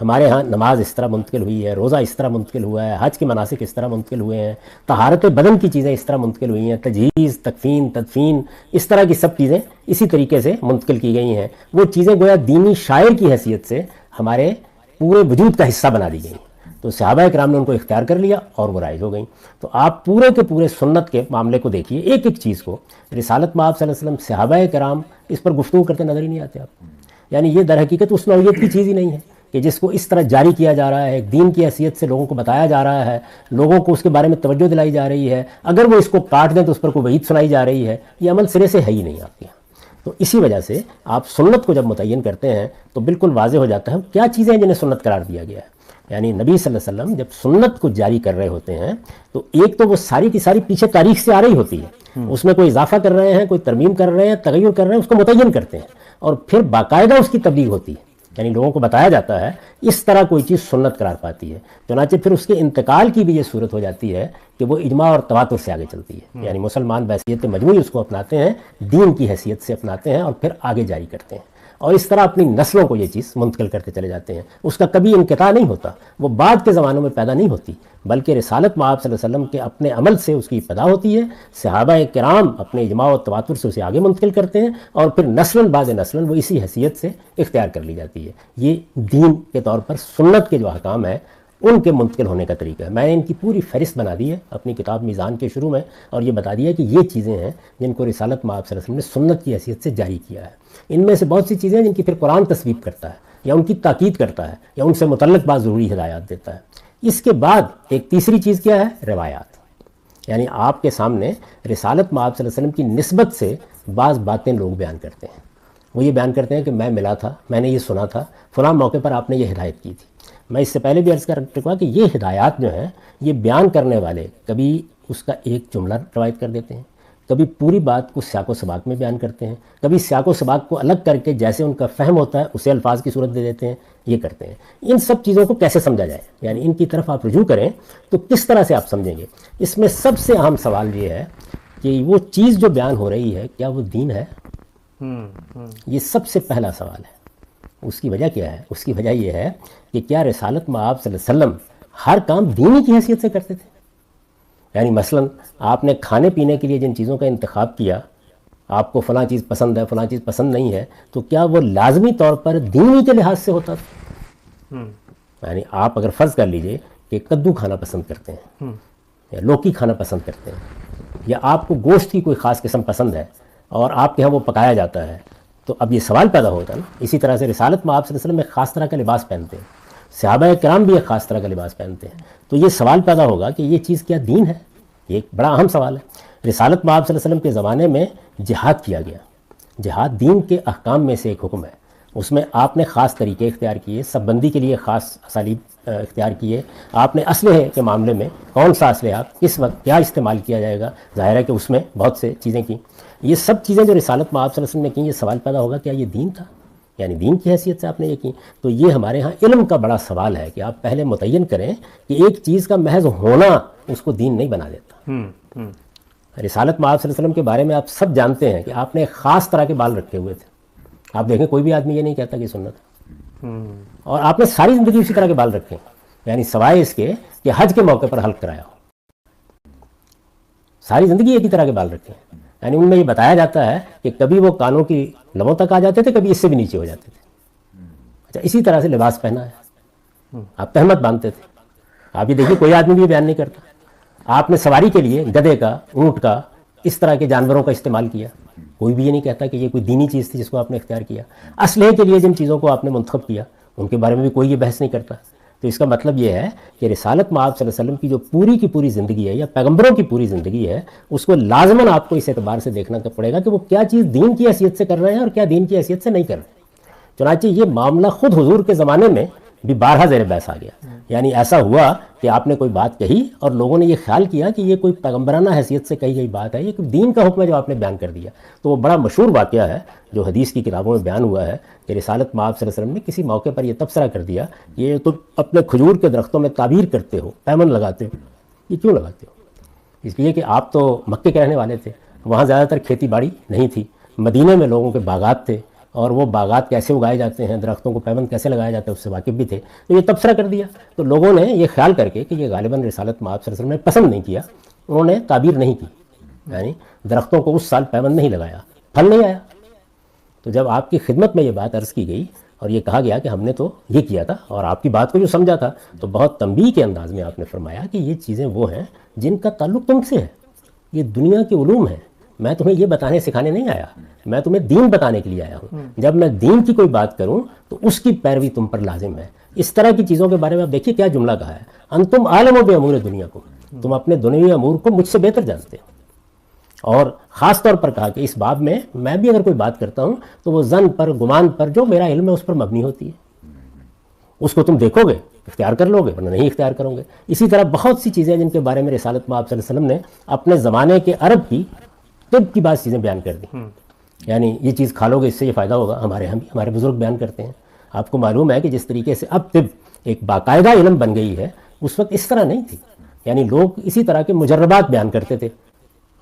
ہمارے ہاں نماز اس طرح منتقل ہوئی ہے، روزہ اس طرح منتقل ہوا ہے، حج کے مناسک اس طرح منتقل ہوئے ہیں، طہارت بدن کی چیزیں اس طرح منتقل ہوئی ہیں، تجہیز، تکفین، تدفین، اس طرح کی سب چیزیں اسی طریقے سے منتقل کی گئی ہیں۔ وہ چیزیں گویا دینی شاعر کی حیثیت سے ہمارے پورے وجود کا حصہ بنا دی گئی، تو صحابہ کرام نے ان کو اختیار کر لیا اور وہ رائج ہو گئیں۔ تو آپ پورے کے پورے سنت کے معاملے کو دیکھیے، ایک ایک چیز کو۔ رسالت میں آپ صلی اللہ علیہ وسلم صحابہ کرام اس پر گفتگو کرتے نظر ہی نہیں آتے آپ، یعنی یہ در حقیقت اس نوعیت کی چیز ہی نہیں ہے کہ جس کو اس طرح جاری کیا جا رہا ہے، ایک دین کی حیثیت سے لوگوں کو بتایا جا رہا ہے، لوگوں کو اس کے بارے میں توجہ دلائی جا رہی ہے، اگر وہ اس کو کاٹ دیں تو اس پر کوئی وعید سنائی جا رہی ہے۔ یہ عمل سرے سے ہے ہی نہیں آپ کے یہاں۔ تو اسی وجہ سے آپ سنت کو جب متعین کرتے ہیں تو بالکل واضح ہو جاتا ہے کیا چیزیں ہیں جنہیں سنت قرار دیا گیا ہے. یعنی نبی صلی اللہ علیہ وسلم جب سنت کو جاری کر رہے ہوتے ہیں تو ایک تو وہ ساری کی ساری پیچھے تاریخ سے آ رہی ہوتی ہے، اس میں کوئی اضافہ کر رہے ہیں، کوئی ترمیم کر رہے ہیں، تغیر کر رہے ہیں، اس کو متعین کرتے ہیں اور پھر باقاعدہ اس کی تبلیغ ہوتی ہے. یعنی لوگوں کو بتایا جاتا ہے اس طرح کوئی چیز سنت قرار پاتی ہے. چنانچہ پھر اس کے انتقال کی بھی یہ صورت ہو جاتی ہے کہ وہ اجماع اور تواتر سے آگے چلتی ہے. یعنی مسلمان بحیثیت مجموعی اس کو اپناتے ہیں، دین کی حیثیت سے اپناتے ہیں اور پھر آگے جاری کرتے ہیں، اور اس طرح اپنی نسلوں کو یہ چیز منتقل کرتے چلے جاتے ہیں. اس کا کبھی انقطاع نہیں ہوتا، وہ بعد کے زمانوں میں پیدا نہیں ہوتی، بلکہ رسالت مآب صلی اللہ علیہ وسلم کے اپنے عمل سے اس کی ابتدا ہوتی ہے. صحابہ کرام اپنے اجماع و تواتر سے اسے آگے منتقل کرتے ہیں اور پھر نسلاً بعد نسلاً وہ اسی حیثیت سے اختیار کر لی جاتی ہے. یہ دین کے طور پر سنت کے جو احکام ہیں ان کے منتقل ہونے کا طریقہ ہے. میں نے ان کی پوری فہرست بنا دی ہے اپنی کتاب میزان کے شروع میں، اور یہ بتا دیا کہ یہ چیزیں ہیں جن کو رسالت مآب صلی اللہ علیہ وسلم نے سنت کی حیثیت سے جاری کیا ہے. ان میں سے بہت سی چیزیں جن کی پھر قرآن تصویب کرتا ہے یا ان کی تاکید کرتا ہے یا ان سے متعلق بعض ضروری ہدایات دیتا ہے. اس کے بعد ایک تیسری چیز کیا ہے؟ روایات. یعنی آپ کے سامنے رسالت مآب صلی اللہ علیہ وسلم کی نسبت سے بعض باتیں لوگ بیان کرتے ہیں. وہ یہ بیان کرتے ہیں کہ میں ملا تھا، میں نے یہ سنا تھا، فلاں موقع پر آپ نے یہ ہدایت کی تھی. میں اس سے پہلے بھی عرض کر چکا کہ یہ ہدایات جو ہیں یہ بیان کرنے والے کبھی اس کا ایک جملہ روایت کر دیتے ہیں، کبھی پوری بات کو سیاق و سباق میں بیان کرتے ہیں، کبھی سیاق و سباق کو الگ کر کے جیسے ان کا فہم ہوتا ہے اسے الفاظ کی صورت دے دیتے ہیں. یہ کرتے ہیں. ان سب چیزوں کو کیسے سمجھا جائے؟ یعنی ان کی طرف آپ رجوع کریں تو کس طرح سے آپ سمجھیں گے؟ اس میں سب سے اہم سوال یہ ہے کہ وہ چیز جو بیان ہو رہی ہے کیا وہ دین ہے؟ یہ سب سے پہلا سوال ہے. اس کی وجہ کیا ہے؟ اس کی وجہ یہ ہے کہ کیا رسالت مآب صلی اللہ علیہ وسلم ہر کام دینی کی حیثیت سے کرتے تھے؟ یعنی مثلا آپ نے کھانے پینے کے لیے جن چیزوں کا انتخاب کیا، آپ کو فلاں چیز پسند ہے، فلاں چیز پسند نہیں ہے، تو کیا وہ لازمی طور پر دینی کے لحاظ سے ہوتا تھا؟ یعنی آپ اگر فرض کر لیجئے کہ کدو کھانا پسند کرتے ہیں یا لوکی کھانا پسند کرتے ہیں، یا آپ کو گوشت کی کوئی خاص قسم پسند ہے اور آپ کے ہاں وہ پکایا جاتا ہے، تو اب یہ سوال پیدا ہوتا ہے نا. اسی طرح سے رسالت مآب صلی اللہ علیہ وسلم ایک خاص طرح کا لباس پہنتے ہیں، صحابہ کرام بھی ایک خاص طرح کا لباس پہنتے ہیں. تو یہ سوال پیدا ہوگا کہ یہ چیز کیا دین ہے؟ یہ ایک بڑا اہم سوال ہے. رسالت مآب صلی اللہ علیہ وسلم کے زمانے میں جہاد کیا گیا. جہاد دین کے احکام میں سے ایک حکم ہے. اس میں آپ نے خاص طریقے اختیار کیے، سب بندی کے لیے خاص اسالیب اختیار کیے. آپ نے اسلحے کے معاملے میں کون سا اسلحہ کس وقت کیا استعمال کیا جائے گا، ظاہر ہے کہ اس میں بہت سے چیزیں کی. یہ سب چیزیں جو رسالت مآب صلی اللہ علیہ وسلم نے کی، یہ سوال پیدا ہوگا کیا یہ دین تھا؟ یعنی دین کی حیثیت سے آپ نے یہ کی. تو یہ ہمارے ہاں علم کا بڑا سوال ہے کہ آپ پہلے متعین کریں کہ ایک چیز کا محض ہونا اس کو دین نہیں بنا دیتا. رسالت مآب صلی اللہ علیہ وسلم کے بارے میں آپ سب جانتے ہیں کہ آپ نے ایک خاص طرح کے بال رکھے ہوئے تھے. آپ دیکھیں کوئی بھی آدمی یہ نہیں کہتا کہ سنت ہے. اور آپ نے ساری زندگی اسی طرح کے بال رکھے، یعنی سوائے اس کے کہ حج کے موقع پر حلق کرایا ہو. ساری زندگی ایک ہی طرح کے بال رکھے ہیں. یعنی ان میں یہ بتایا جاتا ہے کہ کبھی وہ کانوں کی لبوں تک آ جاتے تھے، کبھی اس سے بھی نیچے ہو جاتے تھے. اچھا، اسی طرح سے لباس پہنا ہے. آپ تہمت باندھتے تھے. آپ یہ دیکھیے کوئی آدمی بھی بیان نہیں کرتا. آپ نے سواری کے لیے گدھے کا، اونٹ کا، اس طرح کے جانوروں کا استعمال کیا. کوئی بھی یہ نہیں کہتا کہ یہ کوئی دینی چیز تھی جس کو آپ نے اختیار کیا. اسلحے کے لیے جن چیزوں کو آپ نے منتخب کیا ان کے بارے میں بھی کوئی یہ بحث نہیں کرتا. تو اس کا مطلب یہ ہے کہ رسالت مآب صلی اللہ علیہ وسلم کی جو پوری کی پوری زندگی ہے یا پیغمبروں کی پوری زندگی ہے، اس کو لازماً آپ کو اس اعتبار سے دیکھنا پڑے گا کہ وہ کیا چیز دین کی حیثیت سے کر رہے ہیں اور کیا دین کی حیثیت سے نہیں کر رہے. چنانچہ یہ معاملہ خود حضور کے زمانے میں بھی بارہا زیر بحث آ گیا. یعنی ایسا ہوا کہ آپ نے کوئی بات کہی اور لوگوں نے یہ خیال کیا کہ یہ کوئی پیغمبرانہ حیثیت سے کہی گئی بات ہے، یہ کوئی دین کا حکم ہے جو آپ نے بیان کر دیا. تو وہ بڑا مشہور واقعہ ہے جو حدیث کی کتابوں میں بیان ہوا ہے کہ رسالت مآب صلی اللہ علیہ وسلم نے کسی موقع پر یہ تبصرہ کر دیا کہ یہ تو اپنے کھجور کے درختوں میں تعبیر کرتے ہو، پیمن لگاتے ہو. یہ کیوں لگاتے ہو؟ اس لیے کہ آپ تو مکے کے رہنے والے تھے، وہاں زیادہ تر کھیتی باڑی نہیں تھی. مدینے میں لوگوں کے باغات تھے اور وہ باغات کیسے اگائے جاتے ہیں، درختوں کو پیوند کیسے لگایا جاتا ہے اس سے واقف بھی تھے. تو یہ تبصرہ کر دیا. تو لوگوں نے یہ خیال کر کے کہ یہ غالباً رسالت مآب صلی اللہ علیہ وسلم نے پسند نہیں کیا، انہوں نے تعبیر نہیں کی، یعنی درختوں کو اس سال پیوند نہیں لگایا، پھل نہیں آیا. تو جب آپ کی خدمت میں یہ بات عرض کی گئی اور یہ کہا گیا کہ ہم نے تو یہ کیا تھا اور آپ کی بات کو جو سمجھا تھا، تو بہت تنبیہ کے انداز میں آپ نے فرمایا کہ یہ چیزیں وہ ہیں جن کا تعلق تم سے ہے، یہ دنیا کے علوم ہیں. میں تمہیں یہ بتانے سکھانے نہیں آیا، میں تمہیں دین بتانے کے لیے آیا ہوں. جب میں دین کی کوئی بات کروں تو اس کی پیروی تم پر لازم ہے. اس طرح کی چیزوں کے بارے میں آپ دیکھیے کیا جملہ کہا ہے، انتم عالم بامور دنیا کو، تم اپنے دنیوی امور کو مجھ سے بہتر جانتے ہو. اور خاص طور پر کہا کہ اس باب میں میں بھی اگر کوئی بات کرتا ہوں تو وہ ظن پر، گمان پر، جو میرا علم ہے اس پر مبنی ہوتی ہے. اس کو تم دیکھو گے اختیار کر لو گے، ورنہ نہیں اختیار کرو گے. اسی طرح بہت سی چیزیں جن کے بارے میں رسالت میں آپ صلی اللہ علیہ وسلم نے اپنے زمانے کے عرب کی طب کی بعض چیزیں بیان کر دی. یعنی یہ چیز کھا لو گے اس سے یہ فائدہ ہوگا. ہمارے ہم بھی ہمارے بزرگ بیان کرتے ہیں. آپ کو معلوم ہے کہ جس طریقے سے اب طب ایک باقاعدہ علم بن گئی ہے، اس وقت اس طرح نہیں تھی. یعنی لوگ اسی طرح کے مجربات بیان کرتے تھے.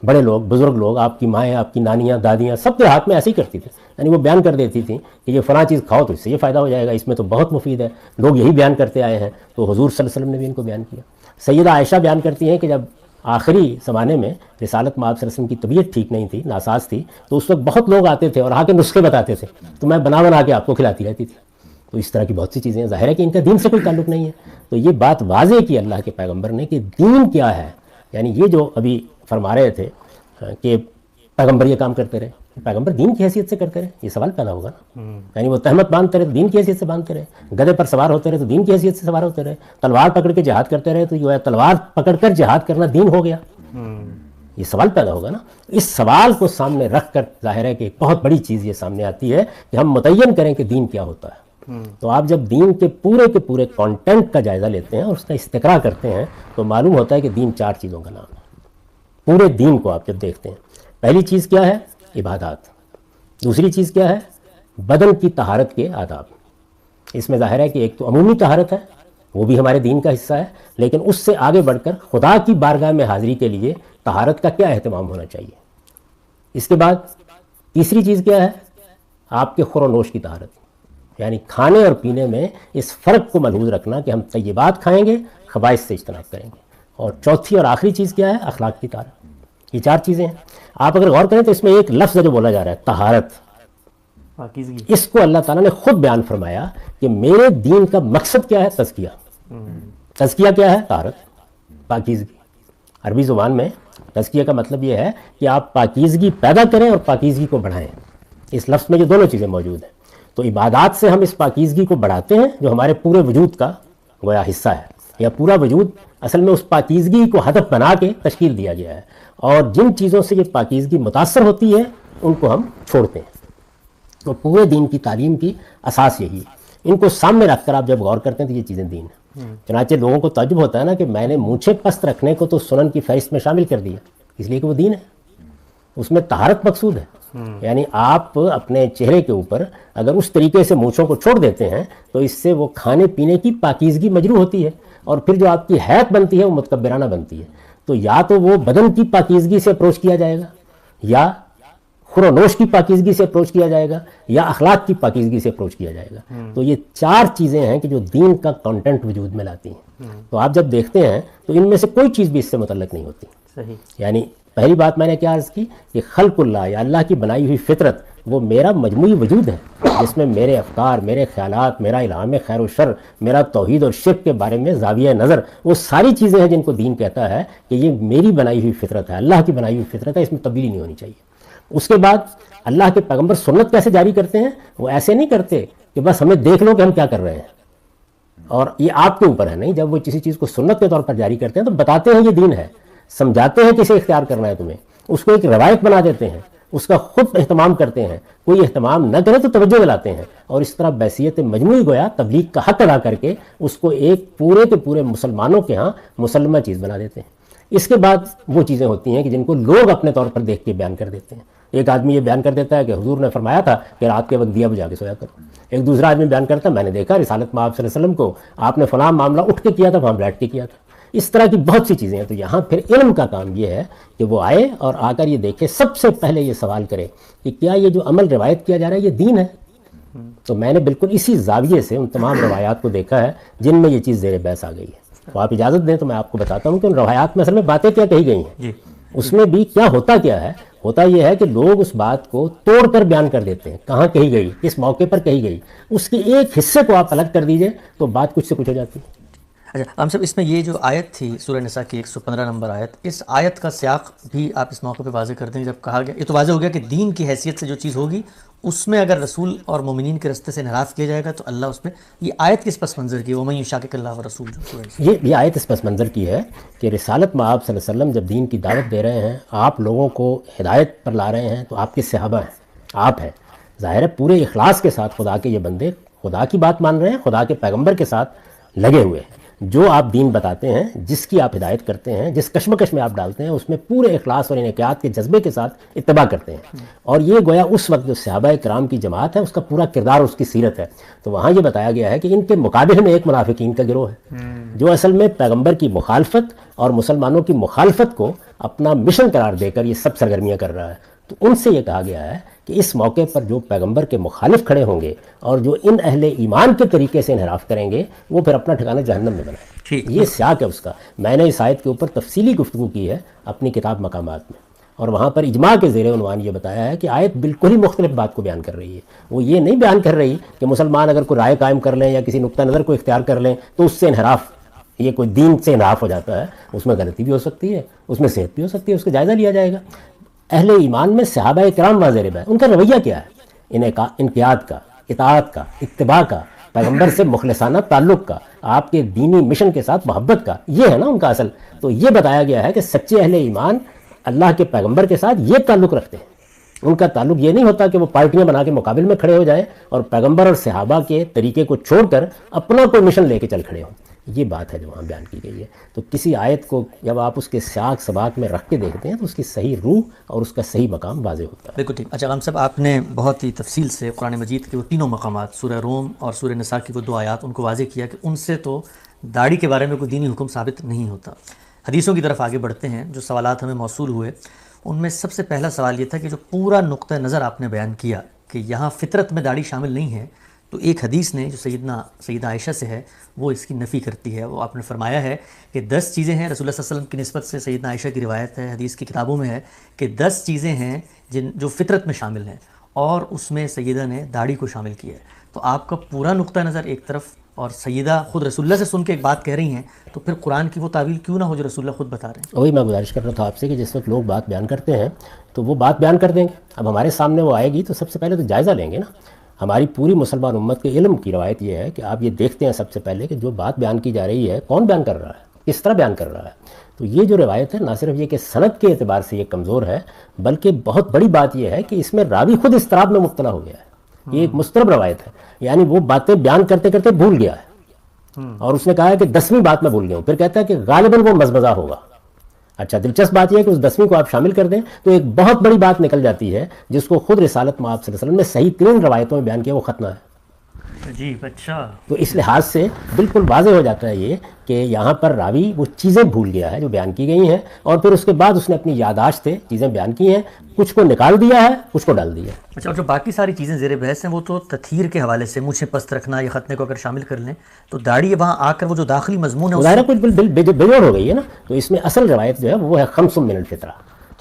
بڑے لوگ، بزرگ لوگ، آپ کی مائیں، آپ کی نانیاں، دادیاں، سب کے ہاتھ میں ایسے ہی کرتی تھیں. یعنی وہ بیان کر دیتی تھیں کہ یہ فلاں چیز کھاؤ تو اس سے یہ فائدہ ہو جائے گا، اس میں تو بہت مفید ہے. لوگ یہی بیان کرتے آئے ہیں، تو حضور صلی اللہ علیہ وسلم نے بھی ان کو بیان کیا. سیدہ عائشہ بیان کرتی ہیں کہ جب آخری زمانے میں رسالت میں آپ صلی اللہ علیہ وسلم کی طبیعت ٹھیک نہیں تھی، ناساز تھی، تو اس وقت بہت لوگ آتے تھے اور آ کے نسخے بتاتے تھے، تو میں بنا بنا کے آپ کو کھلاتی رہتی تھی. تو اس طرح کی بہت سی چیزیں ہیں. ظاہر ہے کہ ان کا دین سے کوئی تعلق نہیں ہے. تو یہ بات واضح کی اللہ کے پیغمبر نے کہ دین کیا ہے. یعنی یہ جو ابھی فرما رہے تھے کہ پیغمبر یہ کام کرتے رہے، پیغمبر دین کی حیثیت سے کرتے رہے، یہ سوال پیدا ہوگا نا. یعنی وہ تہمت باندھتے رہے تو دین کی حیثیت سے باندھتے رہے، گدھے پر سوار ہوتے رہے تو دین کی حیثیت سے سوار ہوتے رہے، تلوار پکڑ کے جہاد کرتے رہے تو جو ہے تلوار پکڑ کر جہاد کرنا دین ہو گیا. یہ سوال پیدا ہوگا نا. اس سوال کو سامنے رکھ کر ظاہر ہے کہ ایک بہت بڑی چیز یہ سامنے آتی ہے کہ ہم متعین کریں کہ دین کیا ہوتا ہے. تو آپ جب دین کے پورے کانٹینٹ کا جائزہ لیتے ہیں اور اس کا استقراء کرتے ہیں تو معلوم ہوتا ہے کہ دین 4 چیزوں کا نام ہے. پورے دین کو آپ جب دیکھتے ہیں، پہلی چیز کیا ہے؟ عبادات. دوسری چیز کیا ہے؟ بدن کی طہارت کے آداب. اس میں ظاہر ہے کہ ایک تو عمومی طہارت ہے، وہ بھی ہمارے دین کا حصہ ہے، لیکن اس سے آگے بڑھ کر خدا کی بارگاہ میں حاضری کے لیے طہارت کا کیا اہتمام ہونا چاہیے. اس کے بعد تیسری چیز کیا ہے؟ آپ کے خور و نوش کی طہارت. یعنی کھانے اور پینے میں اس فرق کو ملحوظ رکھنا کہ ہم طیبات کھائیں گے، خبائث سے اجتناب کریں گے. اور چوتھی اور آخری چیز کیا ہے؟ اخلاق کی طہارت. یہ 4 چیزیں ہیں. آپ اگر غور کریں تو اس میں ایک لفظ جو بولا جا رہا ہے طہارت، اس کو اللہ تعالیٰ نے خود بیان فرمایا کہ میرے دین کا مقصد کیا ہے؟ تزکیہ. تزکیہ کیا ہے؟ طہارت، پاکیزگی. عربی زبان میں تزکیہ کا مطلب یہ ہے کہ آپ پاکیزگی پیدا کریں اور پاکیزگی کو بڑھائیں. اس لفظ میں یہ دونوں چیزیں موجود ہیں. تو عبادات سے ہم اس پاکیزگی کو بڑھاتے ہیں جو ہمارے پورے وجود کا گویا حصہ ہے، یا پورا وجود اصل میں اس پاکیزگی کو ہدف بنا کے تشکیل دیا گیا ہے. اور جن چیزوں سے یہ پاکیزگی متاثر ہوتی ہے ان کو ہم چھوڑتے ہیں. تو پورے دین کی تعلیم کی اساس یہی ہے. ان کو سامنے رکھ کر آپ جب غور کرتے ہیں تو یہ چیزیں دین ہیں. چنانچہ لوگوں کو تعجب ہوتا ہے نا کہ میں نے مونچھیں پست رکھنے کو تو سنن کی فہرست میں شامل کر دیا، اس لیے کہ وہ دین ہے، اس میں طہارت مقصود ہے. یعنی آپ اپنے چہرے کے اوپر اگر اس طریقے سے مونچھوں کو چھوڑ دیتے ہیں تو اس سے وہ کھانے پینے کی پاکیزگی مجروح ہوتی ہے، اور پھر جو آپ کی حیت بنتی ہے وہ متکبرانہ بنتی ہے. تو یا تو وہ بدن کی پاکیزگی سے اپروچ کیا جائے گا، یا خور و نوش کی پاکیزگی سے اپروچ کیا جائے گا، یا اخلاق کی پاکیزگی سے اپروچ کیا جائے گا. تو یہ 4 چیزیں ہیں کہ جو دین کا کانٹینٹ وجود میں لاتی ہیں. تو آپ جب دیکھتے ہیں تو ان میں سے کوئی چیز بھی اس سے متعلق نہیں ہوتی. صحیح. یعنی پہلی بات میں نے کیا عرض کی کہ خلق اللہ یا اللہ کی بنائی ہوئی فطرت وہ میرا مجموعی وجود ہے، جس میں میرے افکار، میرے خیالات، میرا الہام خیر و شر، میرا توحید اور شرک کے بارے میں زاویہ نظر، وہ ساری چیزیں ہیں جن کو دین کہتا ہے کہ یہ میری بنائی ہوئی فطرت ہے، اللہ کی بنائی ہوئی فطرت ہے، اس میں تبدیلی نہیں ہونی چاہیے. اس کے بعد اللہ کے پیغمبر سنت کیسے جاری کرتے ہیں؟ وہ ایسے نہیں کرتے کہ بس ہمیں دیکھ لو کہ ہم کیا کر رہے ہیں، اور یہ آپ کے اوپر ہے. نہیں، جب وہ کسی چیز کو سنت کے طور پر جاری کرتے ہیں تو بتاتے ہیں یہ دین ہے، سمجھاتے ہیں کسے اختیار کرنا ہے تمہیں، اس کو ایک روایت بنا دیتے ہیں، اس کا خود اہتمام کرتے ہیں. کوئی اہتمام نہ کرے تو توجہ دلاتے ہیں، اور اس طرح بحیثیت مجموعی گویا تبلیغ کا حق ادا کر کے اس کو ایک پورے کے پورے مسلمانوں کے ہاں مسلمہ چیز بنا دیتے ہیں. اس کے بعد وہ چیزیں ہوتی ہیں کہ جن کو لوگ اپنے طور پر دیکھ کے بیان کر دیتے ہیں. ایک آدمی یہ بیان کر دیتا ہے کہ حضور نے فرمایا تھا کہ رات کے وقت دیا بجھا کے سویا کرو. ایک دوسرا آدمی بیان کرتا ہے میں نے دیکھا رسالت میں آپ صلی اللہ علیہ وسلم کو آپ نے فلاں معاملہ اٹھ کے کیا تھا، وہاں بیٹھ کے کیا تھا. اس طرح کی بہت سی چیزیں ہیں. تو یہاں پھر علم کا کام یہ ہے کہ وہ آئے اور آ کر یہ دیکھے، سب سے پہلے یہ سوال کرے کہ کیا یہ جو عمل روایت کیا جا رہا ہے یہ دین ہے. تو میں نے بالکل اسی زاویے سے ان تمام روایات کو دیکھا ہے جن میں یہ چیز زیر بحث آ گئی ہے. تو آپ اجازت دیں تو میں آپ کو بتاتا ہوں کہ ان روایات میں اصل میں باتیں کیا کہی گئی ہیں. اس میں بھی کیا ہے ہوتا یہ ہے کہ لوگ اس بات کو توڑ کر بیان کر دیتے ہیں، کہاں کہی گئی، کس موقع پر کہی گئی، اس کے ایک حصے کو آپ الگ کر دیجئے تو بات کچھ سے کچھ ہو جاتی ہے. اچھا ہم سب اس میں یہ جو آیت تھی سورہ نساء کی 115 نمبر آیت، اس آیت کا سیاق بھی آپ اس موقع پہ واضح کر دیں. جب کہا گیا، یہ تو واضح ہو گیا کہ دین کی حیثیت سے جو چیز ہوگی اس میں اگر رسول اور مومنین کے رستے سے انحراف کیا جائے گا تو اللہ اس میں، یہ آیت کس پس منظر کی ہے؟ وَمَن يُشَاقِقِ اللَّهَ وَرَسُولَهُ، یہ آیت اس پس منظر کی ہے کہ رسالت میں آپ صلی اللہ علیہ وسلم جب دین کی دعوت دے رہے ہیں، آپ لوگوں کو ہدایت پر لا رہے ہیں، تو آپ کے صحابہ ہیں، آپ ہیں، ظاہر ہے پورے اخلاص کے ساتھ خدا کے یہ بندے خدا کی بات مان رہے ہیں، خدا کے پیغمبر کے ساتھ لگے ہوئے ہیں. جو آپ دین بتاتے ہیں، جس کی آپ ہدایت کرتے ہیں، جس کشمکش میں آپ ڈالتے ہیں، اس میں پورے اخلاص اور انقیاد کے جذبے کے ساتھ اتباع کرتے ہیں. اور یہ گویا اس وقت جو صحابہ کرام کی جماعت ہے، اس کا پورا کردار، اس کی سیرت ہے. تو وہاں یہ بتایا گیا ہے کہ ان کے مقابلے میں ایک منافقین کا گروہ ہے جو اصل میں پیغمبر کی مخالفت اور مسلمانوں کی مخالفت کو اپنا مشن قرار دے کر یہ سب سرگرمیاں کر رہا ہے. تو ان سے یہ کہا گیا ہے کہ اس موقع پر جو پیغمبر کے مخالف کھڑے ہوں گے اور جو ان اہل ایمان کے طریقے سے انحراف کریں گے، وہ پھر اپنا ٹھکانہ جہنم میں بنائیں. یہ سیاق ہے اس کا. میں نے اس آیت کے اوپر تفصیلی گفتگو کی ہے اپنی کتاب مقامات میں، اور وہاں پر اجماع کے زیر عنوان یہ بتایا ہے کہ آیت بالکل ہی مختلف بات کو بیان کر رہی ہے. وہ یہ نہیں بیان کر رہی کہ مسلمان اگر کوئی رائے قائم کر لیں یا کسی نقطہ نظر کو اختیار کر لیں تو اس سے انحراف، یہ کوئی دین سے انحراف ہو جاتا ہے. اس میں غلطی بھی ہو سکتی ہے، اس میں صحت بھی ہو سکتی ہے، اس کا جائزہ لیا جائے گا. اہل ایمان میں صحابہ کرام واضح رہے، ان کا رویہ کیا ہے؟ انقیاد کا، اطاعت کا، اتباع کا، پیغمبر سے مخلصانہ تعلق کا، آپ کے دینی مشن کے ساتھ محبت کا، یہ ہے نا ان کا اصل. تو یہ بتایا گیا ہے کہ سچے اہل ایمان اللہ کے پیغمبر کے ساتھ یہ تعلق رکھتے ہیں. ان کا تعلق یہ نہیں ہوتا کہ وہ پارٹیاں بنا کے مقابل میں کھڑے ہو جائیں اور پیغمبر اور صحابہ کے طریقے کو چھوڑ کر اپنا کوئی مشن لے کے چل کھڑے ہوں. یہ بات ہے جو وہاں بیان کی گئی ہے. تو کسی آیت کو جب آپ اس کے سیاق سباق میں رکھ کے دیکھتے ہیں تو اس کی صحیح روح اور اس کا صحیح مقام واضح ہوتا ہے. بالکل ٹھیک. اچھا غام صاحب، آپ نے بہت ہی تفصیل سے قرآن مجید کے وہ تینوں مقامات، سورہ روم اور سورہ نساء کی وہ 2 آیات، ان کو واضح کیا کہ ان سے تو داڑھی کے بارے میں کوئی دینی حکم ثابت نہیں ہوتا. حدیثوں کی طرف آگے بڑھتے ہیں. جو سوالات ہمیں موصول ہوئے ان میں سب سے پہلا سوال یہ تھا کہ جو پورا نقطہ نظر آپ نے بیان کیا کہ یہاں فطرت میں داڑھی شامل نہیں ہے، تو ایک حدیث نے جو سیدہ عائشہ سے ہے وہ اس کی نفی کرتی ہے. وہ آپ نے فرمایا ہے کہ 10 چیزیں ہیں، رسول اللہ صلی اللہ علیہ وسلم کی نسبت سے سیدہ عائشہ کی روایت ہے، حدیث کی کتابوں میں ہے کہ 10 چیزیں ہیں جو فطرت میں شامل ہیں، اور اس میں سیدہ نے داڑھی کو شامل کیا ہے. تو آپ کا پورا نقطہ نظر ایک طرف، اور سیدہ خود رسول اللہ سے سن کے ایک بات کہہ رہی ہیں، تو پھر قرآن کی وہ تعویل کیوں نہ ہو جو رسول اللہ خود بتا رہے ہیں؟ وہی میں گزارش کر رہا تھا آپ سے کہ جس وقت لوگ بات بیان کرتے ہیں تو وہ بات بیان کر دیں گے. اب ہمارے سامنے وہ آئے گی تو سب سے پہلے تو جائزہ لیں گے نا. ہماری پوری مسلمان امت کے علم کی روایت یہ ہے کہ آپ یہ دیکھتے ہیں سب سے پہلے کہ جو بات بیان کی جا رہی ہے کون بیان کر رہا ہے، کس طرح بیان کر رہا ہے. تو یہ جو روایت ہے نہ صرف یہ کہ سند کے اعتبار سے یہ کمزور ہے، بلکہ بہت بڑی بات یہ ہے کہ اس میں راوی خود اضطراب میں مبتلا ہو گیا ہے. یہ ایک مضطرب روایت ہے، یعنی وہ باتیں بیان کرتے کرتے بھول گیا ہے، اور اس نے کہا ہے کہ 10ویں بات میں بھول گیا ہوں، پھر کہتا ہے کہ غالباً وہ مزمزہ ہوگا. اچھا دلچسپ بات یہ ہے کہ اس 10ویں کو آپ شامل کر دیں تو ایک بہت بڑی بات نکل جاتی ہے جس کو خود رسالت میں آپ صلی اللہ علیہ وسلم نے صحیح 3 روایتوں میں بیان کیا، وہ ختمہ ہے. جی اچھا. تو اس لحاظ سے بالکل واضح ہو جاتا ہے یہ کہ یہاں پر راوی وہ چیزیں بھول گیا ہے جو بیان کی گئی ہیں، اور پھر اس کے بعد اس نے اپنی یادداشت سے چیزیں بیان کی ہیں، کچھ کو نکال دیا ہے، کچھ کو ڈال دیا ہے. اچھا، اور جو باقی ساری چیزیں زیر بحث ہیں وہ تو تطہیر کے حوالے سے، مونچھیں پست رکھنا یا ختنے کو اگر شامل کر لیں تو داڑھی وہاں آ کر وہ جو داخلی مضمون ہے ظاہر کچھ بجوڑ ہو گئی ہے نا. تو اس میں اصل روایت جو ہے وہ ہے 5 من الفطرہ،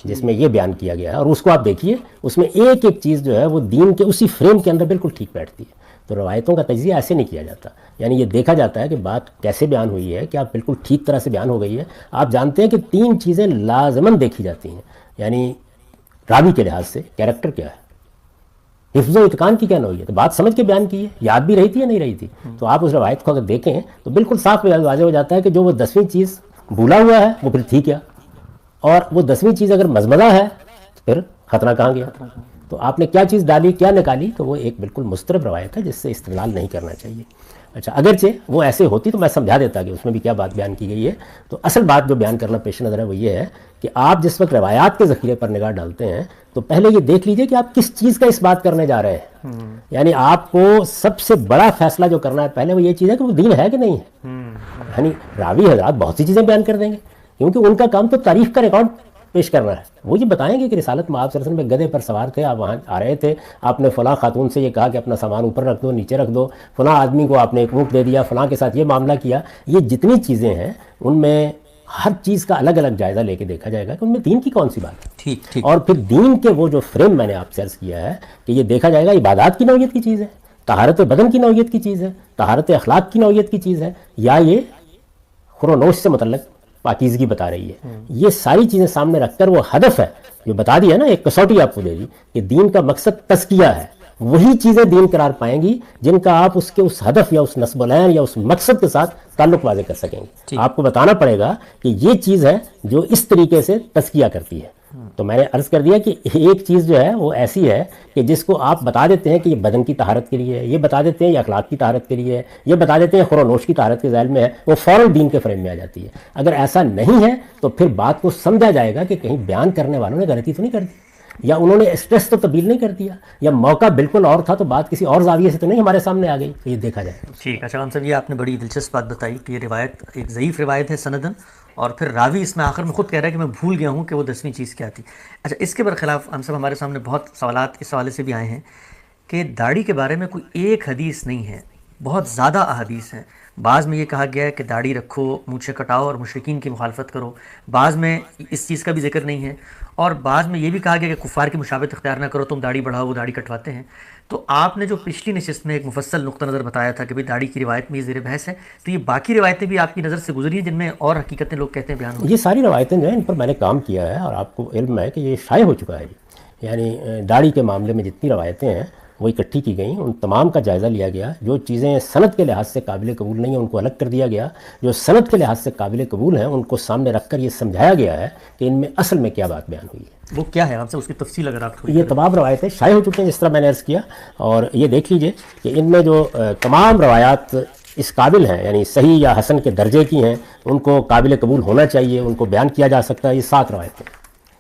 جس میں یہ بیان کیا گیا ہے، اور اس کو آپ دیکھیے اس میں ایک ایک چیز جو ہے وہ دین کے اسی فریم کے اندر بالکل ٹھیک بیٹھتی ہے. تو روایتوں کا تجزیہ ایسے نہیں کیا جاتا، یعنی یہ دیکھا جاتا ہے کہ بات کیسے بیان ہوئی ہے، کیا بالکل ٹھیک طرح سے بیان ہو گئی ہے. آپ جانتے ہیں کہ 3 چیزیں لازماً دیکھی جاتی ہیں، یعنی راوی کے لحاظ سے کیریکٹر کیا ہے، حفظ و اتقان کی کیا نوعیت ہے، بات سمجھ کے بیان کی ہے، یاد بھی رہی تھی یا نہیں رہی تھی. تو آپ اس روایت کو اگر دیکھیں تو بالکل صاف واضح ہو جاتا ہے کہ جو وہ 10ویں چیز بھولا ہوا ہے وہ پھر ٹھیک ہے، اور وہ 10ویں چیز اگر مزمزہ ہے تو پھر خطرہ کہاں گیا. تو آپ نے کیا چیز ڈالی، کیا نکالی، تو وہ ایک بالکل مضطرب روایت ہے جس سے استدلال نہیں کرنا چاہیے. اچھا اگرچہ وہ ایسے ہوتی تو میں سمجھا دیتا کہ اس میں بھی کیا بات بیان کی گئی ہے. تو اصل بات جو بیان کرنا پیش نظر ہے وہ یہ ہے کہ آپ جس وقت روایات کے ذخیرے پر نگاہ ڈالتے ہیں تو پہلے یہ دیکھ لیجئے کہ آپ کس چیز کا اس بات کرنے جا رہے ہیں. یعنی آپ کو سب سے بڑا فیصلہ جو کرنا ہے پہلے وہ یہ چیز ہے کہ وہ دین ہے کہ نہیں ہے. یعنی راوی حضرات بہت سی چیزیں بیان کر دیں گے کیونکہ ان کا کام تو تاریخ کا ریکارڈ پیش کرنا ہے. وہ یہ بتائیں گے کہ رسالت میں آپ صلی اللہ علیہ وسلم گدھے پر سوار تھے، آپ وہاں آ رہے تھے، آپ نے فلاں خاتون سے یہ کہا کہ اپنا سامان اوپر رکھ دو، نیچے رکھ دو، فلاں آدمی کو آپ نے ایک اونٹ دے دیا، فلاں کے ساتھ یہ معاملہ کیا. یہ جتنی چیزیں ہیں ان میں ہر چیز کا الگ الگ جائزہ لے کے دیکھا جائے گا کہ ان میں دین کی کون سی بات ہے. ٹھیک. اور پھر دین کے وہ جو فریم میں نے آپ سے عرض کیا ہے کہ یہ دیکھا جائے گا عبادات کی نوعیت کی چیز ہے، طہارت بدن کی نوعیت کی چیز ہے، طہارت اخلاق کی نوعیت کی چیز ہے، یا یہ خرونوش سے متعلق پاکیزگی بتا رہی ہے. یہ ساری چیزیں سامنے رکھ کر وہ ہدف ہے جو بتا دیا نا، ایک کسوٹی آپ کو دے دی کہ دین کا مقصد تزکیہ ہے، وہی چیزیں دین قرار پائیں گی جن کا آپ اس کے اس ہدف یا اس نصب العین یا اس مقصد کے ساتھ تعلق واضح کر سکیں گے. آپ کو بتانا پڑے گا کہ یہ چیز ہے جو اس طریقے سے تزکیہ کرتی ہے. تو میں نے عرض کر دیا کہ ایک چیز جو ہے وہ ایسی ہے کہ جس کو آپ بتا دیتے ہیں کہ یہ بدن کی طہارت کے لیے ہے، یہ بتا دیتے ہیں یہ اخلاق کی طہارت کے لیے ہے، یہ بتا دیتے ہیں خورونوش کی طہارت کے ذیل میں ہے، وہ فوراً دین کے فریم میں آ جاتی ہے. اگر ایسا نہیں ہے تو پھر بات کو سمجھا جائے گا کہ کہیں بیان کرنے والوں نے غلطی تو نہیں کر دی، یا انہوں نے اسٹریس تو تبدیل نہیں کر دیا، یا موقع بالکل اور تھا تو بات کسی اور زاویے سے تو نہیں ہمارے سامنے آ گئی. تو یہ دیکھا جائے. ٹھیک ہے شاہان صاحب، یہ آپ نے بڑی دلچسپ بات بتائی کہ یہ روایت ایک ضعیف روایت ہے سندن، اور پھر راوی اس میں آخر میں خود کہہ رہا ہے کہ میں بھول گیا ہوں کہ وہ 10ویں چیز کیا تھی. اچھا، اس کے برخلاف ہم سب ہمارے سامنے بہت سوالات اس حوالے سے بھی آئے ہیں کہ داڑھی کے بارے میں کوئی ایک حدیث نہیں ہے، بہت زیادہ احادیث ہیں. بعض میں یہ کہا گیا ہے کہ داڑھی رکھو، مونچھیں کٹاؤ اور مشرکین کی مخالفت کرو، بعض میں اس چیز کا بھی ذکر نہیں ہے، اور بعض میں یہ بھی کہا گیا کہ کفار کی مشابہت اختیار نہ کرو، تم داڑھی بڑھاؤ وہ داڑھی کٹواتے ہیں. تو آپ نے جو پچھلی نشست میں ایک مفصل نقطہ نظر بتایا تھا کہ بھئی داڑھی کی روایت میں یہ زیر بحث ہے، تو یہ باقی روایتیں بھی آپ کی نظر سے گزری ہیں جن میں اور حقیقتیں لوگ کہتے ہیں بیان ہوئی؟ یہ ساری روایتیں جو ہیں ان پر میں نے کام کیا ہے، اور آپ کو علم ہے کہ یہ شائع ہو چکا ہے. یعنی داڑھی کے معاملے میں جتنی روایتیں ہیں وہ اکٹھی کی گئیں، ان تمام کا جائزہ لیا گیا. جو چیزیں سند کے لحاظ سے قابل قبول نہیں ہیں ان کو الگ کر دیا گیا، جو سند کے لحاظ سے قابل قبول ہیں ان کو سامنے رکھ کر یہ سمجھایا گیا ہے کہ ان میں اصل میں کیا بات بیان ہوئی ہے. وہ کیا ہے آپ سے اس کی تفصیل اگر آپ یہ تمام روایتیں شائع ہو چکی ہیں جس طرح میں نے عرض کیا، اور یہ دیکھ لیجئے کہ ان میں جو تمام روایات اس قابل ہیں، یعنی صحیح یا حسن کے درجے کی ہیں، ان کو قابل قبول ہونا چاہیے، ان کو بیان کیا جا سکتا ہے. یہ 7 روایتیں.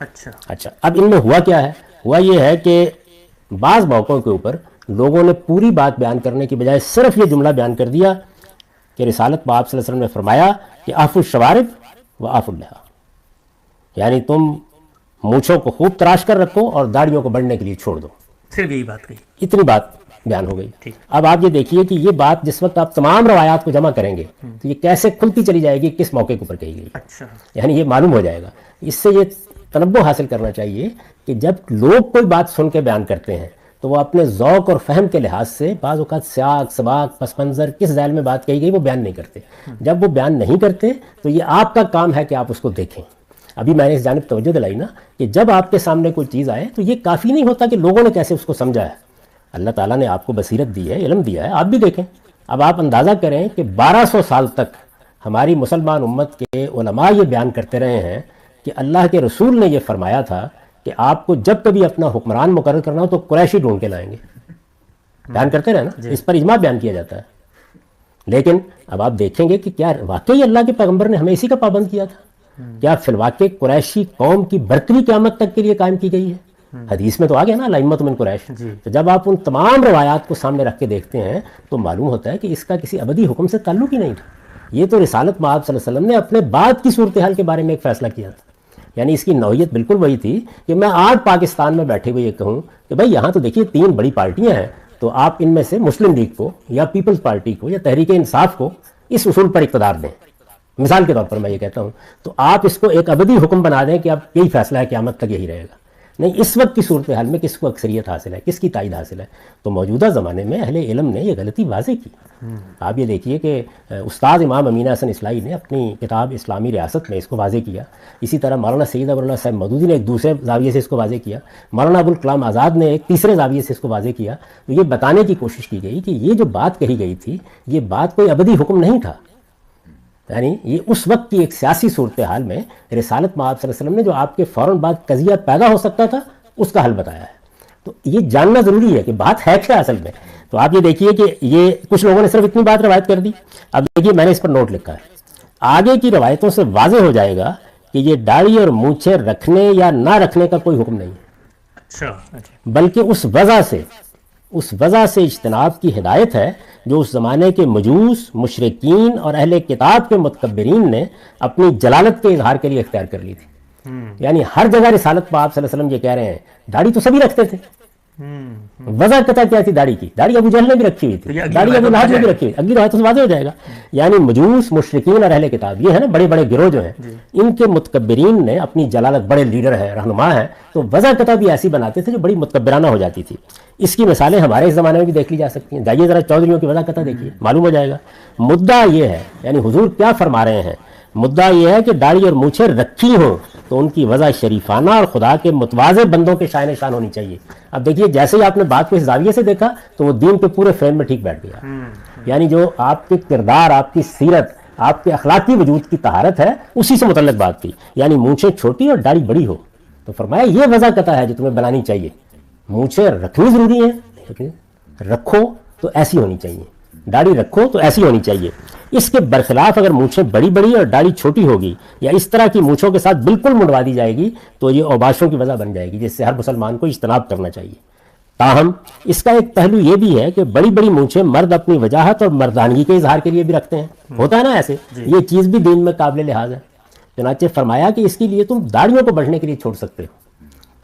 اچھا، اب ان میں ہوا کیا ہے؟ ہوا یہ ہے کہ بعض موقعوں کے اوپر لوگوں نے پوری بات بیان کرنے کی بجائے صرف یہ جملہ بیان کر دیا کہ رسالت میں آپ صلی اللہ علیہ وسلم نے فرمایا کہ آف الشوارب و آف اللحا، یعنی تم مونچھوں کو خوب تراش کر رکھو اور داڑھیوں کو بڑھنے کے لیے چھوڑ دو. صرف یہی بات کہی، اتنی بات بیان ہو گئی. اب آپ یہ دیکھیے کہ یہ بات جس وقت آپ تمام روایات کو جمع کریں گے تو یہ کیسے کھلتی چلی جائے گی، کس موقع کے اوپر کہی گئی. اچھا، یعنی یہ معلوم ہو جائے گا. اس سے یہ تنبہ حاصل کرنا چاہیے کہ جب لوگ کوئی بات سن کے بیان کرتے ہیں تو وہ اپنے ذوق اور فہم کے لحاظ سے بعض اوقات سیاق سباق پس منظر کس ذیل میں بات کہی گئی وہ بیان نہیں کرتے. جب وہ بیان نہیں کرتے تو یہ آپ کا کام ہے کہ آپ اس کو دیکھیں. ابھی میں نے اس جانب توجہ دلائی نا کہ جب آپ کے سامنے کوئی چیز آئے تو یہ کافی نہیں ہوتا کہ لوگوں نے کیسے اس کو سمجھا ہے. اللہ تعالیٰ نے آپ کو بصیرت دی ہے، علم دیا ہے، آپ بھی دیکھیں. اب آپ اندازہ کریں کہ 1200 سال تک ہماری مسلمان امت کے علماء یہ بیان کرتے رہے ہیں کہ اللہ کے رسول نے یہ فرمایا تھا کہ آپ کو جب کبھی اپنا حکمران مقرر کرنا ہو تو قریشی ڈھونڈ کے لائیں گے. بیان کرتے رہے نا، اس پر اجماع بیان کیا جاتا ہے. لیکن اب آپ دیکھیں گے کہ کیا واقعی اللہ کے پیغمبر نے ہمیں اسی کا پابند کیا تھا؟ کیا فی الواقع قریشی قوم کی برتری قیامت تک کے لیے قائم کی گئی ہے؟ حدیث میں تو آ گیا نا لائمت من قریش. تو جب آپ ان تمام روایات کو سامنے رکھ کے دیکھتے ہیں تو معلوم ہوتا ہے کہ اس کا کسی ابدی حکم سے تعلق ہی نہیں تھا. یہ تو رسالت مآب صلی اللہ علیہ وسلم نے اپنے بعد کی صورتحال کے بارے میں ایک فیصلہ کیا تھا. یعنی اس کی نوعیت بالکل وہی تھی کہ میں آج پاکستان میں بیٹھے ہوئے یہ کہوں کہ بھائی یہاں تو دیکھیے 3 بڑی پارٹیاں ہیں، تو آپ ان میں سے مسلم لیگ کو یا پیپلز پارٹی کو یا تحریک انصاف کو اس اصول پر اقتدار دیں. مثال کے طور پر میں یہ کہتا ہوں تو آپ اس کو ایک ابدی حکم بنا دیں کہ اب یہی فیصلہ ہے قیامت تک یہی رہے گا. نہیں، اس وقت کی صورتحال میں کس کو اکثریت حاصل ہے، کس کی تائید حاصل ہے؟ تو موجودہ زمانے میں اہل علم نے یہ غلطی واضح کی. آپ یہ دیکھیے کہ استاد امام امین حسن اصلاحی نے اپنی کتاب اسلامی ریاست میں اس کو واضح کیا. اسی طرح مولانا سید ابو اللہ صاحب مودودی نے ایک دوسرے زاویے سے اس کو واضح کیا. مولانا ابوالکلام آزاد نے ایک تیسرے زاویے سے اس کو واضح کیا. تو یہ بتانے کی کوشش کی گئی کہ یہ جو بات کہی گئی تھی یہ بات کوئی ابدی حکم نہیں تھا. یعنی یہ اس وقت کی ایک سیاسی صورتحال میں رسالت مآب صلی اللہ علیہ وسلم نے جو آپ کے فوراً بعد قضیہ پیدا ہو سکتا تھا اس کا حل بتایا ہے. تو یہ جاننا ضروری ہے کہ بات ہے کیا اصل میں. تو آپ یہ دیکھیے کہ یہ کچھ لوگوں نے صرف اتنی بات روایت کر دی. اب دیکھیے میں نے اس پر نوٹ لکھا ہے، آگے کی روایتوں سے واضح ہو جائے گا کہ یہ داڑھی اور مونچھیں رکھنے یا نہ رکھنے کا کوئی حکم نہیں ہے، بلکہ اس وجہ سے اجتناب کی ہدایت ہے جو اس زمانے کے مجوس، مشرکین اور اہل کتاب کے متکبرین نے اپنی جلالت کے اظہار کے لیے اختیار کر لی تھی. یعنی ہر جگہ رسالت پاک صلی اللہ علیہ وسلم یہ کہہ رہے ہیں داڑھی تو سبھی رکھتے تھے. وجہ قطع کیا تھی داڑھی کی؟ داڑھی ابو جہل نے بھی رکھی ہوئی تھی، داڑھی ابو لہب نے بھی رکھی ہوئی. اگلی روایت سے واضح ہو جائے گا. یعنی مجوس، مشرکین اور اہل کتاب یہ ہے نا بڑے بڑے گروہ جو ہیں، ان کے متکبرین نے اپنی جلالت، بڑے لیڈر ہیں، رہنما ہیں، تو وجہ قطع بھی ایسی بناتے تھے جو بڑی متکبرانہ ہو جاتی تھی. اس کی مثالیں ہمارے اس زمانے میں بھی دیکھ لی جا سکتی ہیں. جائیے ذرا چودھریوں کی وجہ قطع دیکھیے، معلوم ہو جائے گا. مدعا یہ ہے، یعنی حضور کیا فرما رہے ہیں مدعا یہ ہے کہ داڑھی اور مونچھیں رکھی ہوں تو ان کی وضع شریفانہ اور خدا کے متواضع بندوں کے شائن شان ہونی چاہیے. اب دیکھیے جیسے ہی آپ نے بات کو اس زاویے سے دیکھا تو وہ دین کے پورے فریم میں ٹھیک بیٹھ گیا. یعنی جو آپ کے کردار، آپ کی سیرت، آپ کے اخلاقی وجود کی طہارت ہے اسی سے متعلق بات تھی. یعنی مونچھیں چھوٹی اور داڑھی بڑی ہو تو فرمایا یہ وضع قطع ہے جو تمہیں بنانی چاہیے. مونچھیں رکھنی ضروری ہے لیکن رکھو تو ایسی ہونی چاہیے، داڑھی رکھو تو ایسی ہونی چاہیے. اس کے برخلاف اگر مونچھیں بڑی بڑی اور داڑھی چھوٹی ہوگی یا اس طرح کی مونچھوں کے ساتھ بالکل منڈوا دی جائے گی تو یہ اوباشوں کی وجہ بن جائے گی جس سے ہر مسلمان کو اجتناب کرنا چاہیے. تاہم اس کا ایک پہلو یہ بھی ہے کہ بڑی بڑی مونچھیں مرد اپنی وجاہت اور مردانگی کے اظہار کے لیے بھی رکھتے ہیں. ہوتا ہے نا ایسے، یہ چیز بھی دین میں قابل لحاظ ہے. چنانچہ فرمایا کہ اس کے لیے تم داڑھیوں کو بڑھنے کے لیے چھوڑ سکتے ہو.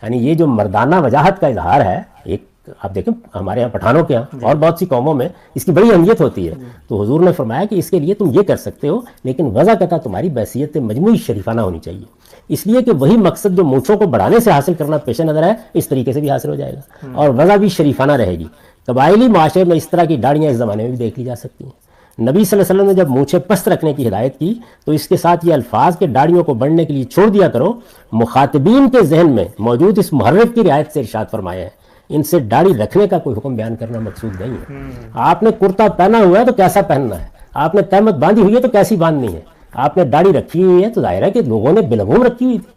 یعنی یہ جو مردانہ وجاہت کا اظہار ہے، ایک آپ دیکھیں ہمارے یہاں پٹھانوں کے یہاں اور بہت سی قوموں میں اس کی بڑی اہمیت ہوتی ہے. تو حضور نے فرمایا کہ اس کے لیے تم یہ کر سکتے ہو لیکن وضع قطع تمہاری بحیثیت مجموعی شریفانہ ہونی چاہیے. اس لیے کہ وہی مقصد جو مونچھوں کو بڑھانے سے حاصل کرنا پیش نظر ہے اس طریقے سے بھی حاصل ہو جائے گا اور وضع بھی شریفانہ رہے گی. قبائلی معاشرے میں اس طرح کی داڑیاں اس زمانے میں بھی دیکھ لی جا سکتی ہیں. نبی صلی اللہ علیہ وسلم نے جب مونچھیں پست رکھنے کی ہدایت کی تو اس کے ساتھ یہ الفاظ کہ داڑھیوں کو بڑھنے کے لیے چھوڑ دیا کرو مخاطبین کے ذہن میں موجود اس محرف کی رعایت سے ارشاد فرمایا ہے. ان سے داڑھی رکھنے کا کوئی حکم بیان کرنا مقصود نہیں ہے. آپ نے کرتا پہنا ہوا ہے تو کیسا پہننا ہے، آپ نے تہمت باندھی ہوئی ہے تو کیسی باندھنی ہے، آپ نے داڑھی رکھی ہوئی ہے تو ظاہر ہے کہ لوگوں نے بلغوم رکھی ہوئی تھی.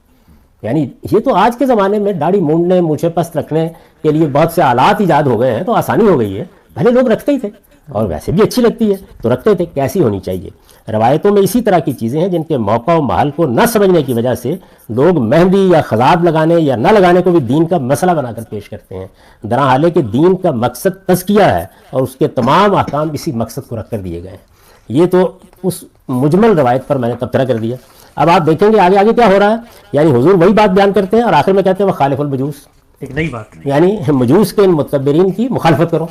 یعنی یہ تو آج کے زمانے میں داڑھی مونڈنے، مونچھیں پست رکھنے کے لیے بہت سے آلات ایجاد ہو گئے ہیں تو آسانی ہو گئی ہے. پہلے لوگ رکھتے ہی تھے اور ویسے بھی اچھی لگتی ہے تو رکھتے تھے. کیسی ہونی چاہیے؟ روایتوں میں اسی طرح کی چیزیں ہیں جن کے موقع و محل کو نہ سمجھنے کی وجہ سے لوگ مہندی یا خضاب لگانے یا نہ لگانے کو بھی دین کا مسئلہ بنا کر پیش کرتے ہیں. درحال کہ دین کا مقصد تزکیہ ہے اور اس کے تمام احکام اسی مقصد کو رکھ کر دیے گئے ہیں. یہ تو اس مجمل روایت پر میں نے تبصرہ کر دیا. اب آپ دیکھیں گے آگے کیا ہو رہا ہے. یعنی حضور وہی بات بیان کرتے ہیں اور آخر میں کہتے ہیں وہ خالف المجوس، ایک نئی بات، یعنی مجوس کے ان متکبرین کی مخالفت کرو.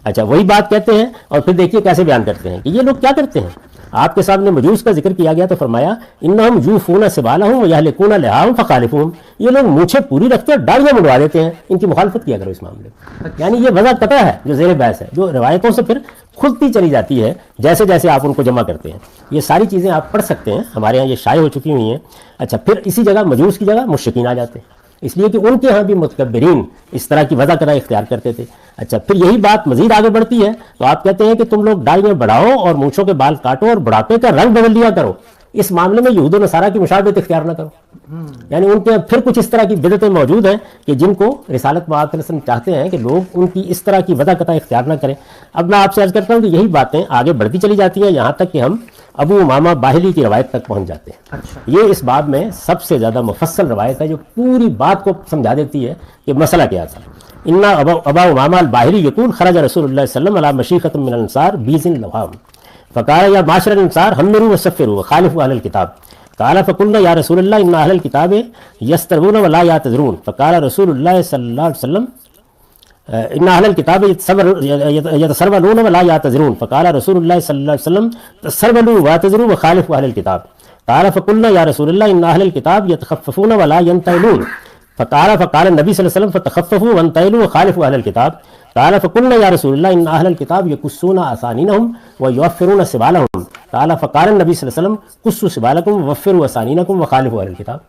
اچھا وہی بات کہتے ہیں اور پھر دیکھیے کیسے بیان کرتے ہیں کہ یہ لوگ کیا کرتے ہیں. آپ کے سامنے مجوس کا ذکر کیا گیا تو فرمایا انہم یوفون سبالہم ویہلکون لحاہم فخالفوہم. یہ لوگ مونچھیں پوری رکھتے ہیں داڑھیاں منڈوا دیتے ہیں، ان کی مخالفت کیا کرو اس معاملے میں. یعنی یہ وضع قطع ہے جو زیر بحث ہے، جو روایتوں سے پھر کھلتی چلی جاتی ہے جیسے جیسے آپ ان کو جمع کرتے ہیں. یہ ساری چیزیں آپ پڑھ سکتے ہیں، ہمارے یہاں یہ شائع ہو چکی ہوئی ہیں. اچھا پھر اسی جگہ مجوس کی جگہ مشرکین آ جاتے ہیں اس لیے کہ ان کے ہاں بھی متکبرین اس طرح کی وضع قطع اختیار کرتے تھے. اچھا پھر یہی بات مزید آگے بڑھتی ہے تو آپ کہتے ہیں کہ تم لوگ داڑھیاں بڑھاؤ اور مونچھوں کے بال کاٹو اور بڑھاپے کا رنگ بدل لیا کرو. اس معاملے میں یہود و نصارہ کی مشابہت اختیار نہ کرو. یعنی ان کے پھر کچھ اس طرح کی بدعتیں موجود ہیں کہ جن کو رسالت مآب صلی اللہ علیہ وسلم چاہتے ہیں کہ لوگ ان کی اس طرح کی وضع قطع اختیار نہ کریں. اب میں آپ سے عرض کرتا ہوں کہ یہی باتیں آگے بڑھتی چلی جاتی ہیں یہاں تک کہ ہم ابو امامہ باہلی کی روایت تک پہنچ جاتے ہیں. یہ اس باب میں سب سے زیادہ مفصل روایت ہے جو پوری بات کو سمجھا دیتی ہے کہ مسئلہ کیا تھا. انا ابا امامہ الباہلی یقول خرج رسول اللہ صلی اللہ علیہ وسلم علی مشیخۃ من الانصار بیزن لوام فقال یا معاشر الانصار حمروا وصفروا وخالفوا اهل الكتاب قال فقلنا یا رسول اللہ ان اهل الكتاب یسترون ولا یعتذرون فقال رسول اللہ صلی اللہ علیہ وسلم ان اهل الكتاب يتسرولون ولا يعتذرون فقال رسول الله صلى الله عليه وسلم تسرولوا واعتذروا وخالفوا اهل الكتاب قال فقلنا يا رسول الله ان اهل الكتاب يتخففون ولا ينتهلون فقال النبي صلى الله عليه وسلم فتخففوا وانتهلوا وخالفوا اهل الكتاب قال فقلنا يا رسول الله ان اهل الكتاب يكسون اسانينهم ويوفرون سبالهم قال فقال النبي صلى الله عليه وسلم كسوا سبالكم ووفروا اسانينكم وخالفوا اهل الكتاب.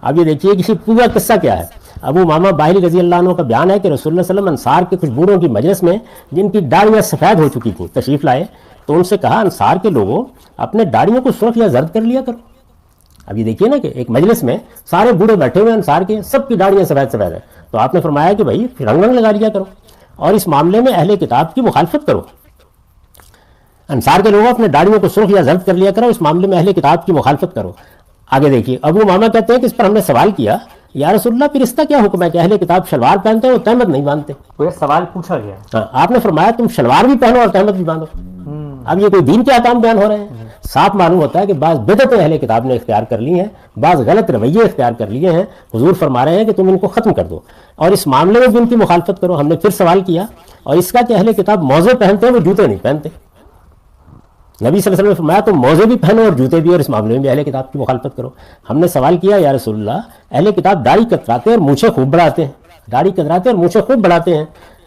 اب یہ دیکھیے کہ پورا قصہ کیا ہے. ابو امامہ باہلی رضی اللہ عنہ کا بیان ہے کہ رسول اللہ صلی اللہ علیہ وسلم انصار کے کچھ بوڑھوں کی مجلس میں جن کی داڑیاں سفید ہو چکی تھیں تشریف لائے تو ان سے کہا انصار کے لوگوں اپنے داڑیوں کو سرخ یا زرد کر لیا کرو. اب یہ دیکھیے نا کہ ایک مجلس میں سارے بوڑھے بیٹھے ہوئے انصار کے سب کی داڑیاں سفید سفید ہیں تو آپ نے فرمایا کہ بھائی رنگ لگا لیا کرو اور اس معاملے میں اہل کتاب کی مخالفت کرو. انصار کے لوگوں اپنے داڑیوں کو سرخ یا زرد کر لیا کرو، اس معاملے میں اہل کتاب کی مخالفت کرو. آگے دیکھیے ابو امامہ کہتے ہیں کہ اس پر ہم نے سوال کیا یا رسول اللہ پھر اس کا کیا حکم ہے کہ اہل کتاب شلوار پہنتے ہیں اور تہمت نہیں باندھتے. کوئی سوال پوچھا گیا. آپ نے فرمایا تم شلوار بھی پہنو اور تہمت بھی باندھو. اب یہ کوئی دین کے احکام بیان ہو رہے ہیں. صاف معلوم ہوتا ہے کہ بعض بدعتیں اہل کتاب نے اختیار کر لی ہیں، بعض غلط رویے اختیار کر لیے ہیں. حضور فرما رہے ہیں کہ تم ان کو ختم کر دو اور اس معاملے میں بھی ان کی مخالفت کرو. ہم نے پھر سوال کیا اور اس کا کہ اہل کتاب موزے پہنتے ہیں وہ جوتے نہیں پہنتے. نبی صلی اللہ علیہ وسلم نے فرمایا تم موزے بھی پہنو اور جوتے بھی اور اس معاملے میں بھی اہل کتاب کی مخالفت کرو. ہم نے سوال کیا یا رسول اللہ اہل کتاب داڑھی کتراتے اور مونچھیں خوب بڑھاتے ہیں، داڑھی کتراتے اور مونچھیں خوب بڑھاتے ہیں.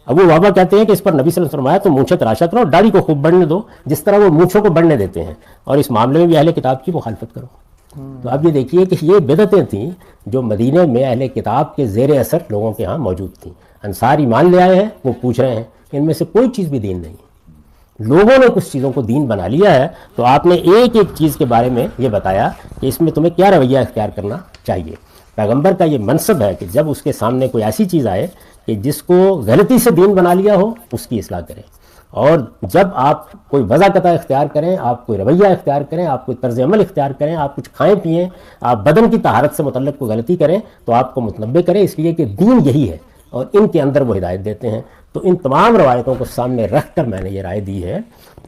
ابو بابا کہتے ہیں کہ اس پر نبی صلی اللہ علیہ وسلم نے فرمایا تم مونچھیں تراشا کرو اور داڑھی کو خوب بڑھنے دو جس طرح وہ مونچھوں کو بڑھنے دیتے ہیں اور اس معاملے میں بھی اہل کتاب کی مخالفت کرو. تو آپ یہ دیکھیے کہ یہ بدعتیں تھیں جو مدینے میں اہل کتاب کے زیر اثر لوگوں کے ہاں موجود تھیں. انصار ایمان لے آئے ہیں، وہ پوچھ رہے ہیں ان میں سے کوئی چیز بھی دین نہیں. لوگوں نے کچھ چیزوں کو دین بنا لیا ہے، تو آپ نے ایک ایک چیز کے بارے میں یہ بتایا کہ اس میں تمہیں کیا رویہ اختیار کرنا چاہیے. پیغمبر کا یہ منصب ہے کہ جب اس کے سامنے کوئی ایسی چیز آئے کہ جس کو غلطی سے دین بنا لیا ہو، اس کی اصلاح کریں. اور جب آپ کوئی وضع قطع اختیار کریں، آپ کوئی رویہ اختیار کریں، آپ کوئی طرز عمل اختیار کریں، آپ کچھ کھائیں پئیں، آپ بدن کی طہارت سے متعلق کوئی غلطی کریں، تو آپ کو متنبہ کریں، اس لیے کہ دین یہی ہے اور ان کے اندر وہ ہدایت دیتے ہیں. تو ان تمام روایتوں کو سامنے رکھ کر میں نے یہ رائے دی ہے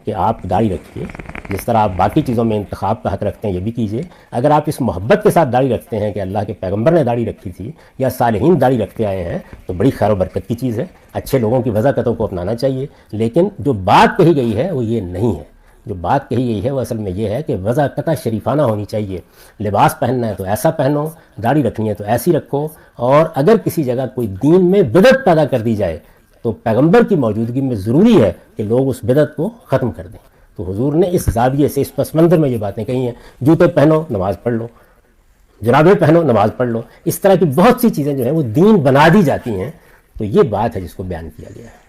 کہ آپ داڑھی رکھیے. جس طرح آپ باقی چیزوں میں انتخاب کا حق رکھتے ہیں، یہ بھی کیجیے. اگر آپ اس محبت کے ساتھ داڑھی رکھتے ہیں کہ اللہ کے پیغمبر نے داڑھی رکھی تھی یا صالحین داڑھی رکھتے آئے ہیں، تو بڑی خیر و برکت کی چیز ہے. اچھے لوگوں کی وضاحتوں کو اپنانا چاہیے. لیکن جو بات کہی گئی ہے وہ یہ نہیں ہے. جو بات کہی گئی ہے وہ اصل میں یہ ہے کہ وضع قطع شریفانہ ہونی چاہیے. لباس پہننا ہے تو ایسا پہنو، داڑھی رکھنی ہے تو ایسی رکھو. اور اگر کسی جگہ کوئی دین میں بدعت پیدا کر دی جائے تو پیغمبر کی موجودگی میں ضروری ہے کہ لوگ اس بدعت کو ختم کر دیں. تو حضور نے اس زاویے سے، اس پس منظر میں یہ باتیں کہی ہیں. جوتے پہنو، نماز پڑھ لو، جرابیں پہنو، نماز پڑھ لو. اس طرح کی بہت سی چیزیں جو ہیں وہ دین بنا دی جاتی ہیں. تو یہ بات ہے جس کو بیان کیا گیا ہے.